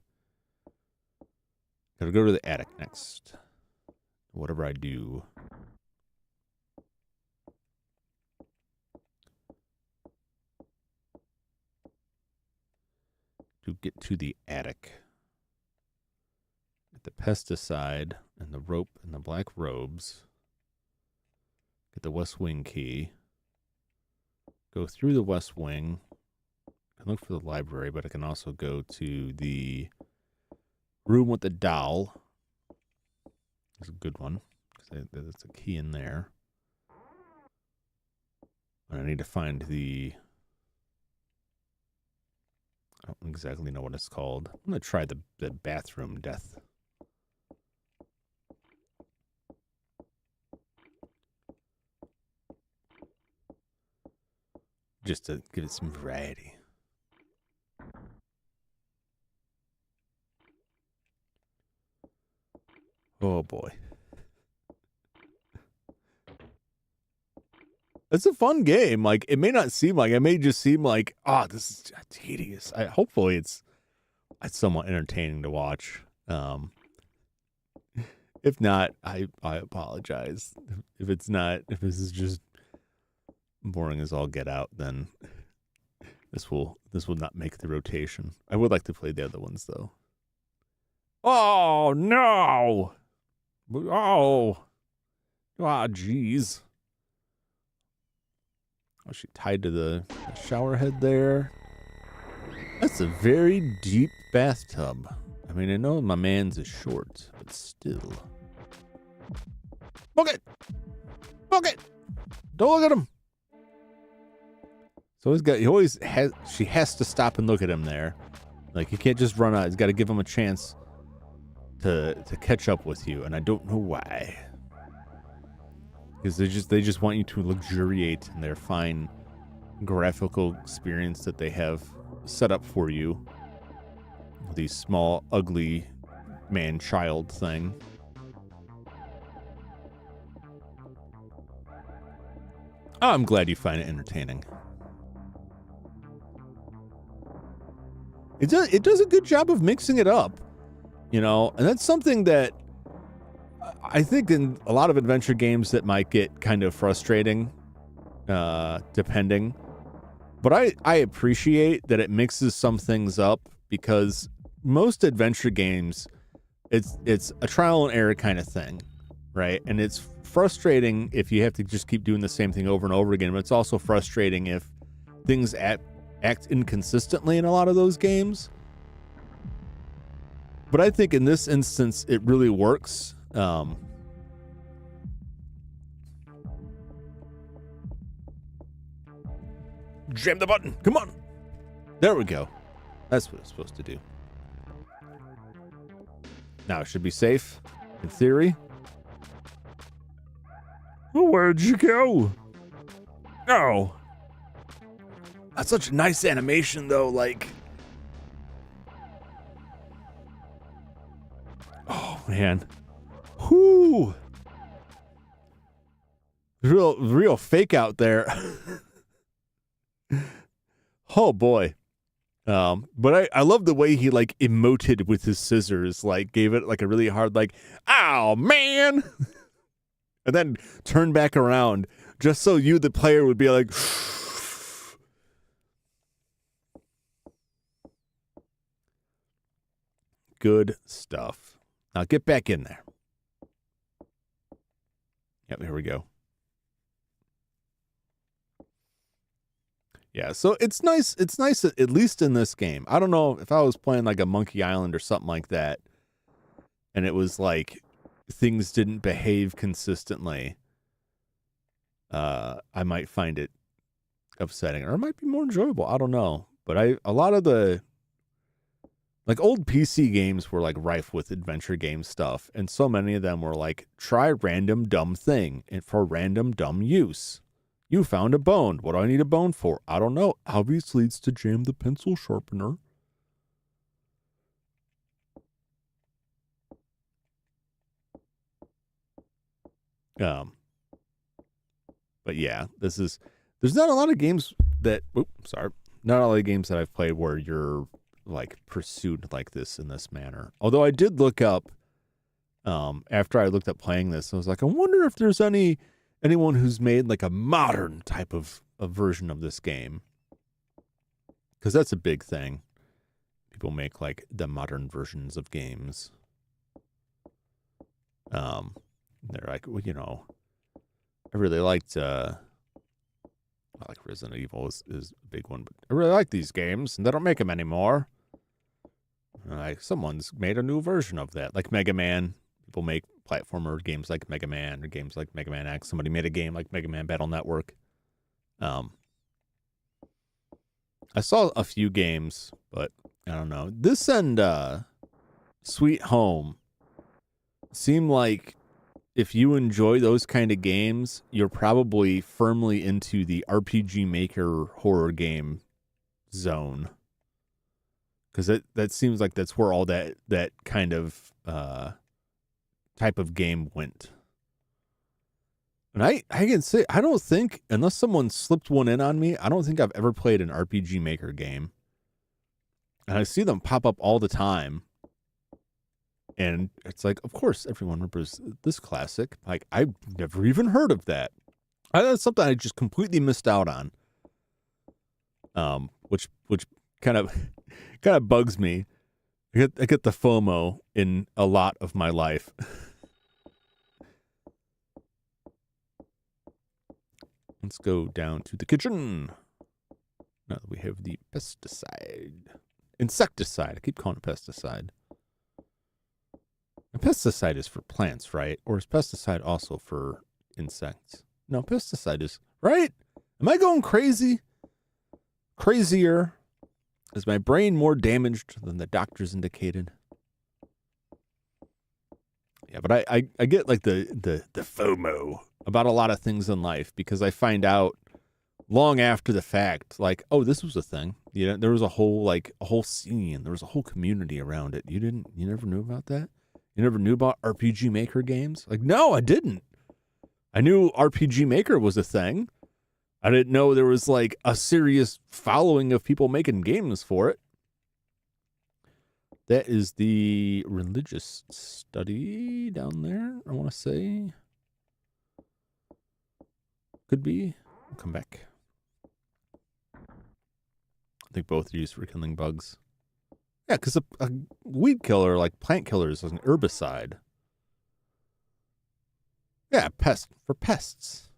Gotta go to the attic next. Whatever I do. To get to the attic. Get the pesticide and the rope and the black robes. Get the West Wing key. Go through the West Wing. I look for the library, but I can also go to the room with the doll. That's a good one. There's a key in there. And I need to find the... I don't exactly know what it's called. I'm going to try the bathroom death. Just to give it some variety. Oh, boy. It's a fun game. Like, it may not seem like, it may just seem like, this is tedious. Hopefully it's somewhat entertaining to watch. If not, I apologize. If it's not, if this is just boring as all get out, then this will not make the rotation. I would like to play the other ones, though. Oh, no! Oh, jeez. Oh, she tied to the shower head there. That's a very deep bathtub. I mean, I know my man's is short, but still. Book it! Book it! Don't look at him! So she has to stop and look at him there. Like, you can't just run out. He's got to give him a chance to catch up with you, and I don't know why. Because they just want you to luxuriate in their fine graphical experience that they have set up for you. The small, ugly man-child thing. Oh, I'm glad you find it entertaining. It does a good job of mixing it up, you know, and that's something that I think in a lot of adventure games that might get kind of frustrating, depending. But I appreciate that it mixes some things up, because most adventure games, it's a trial and error kind of thing, right? And it's frustrating if you have to just keep doing the same thing over and over again, but it's also frustrating if things act inconsistently in a lot of those games. But I think in this instance, it really works. Jam the button. Come on. There we go. That's what it's supposed to do. Now it should be safe, in theory. Oh, where'd you go? Oh. That's such a nice animation, though, like... Oh, man. Whoo! Real fake out there. Oh, boy. But I love the way he, like, emoted with his scissors, like, gave it, like, a really hard, like, ow, man! And then turned back around, just so you, the player, would be like... Good stuff. Now get back in there. Yep, here we go. Yeah, so it's nice. It's nice at least in this game. I don't know if I was playing like a Monkey Island or something like that, and it was like things didn't behave consistently. I might find it upsetting, or it might be more enjoyable. I don't know, but a lot of the like old PC games were like rife with adventure game stuff, and so many of them were like try random dumb thing and for random dumb use. You found a bone. What do I need a bone for? I don't know. Obviously, it's to jam the pencil sharpener. But yeah, there's not a lot of games that, not a lot of games that I've played where you're like pursued like this in this manner. Although I did look up, after I looked up playing this, I was like, I wonder if there's anyone who's made like a modern type of a version of this game. Because that's a big thing. People make like the modern versions of games. They're like, well, you know, I really liked, I like Resident Evil is a big one, but I really like these games, and they don't make them anymore. Like, someone's made a new version of that, like Mega Man. People make platformer games like Mega Man or games like Mega Man X. Somebody made a game like Mega Man Battle Network. I saw a few games, but I don't know. This and Sweet Home seem like if you enjoy those kind of games, you're probably firmly into the RPG Maker horror game zone. Because that seems like that's where all that kind of type of game went. And I can say, I don't think, unless someone slipped one in on me, I don't think I've ever played an RPG Maker game. And I see them pop up all the time. And it's like, of course, everyone remembers this classic. Like, I've never even heard of that. That's something I just completely missed out on. Which kind of bugs me. I get the FOMO in a lot of my life. Let's go down to the kitchen. Now that we have the insecticide. I keep calling it pesticide. A pesticide is for plants, right? Or is pesticide also for insects? No, pesticide is, right? Am I going crazy? Crazier? Is my brain more damaged than the doctors indicated? Yeah, but I get like the FOMO about a lot of things in life because I find out long after the fact, like, oh, this was a thing. You know, there was a whole scene, there was a whole community around it. You never knew about that? You never knew about RPG Maker games? Like, no, I didn't. I knew RPG Maker was a thing. I didn't know there was like a serious following of people making games for it. That is the religious study down there, I want to say. Could be. I'll come back. I think both are used for killing bugs. Yeah, because a weed killer, like plant killers, is an herbicide. Yeah, for pests.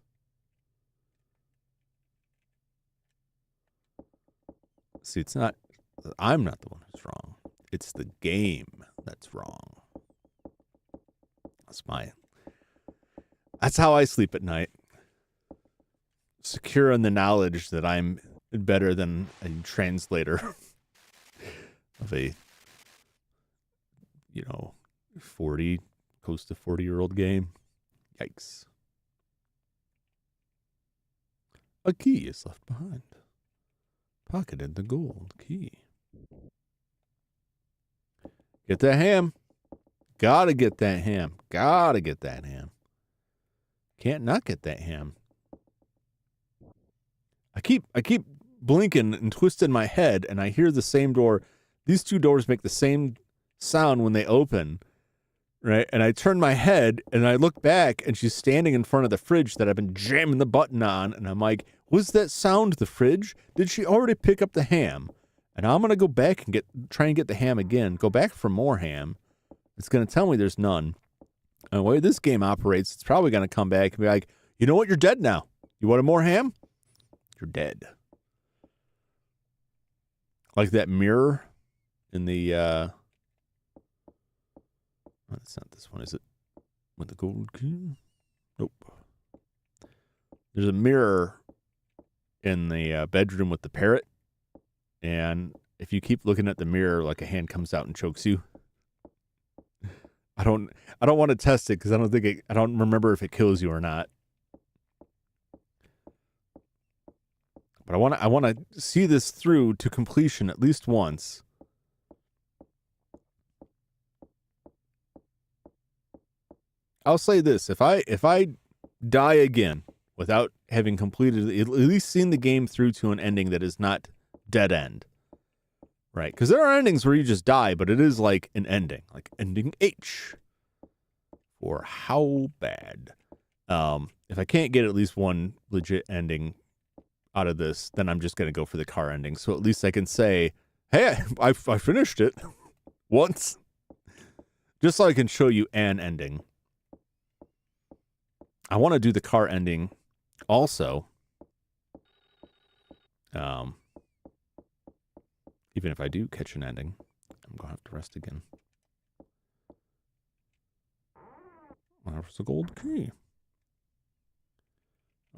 See, it's not, I'm not the one who's wrong. It's the game that's wrong. That's how I sleep at night. Secure in the knowledge that I'm better than a translator of a, close to 40-year-old game. Yikes. A key is left behind. Pocketed the gold key. Get that ham. Gotta get that ham. Gotta get that ham. Can't not get that ham. I keep blinking and twisting my head, and I hear the same door. These two doors make the same sound when they open, right? And I turn my head, and I look back, and she's standing in front of the fridge that I've been jamming the button on, and I'm like, was that sound the fridge? Did she already pick up the ham? And I'm going to go back and try and get the ham again. Go back for more ham. It's going to tell me there's none. And the way this game operates, it's probably going to come back and be like, you know what? You're dead now. You wanted more ham? You're dead. like that mirror in the, oh, it's not this one, is it? With the gold key? Nope. There's a mirror in the bedroom with the parrot, and if you keep looking at the mirror, like a hand comes out and chokes you. I don't want to test it because I don't remember if it kills you or not. But I want to see this through to completion at least once. I'll say this: if I die again without having completed, at least seen the game through to an ending that is not dead end, right? Because there are endings where you just die, but it is like an ending, like ending H, or how bad. If I can't get at least one legit ending out of this, then I'm just going to go for the car ending. So at least I can say, hey, I finished it once. Just so I can show you an ending. I want to do the car ending also. Even if I do catch an ending, I'm going to have to rest again. There's the gold key.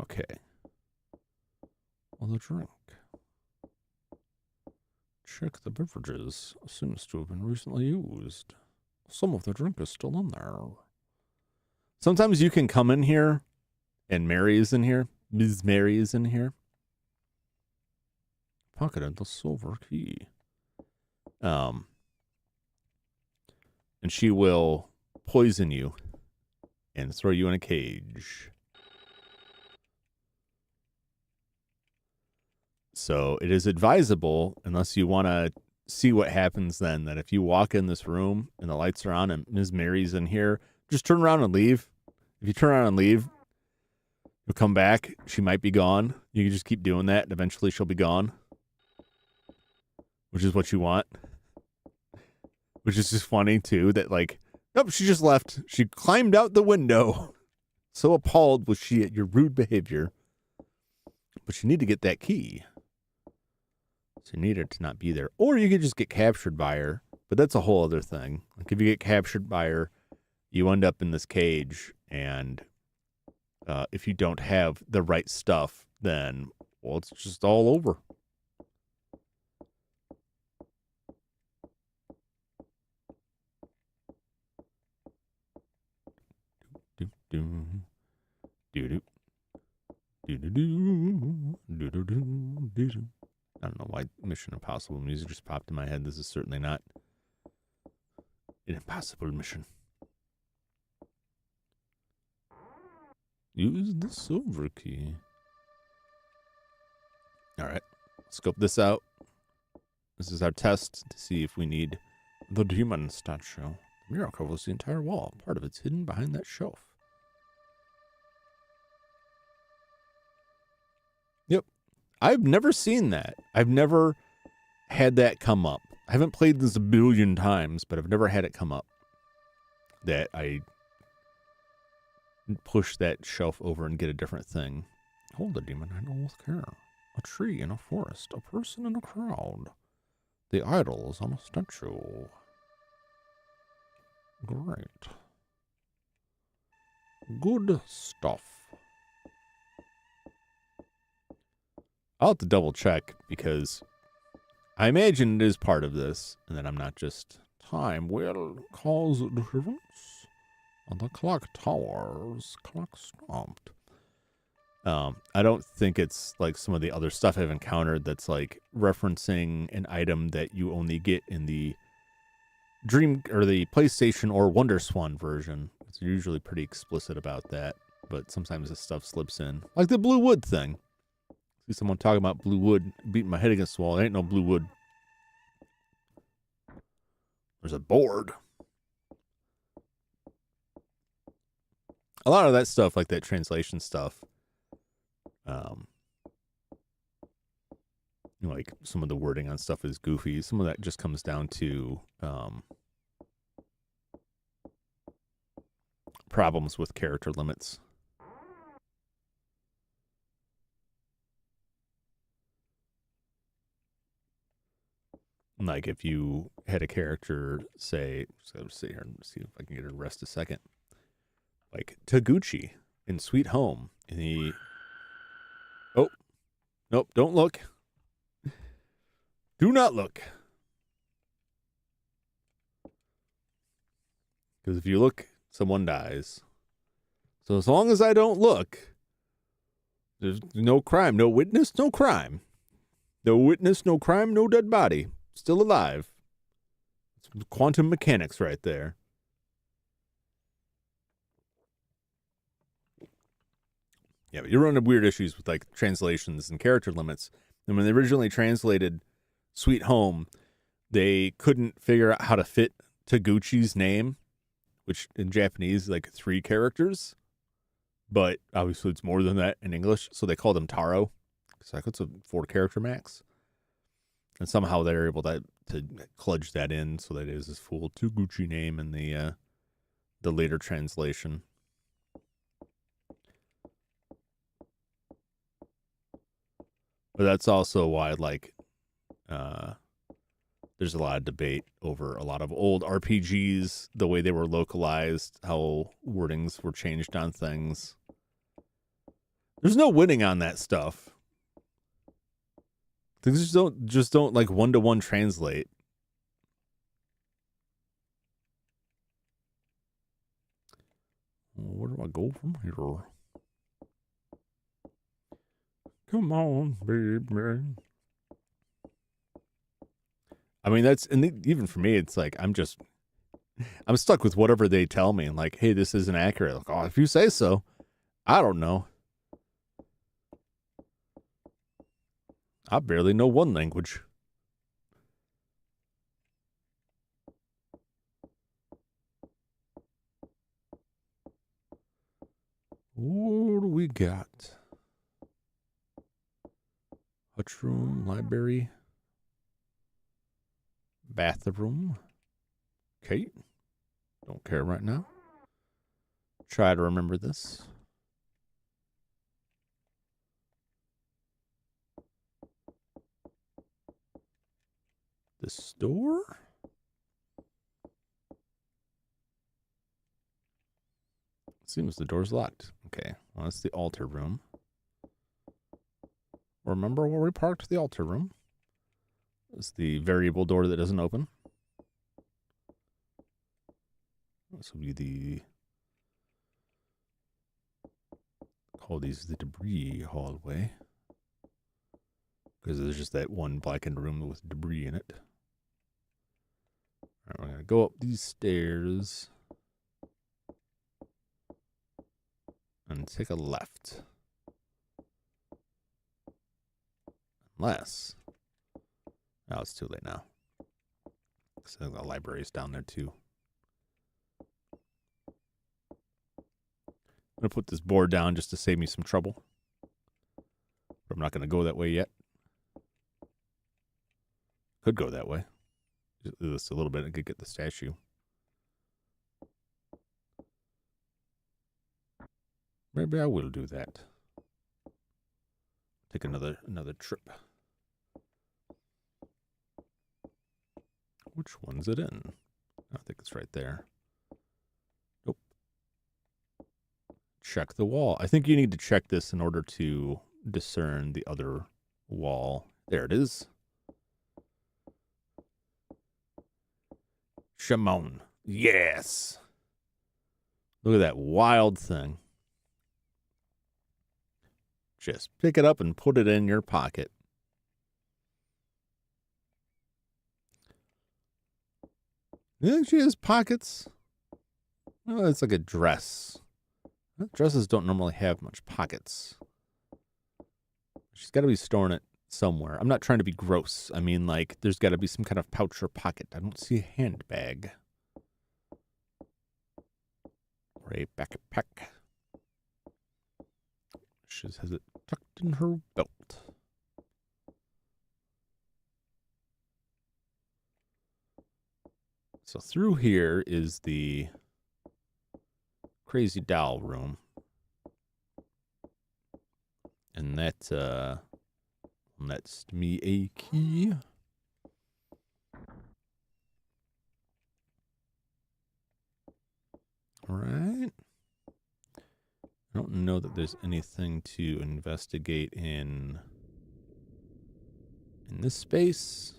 Okay. Well, the drink. Check the beverages. Seems to have been recently used. Some of the drink is still in there. Sometimes you can come in here, and Mary is in here. Ms. Mary is in here. Pocketed the silver key. And she will poison you and throw you in a cage. So it is advisable, unless you want to see what happens then, that if you walk in this room and the lights are on and Ms. Mary's in here, just turn around and leave. If you turn around and leave, you'll come back. She might be gone. You can just keep doing that, and eventually she'll be gone. Which is what you want. Which is just funny, too, that like, nope, she just left. She climbed out the window. So appalled was she at your rude behavior. But you need to get that key. So you need her to not be there. Or you could just get captured by her. But that's a whole other thing. Like if you get captured by her, you end up in this cage. And if you don't have the right stuff, then, well, it's just all over. I don't know why Mission Impossible music just popped in my head. This is certainly not an impossible mission. Use the silver key. All right, scope this out. This is our test to see if we need the demon statue. The mirror covers the entire wall. Part of it's hidden behind that shelf. Yep. I've never seen that. I've never had that come up. I haven't played this a billion times, but I've never had it come up that I push that shelf over and get a different thing. Hold the demon handle with care. A tree in a forest. A person in a crowd. The idol is on a statue. Great. Good stuff. I'll have to double check because I imagine it is part of this, and that I'm not just time will cause a difference. On the clock tower's clock stopped. I don't think it's like some of the other stuff I've encountered that's like referencing an item that you only get in the Dream or the PlayStation or WonderSwan version. It's usually pretty explicit about that, but sometimes this stuff slips in, like the blue wood thing. See someone talking about blue wood, beating my head against the wall. There ain't no blue wood. There's a board. A lot of that stuff, like that translation stuff, like some of the wording on stuff is goofy. Some of that just comes down to problems with character limits. Like if you had a character say, so let's see here, let's see if I can get her to rest a second. Like Taguchi in Sweet Home. And he, oh, nope, don't look. Do not look. Because if you look, someone dies. So as long as I don't look, there's no crime, no witness, no crime. No witness, no crime, no dead body. Still alive. It's quantum mechanics right there. Yeah, but you run into weird issues with like translations and character limits. And when they originally translated Sweet Home, they couldn't figure out how to fit Taguchi's name, which in Japanese is like 3 characters. But obviously it's more than that in English. So they called him Taro. It's like it's a 4-character max. And somehow they're able to kludge that in so that it is his full Taguchi name in the later translation. But that's also why, like, there's a lot of debate over a lot of old RPGs, the way they were localized, how wordings were changed on things. There's no winning on that stuff. Things just don't like one-to-one translate. Where do I go from here? Come on, baby. I mean, even for me, it's like I'm stuck with whatever they tell me. And like, hey, this isn't accurate. Like, oh, if you say so, I don't know. I barely know one language. What do we got? Hutch room, library, bathroom. Okay. Don't care right now. Try to remember this. The store? Seems the door's locked. Okay, well, that's the altar room. Remember where we parked the altar room? It's the variable door that doesn't open. This will be the... call these the debris hallway. Because there's just that one blackened room with debris in it. Alright, we're going to go up these stairs. And take a left. Unless... oh, it's too late now. So the library's down there too. I'm going to put this board down just to save me some trouble. But I'm not going to go that way yet. Could go that way. Just a little bit. I could get the statue. Maybe I will do that. Take another trip. Which one's it in? I think it's right there. Nope. Check the wall. I think you need to check this in order to discern the other wall. There it is. Shimon. Yes. Look at that wild thing. Just pick it up and put it in your pocket. You think she has pockets? Oh, it's like a dress. Dresses don't normally have much pockets. She's got to be storing it somewhere. I'm not trying to be gross. I mean, like, there's got to be some kind of pouch or pocket. I don't see a handbag. Or a backpack. She has it tucked in her belt. So through here is the crazy doll room. And that's me a key. don't know that there's anything to investigate in this space.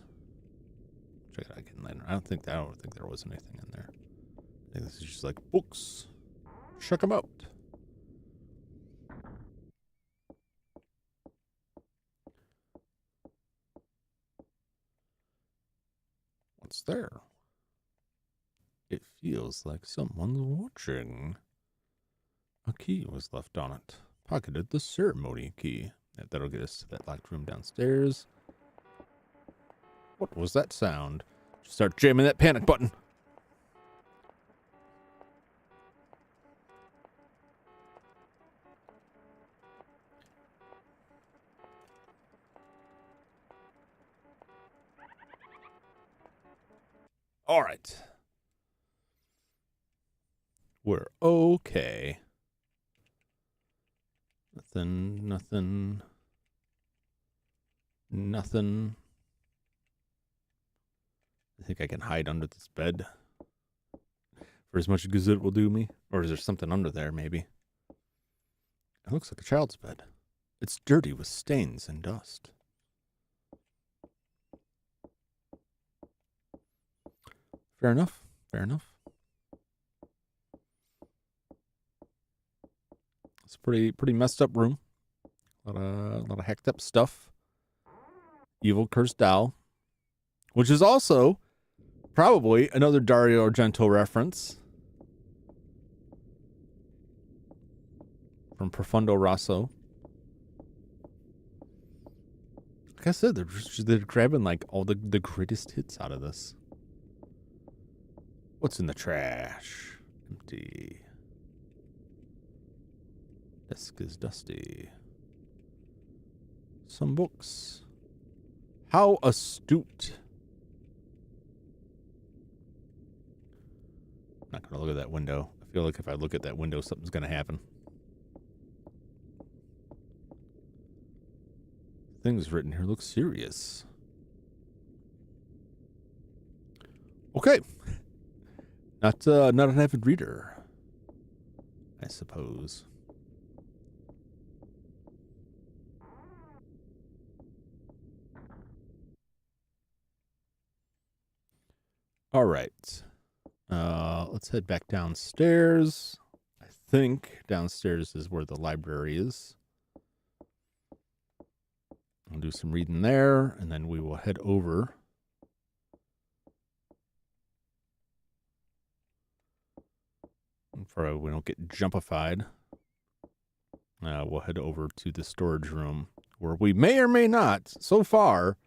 Check it out again later. I don't think there was anything in there. I think this is just like books. Check them out. What's there? It feels like someone's watching. A key was left on it. Pocketed the ceremony key. That'll get us to that locked room downstairs. What was that sound? Start jamming that panic button. All right. We're okay. Nothing. I think I can hide under this bed for as much as it will do me. Or is there something under there, maybe? It looks like a child's bed. It's dirty with stains and dust. Fair enough. It's a pretty messed up room. A lot of hacked up stuff. Evil cursed doll. Which is also probably another Dario Argento reference. From Profondo Rosso. Like I said, they're grabbing like all the greatest hits out of this. What's in the trash? Empty. Desk is dusty. Some books. How astute. I'm not going to look at that window. I feel like if I look at that window, something's going to happen. Things written here look serious. Okay. Not an avid reader, I suppose. All right. Let's head back downstairs. I think downstairs is where the library is. I'll do some reading there, and then we will head over. For we don't get jumpified, we'll head over to the storage room where we may or may not, so far,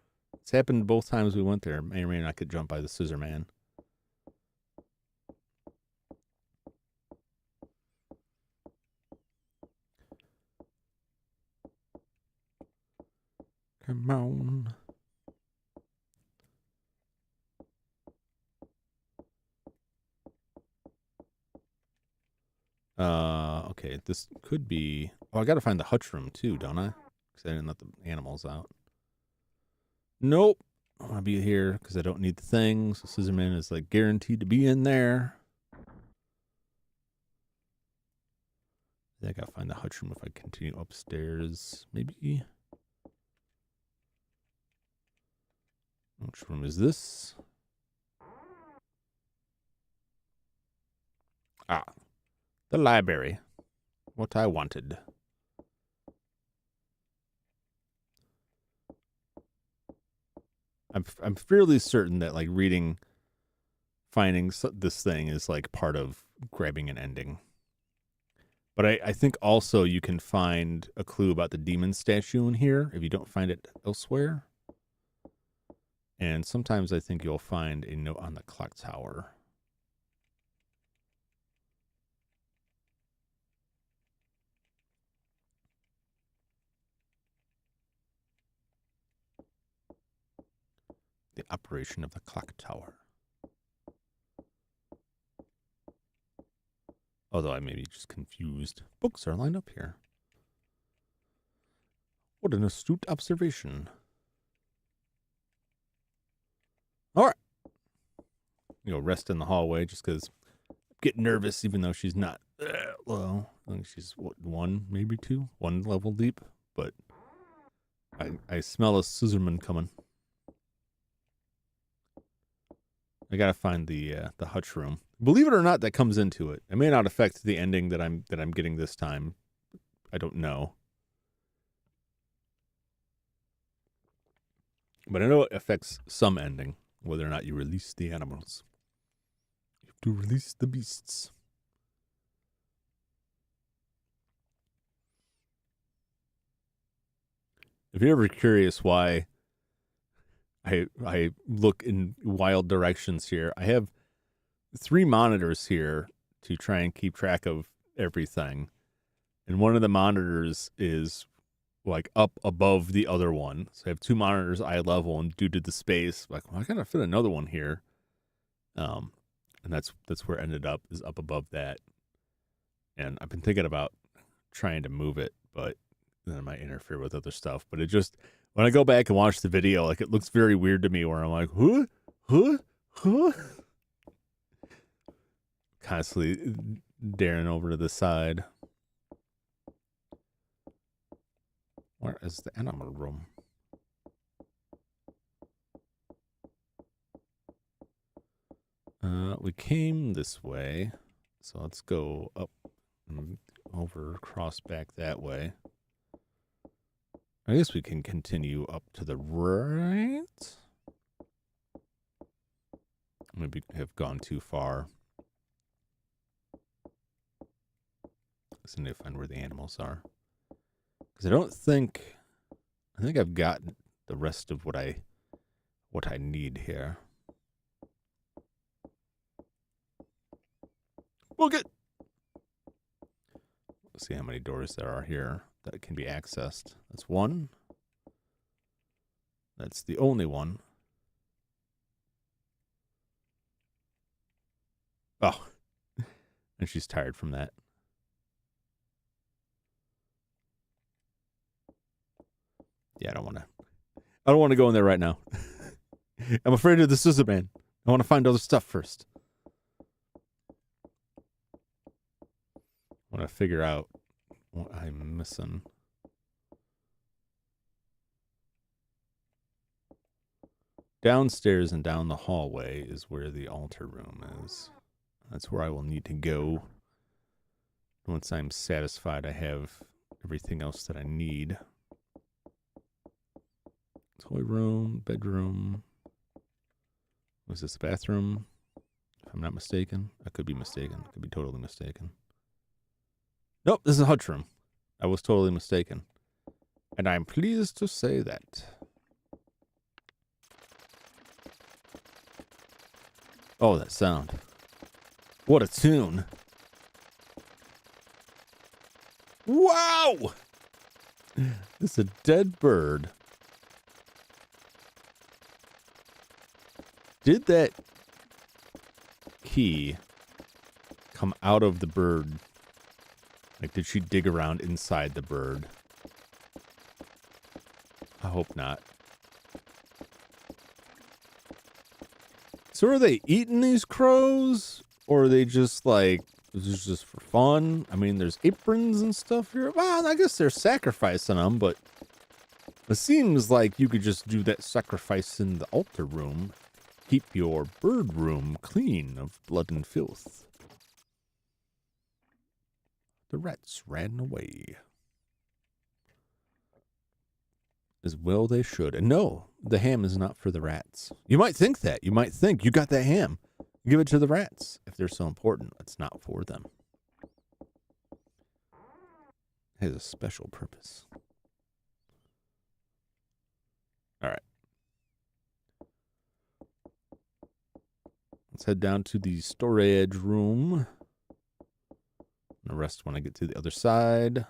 it's happened both times we went there, may or may not get jumped by the scissor man. Come on. Okay, this could be... Oh, I gotta find the hutch room too, don't I? Because I didn't let the animals out. Nope. I want to be here because I don't need the thing. So Scissorman is like guaranteed to be in there. I think I'll find the hutch room if I continue upstairs. Maybe. Which room is this? Ah, the library. What I wanted. I'm fairly certain that like finding this thing is like part of grabbing an ending. But I think also you can find a clue about the demon statue in here if you don't find it elsewhere. And sometimes I think you'll find a note on the clock tower. The operation of the clock tower. Although I may be just confused. Books are lined up here. What an astute observation. All right. Rest in the hallway just because I'm getting nervous even though she's not well. I think she's what, one, maybe two, one level deep. But I smell a scissorman coming. I gotta find the hutch room. Believe it or not, that comes into it. It may not affect the ending that I'm getting this time. I don't know. But I know it affects some ending, whether or not you release the animals. You have to release the beasts. If you're ever curious why I look in wild directions here, I have 3 monitors here to try and keep track of everything. And one of the monitors is like up above the other one. So I have 2 monitors eye level, and due to the space, like, well, I gotta fit another one here. And that's where it ended up, is up above that. And I've been thinking about trying to move it, but then it might interfere with other stuff. But it just, when I go back and watch the video, like, it looks very weird to me where I'm like, huh? Constantly daring over to the side. Where is the animal room? We came this way, so let's go up and over, cross back that way. I guess we can continue up to the right. Maybe have gone too far. Let's need to find where the animals are. Because I think I've gotten the rest of what I need here. Book it! Let's see how many doors there are here that can be accessed. That's 1. That's the only one. Oh. And she's tired from that. Yeah, I don't want to go in there right now. I'm afraid of the scissor man. I want to find other stuff first. I want to figure out what I'm missing. Downstairs and down the hallway is where the altar room is. That's where I will need to go. Once I'm satisfied I have everything else that I need. Toy room, bedroom. Was this the bathroom? If I'm not mistaken. I could be mistaken. I could be totally mistaken. Nope, this is a hutch room. I was totally mistaken. And I'm pleased to say that. Oh, that sound. What a tune. Wow! It's a dead bird. Did that key come out of the bird? Like, did she dig around inside the bird? I hope not. So are they eating these crows? Or are they just like, this is just for fun? I mean, there's aprons and stuff here. Well, I guess they're sacrificing them, but it seems like you could just do that sacrifice in the altar room. Keep your bird room clean of blood and filth. The rats ran away. As well they should. And no, the ham is not for the rats. You might think that. You might think, you got that ham. Give it to the rats. If they're so important, it's not for them. It has a special purpose. All right. Let's head down to the storage room. The rest when I get to the other side.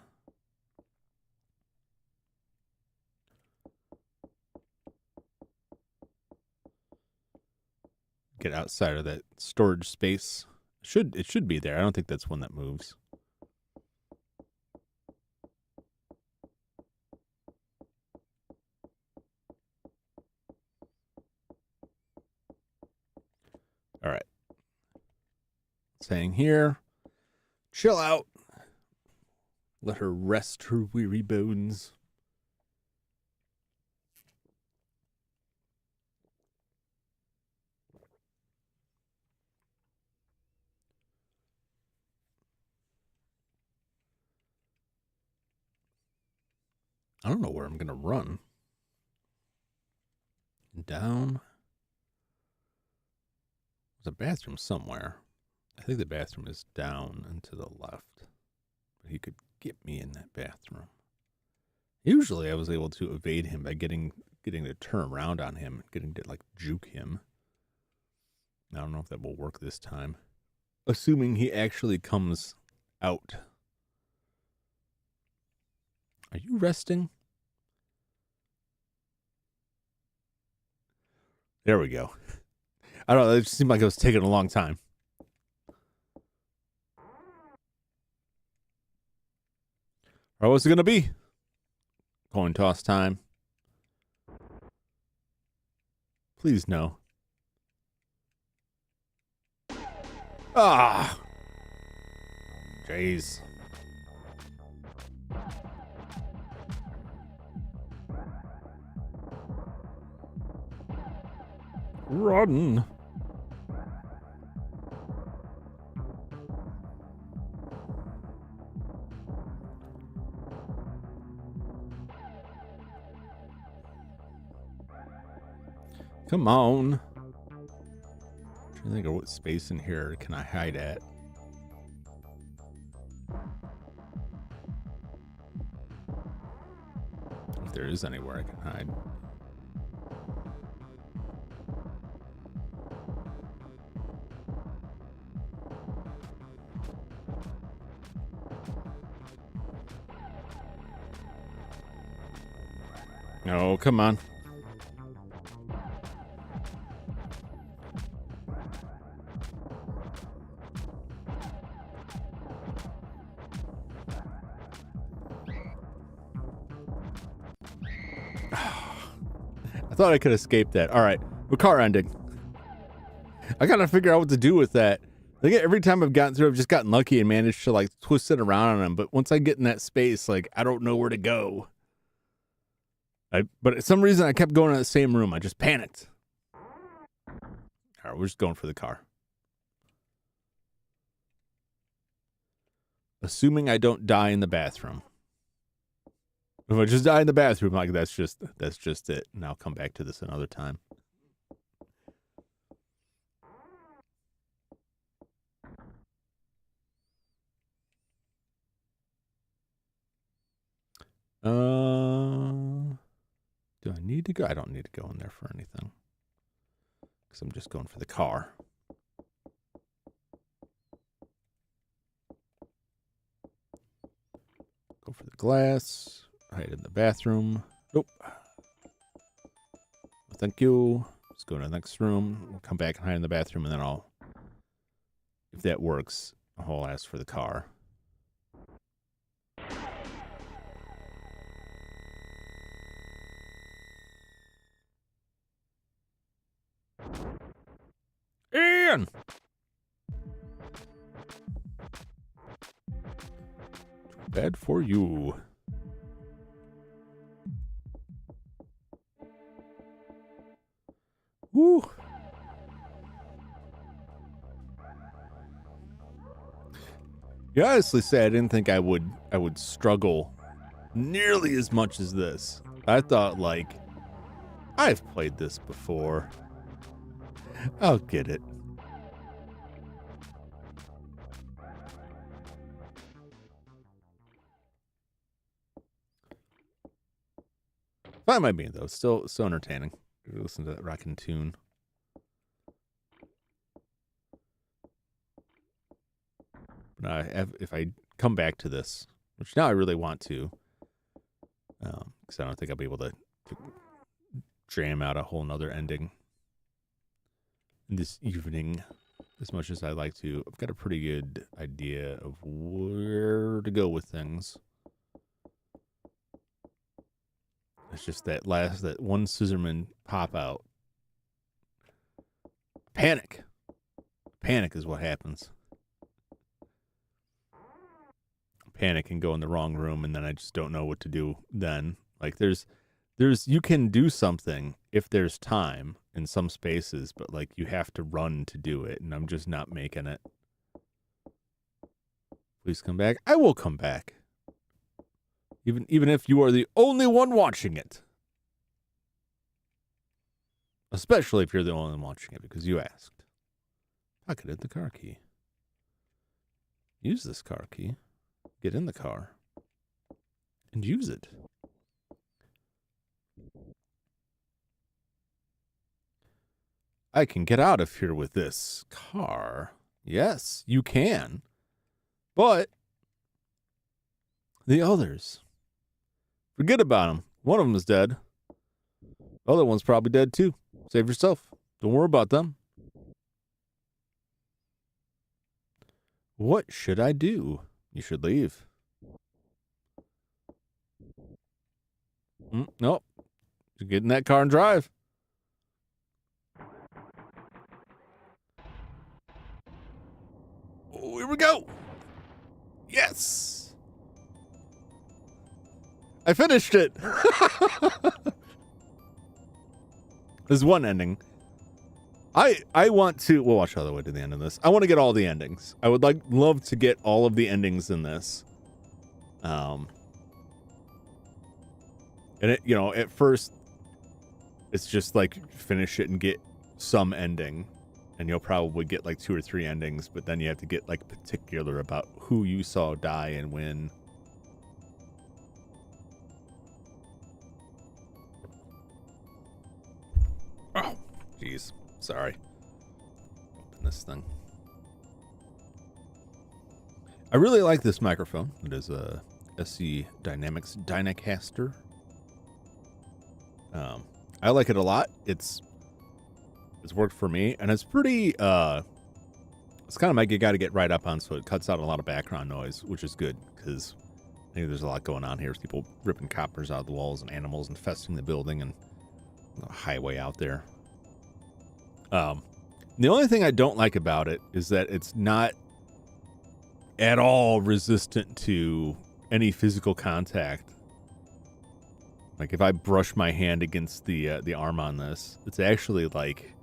Get outside of that storage space. It should be there. I don't think that's one that moves. All right. Staying here. Chill out. Let her rest her weary bones. I don't know where I'm going to run. Down. There's a bathroom somewhere. I think the bathroom is down and to the left. But he could get me in that bathroom. Usually I was able to evade him by getting to turn around on him, getting to like juke him. I don't know if that will work this time. Assuming he actually comes out. Are you resting? There we go. I don't know. It just seemed like it was taking a long time. Or what's it going to be? Coin toss time. Please no. Ah. Jeez. Run. Come on. I'm trying to think of what space in here can I hide at. If there is anywhere I can hide. Oh, come on. I thought I could escape that. All right, we're car ending. I gotta figure out what to do with that. Like every time I've gotten through, I've just gotten lucky and managed to like twist it around on him. But once I get in that space, like I don't know where to go. But for some reason, I kept going to the same room. I just panicked. All right, we're just going for the car. Assuming I don't die in the bathroom. If I just die in the bathroom, like that's just it. And I'll come back to this another time. Do I need to go? I don't need to go in there for anything. Because I'm just going for the car. Go for the glass. Hide in the bathroom. Nope. Thank you. Let's go to the next room. We'll come back and hide in the bathroom, and then I'll, if that works, I'll ask for the car. Ian! Too bad for you. Woo! You honestly say I didn't think I would struggle nearly as much as this. I thought, like, I've played this before. I'll get it. Fine by me, though. Still so entertaining. Listen to that rockin' tune. But if I come back to this, which now I really want to, because I don't think I'll be able to jam out a whole nother ending this evening as much as I'd like to. I've got a pretty good idea of where to go with things. It's just that one scissorman pop out. Panic. Panic is what happens. panic and go in the wrong room, and then I just don't know what to do then. Like there's you can do something if there's time in some spaces, but like you have to run to do it, and I'm just not making it. Please come back. I will come back. Even if you are the only one watching it. Especially if you're the only one watching it because you asked. Pocketed the car key. Use this car key. Get in the car. And use it. I can get out of here with this car. Yes, you can. But the others, forget about them. One of them is dead. The other one's probably dead too. Save yourself. Don't worry about them. What should I do? You should leave. Nope. You get in that car and drive. Oh, here we go. Yes. I finished it. There's one ending. I want to, we'll watch all the way to the end of this. I want to get all the endings. I would love to get all of the endings in this. And it, you know, at first it's just like finish it and get some ending, and you'll probably get like 2 or 3 endings, but then you have to get like particular about who you saw die and when. Oh, jeez. Sorry. Open this thing. I really like this microphone. It is a SC Dynamics Dynacaster. I like it a lot. It's worked for me, and it's pretty it's kind of like you got to get right up on, so it cuts out a lot of background noise, which is good because I think there's a lot going on here. There's people ripping coppers out of the walls and animals infesting the building and the highway out there. The only thing I don't like about it is that it's not at all resistant to any physical contact. Like if I brush my hand against the arm on this, it's actually like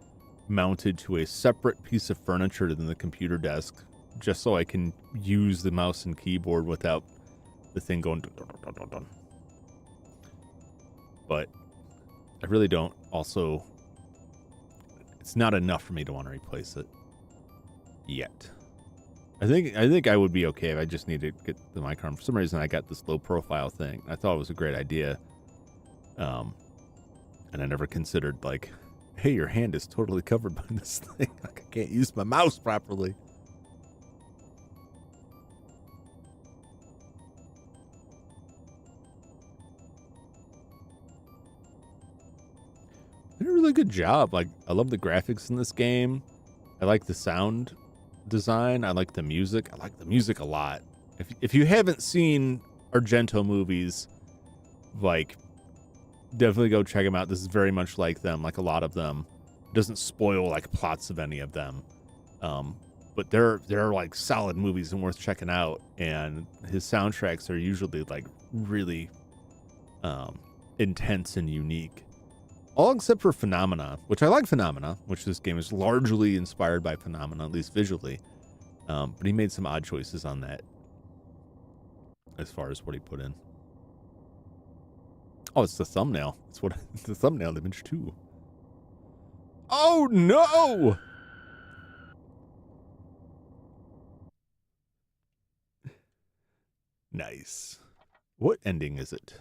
mounted to a separate piece of furniture than the computer desk, just so I can use the mouse and keyboard without the thing going dun, dun, dun, dun. But I really don't also, it's not enough for me to want to replace it yet. I think I would be okay if I just need to get the mic arm. For some reason I got this low profile thing. I thought it was a great idea. And I never considered like, hey, your hand is totally covered by this thing. Like I can't use my mouse properly. They did a really good job. Like I love the graphics in this game. I like the sound design. I like the music. I like the music a lot. If you haven't seen Argento movies, like definitely go check them out. This is very much like them, like a lot of them. It doesn't spoil like plots of any of them. But they're like solid movies and worth checking out. And his soundtracks are usually like really intense and unique. All except for Phenomena, which I like Phenomena, which this game is largely inspired by Phenomena, at least visually. But he made some odd choices on that as far as what he put in. Oh, it's the thumbnail. It's what it's the thumbnail image too. Oh no! Nice. What ending is it?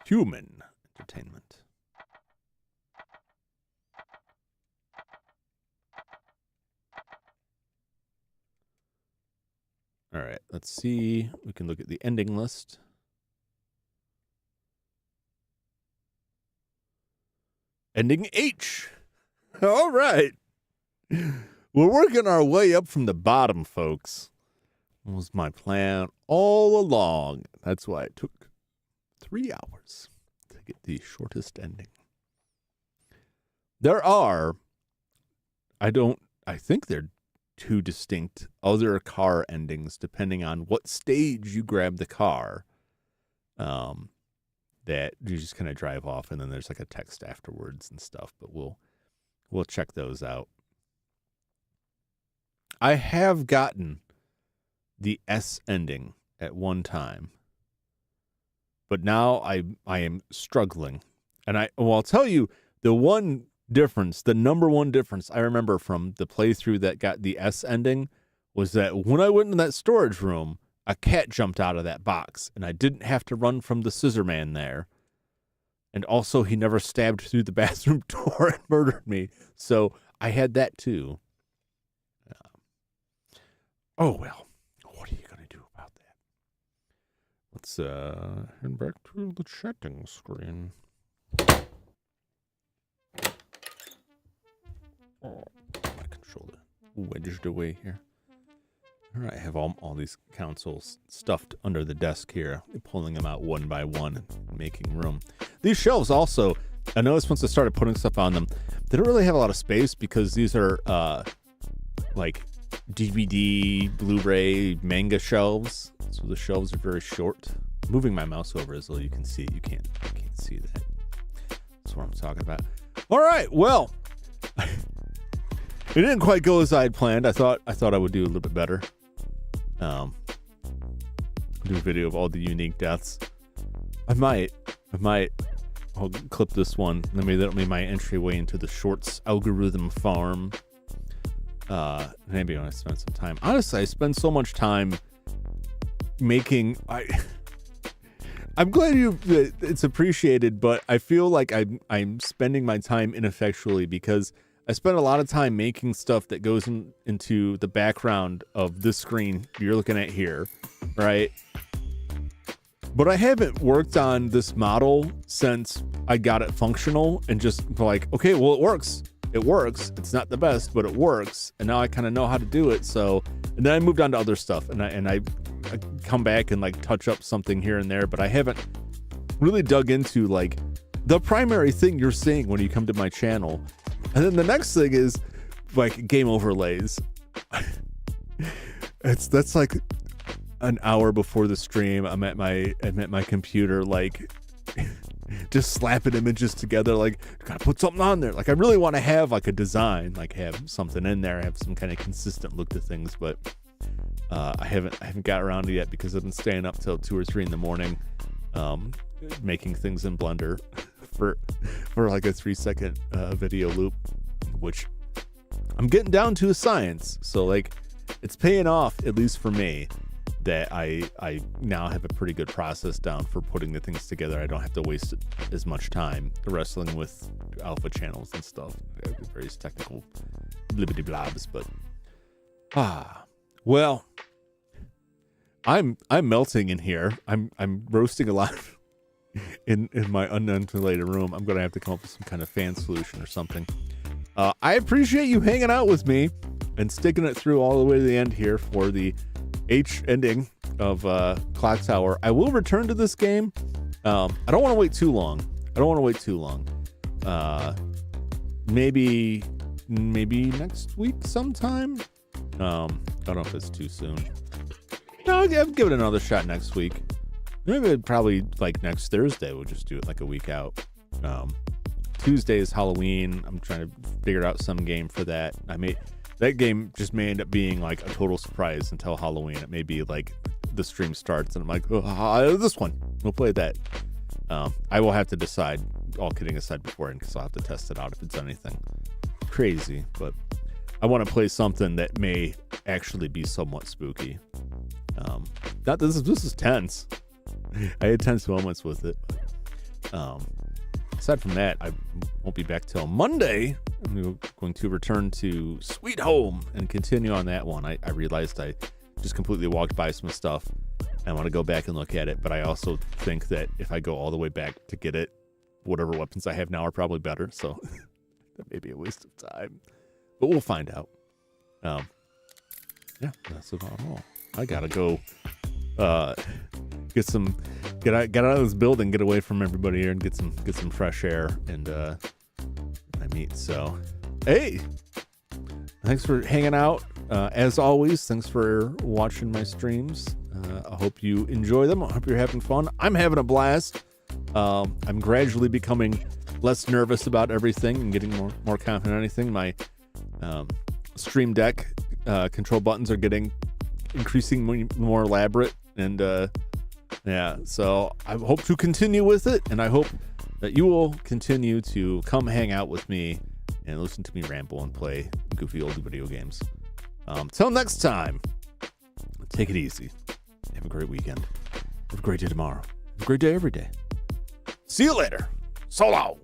Human entertainment. All right, let's see. We can look at the ending list. Ending H. All right. We're working our way up from the bottom, folks. That was my plan all along. That's why it took 3 hours to get the shortest ending. There are, I think they're two distinct other car endings depending on what stage you grab the car. That you just kind of drive off, and then there's like a text afterwards and stuff. But we'll check those out. I have gotten the S ending at one time, but now I am struggling, and I'll tell you the number one difference I remember from the playthrough that got the S ending was that when I went in that storage room, a cat jumped out of that box, and I didn't have to run from the scissor man there. And also, he never stabbed through the bathroom door and murdered me. So I had that too. Oh, well. What are you going to do about that? Let's head back to the chatting screen. Oh, my controller wedged away here. All right, I have all these consoles stuffed under the desk here, pulling them out one by one and making room. These shelves also, I noticed once I started putting stuff on them, they don't really have a lot of space because these are like DVD, Blu-ray, manga shelves. So the shelves are very short. Moving my mouse over as though you can see it. You can't see that. That's what I'm talking about. All right, well, it didn't quite go as I had planned. I thought I would do a little bit better. Do a video of all the unique deaths. I might. I'll clip this one. That'll be my entryway into the shorts algorithm farm. Maybe when I spend some time. Honestly, I spend so much time making. I'm glad it's appreciated, but I feel like I'm spending my time ineffectually because I spend a lot of time making stuff that goes into the background of this screen you're looking at here, right? But I haven't worked on this model since I got it functional and just like, okay, well, it works. It works. It's not the best, but it works. And now I kind of know how to do it. So, and then I moved on to other stuff and I come back and like touch up something here and there, but I haven't really dug into like the primary thing you're seeing when you come to my channel. And then the next thing is like game overlays. That's like an hour before the stream. I'm at my computer, like just slapping images together. Like, gotta put something on there. Like, I really want to have like a design, like have something in there, have some kind of consistent look to things. But I haven't got around to it yet because I've been staying up till 2 or 3 in the morning, making things in Blender for like a 3-second video loop, which I'm getting down to a science. So like, it's paying off, at least for me, that I now have a pretty good process down for putting the things together. I don't have to waste as much time wrestling with alpha channels and stuff. Various technical blibbity blobs, but well, I'm melting in here. I'm roasting a lot in my unventilated room. I'm gonna have to come up with some kind of fan solution or something. I appreciate you hanging out with me and sticking it through all the way to the end here for the H ending of Clock Tower. I will return to this game. I don't want to wait too long. Maybe next week sometime. I don't know if it's too soon. No, I'll give it another shot next week. Maybe probably like next Thursday. We'll just do it like a week out. Tuesday is Halloween. I'm trying to figure out some game for that. That game just may end up being like a total surprise until Halloween. It may be like the stream starts and I'm like, oh, this one. We'll play that. I will have to decide, all kidding aside, beforehand, because I'll have to test it out if it's anything crazy. But I want to play something that may actually be somewhat spooky. This is tense. I had tense moments with it. Aside from that, I won't be back till Monday. I'm going to return to Sweet Home and continue on that one. I realized I just completely walked by some stuff. I want to go back and look at it, but I also think that if I go all the way back to get it, whatever weapons I have now are probably better. So that may be a waste of time, but we'll find out. Yeah, that's about all. I gotta go get out of this building, get away from everybody here, and get some fresh air and my meat. So, hey, thanks for hanging out. As always, thanks for watching my streams. I hope you enjoy them. I hope you're having fun. I'm having a blast. I'm gradually becoming less nervous about everything and getting more confident in anything. My Stream Deck control buttons are getting increasingly more elaborate, and so I hope to continue with it, and I hope that you will continue to come hang out with me and listen to me ramble and play goofy old video games. Till next time, take it easy. Have a great weekend. Have a great day tomorrow. Have a great day every day. See you later. So long.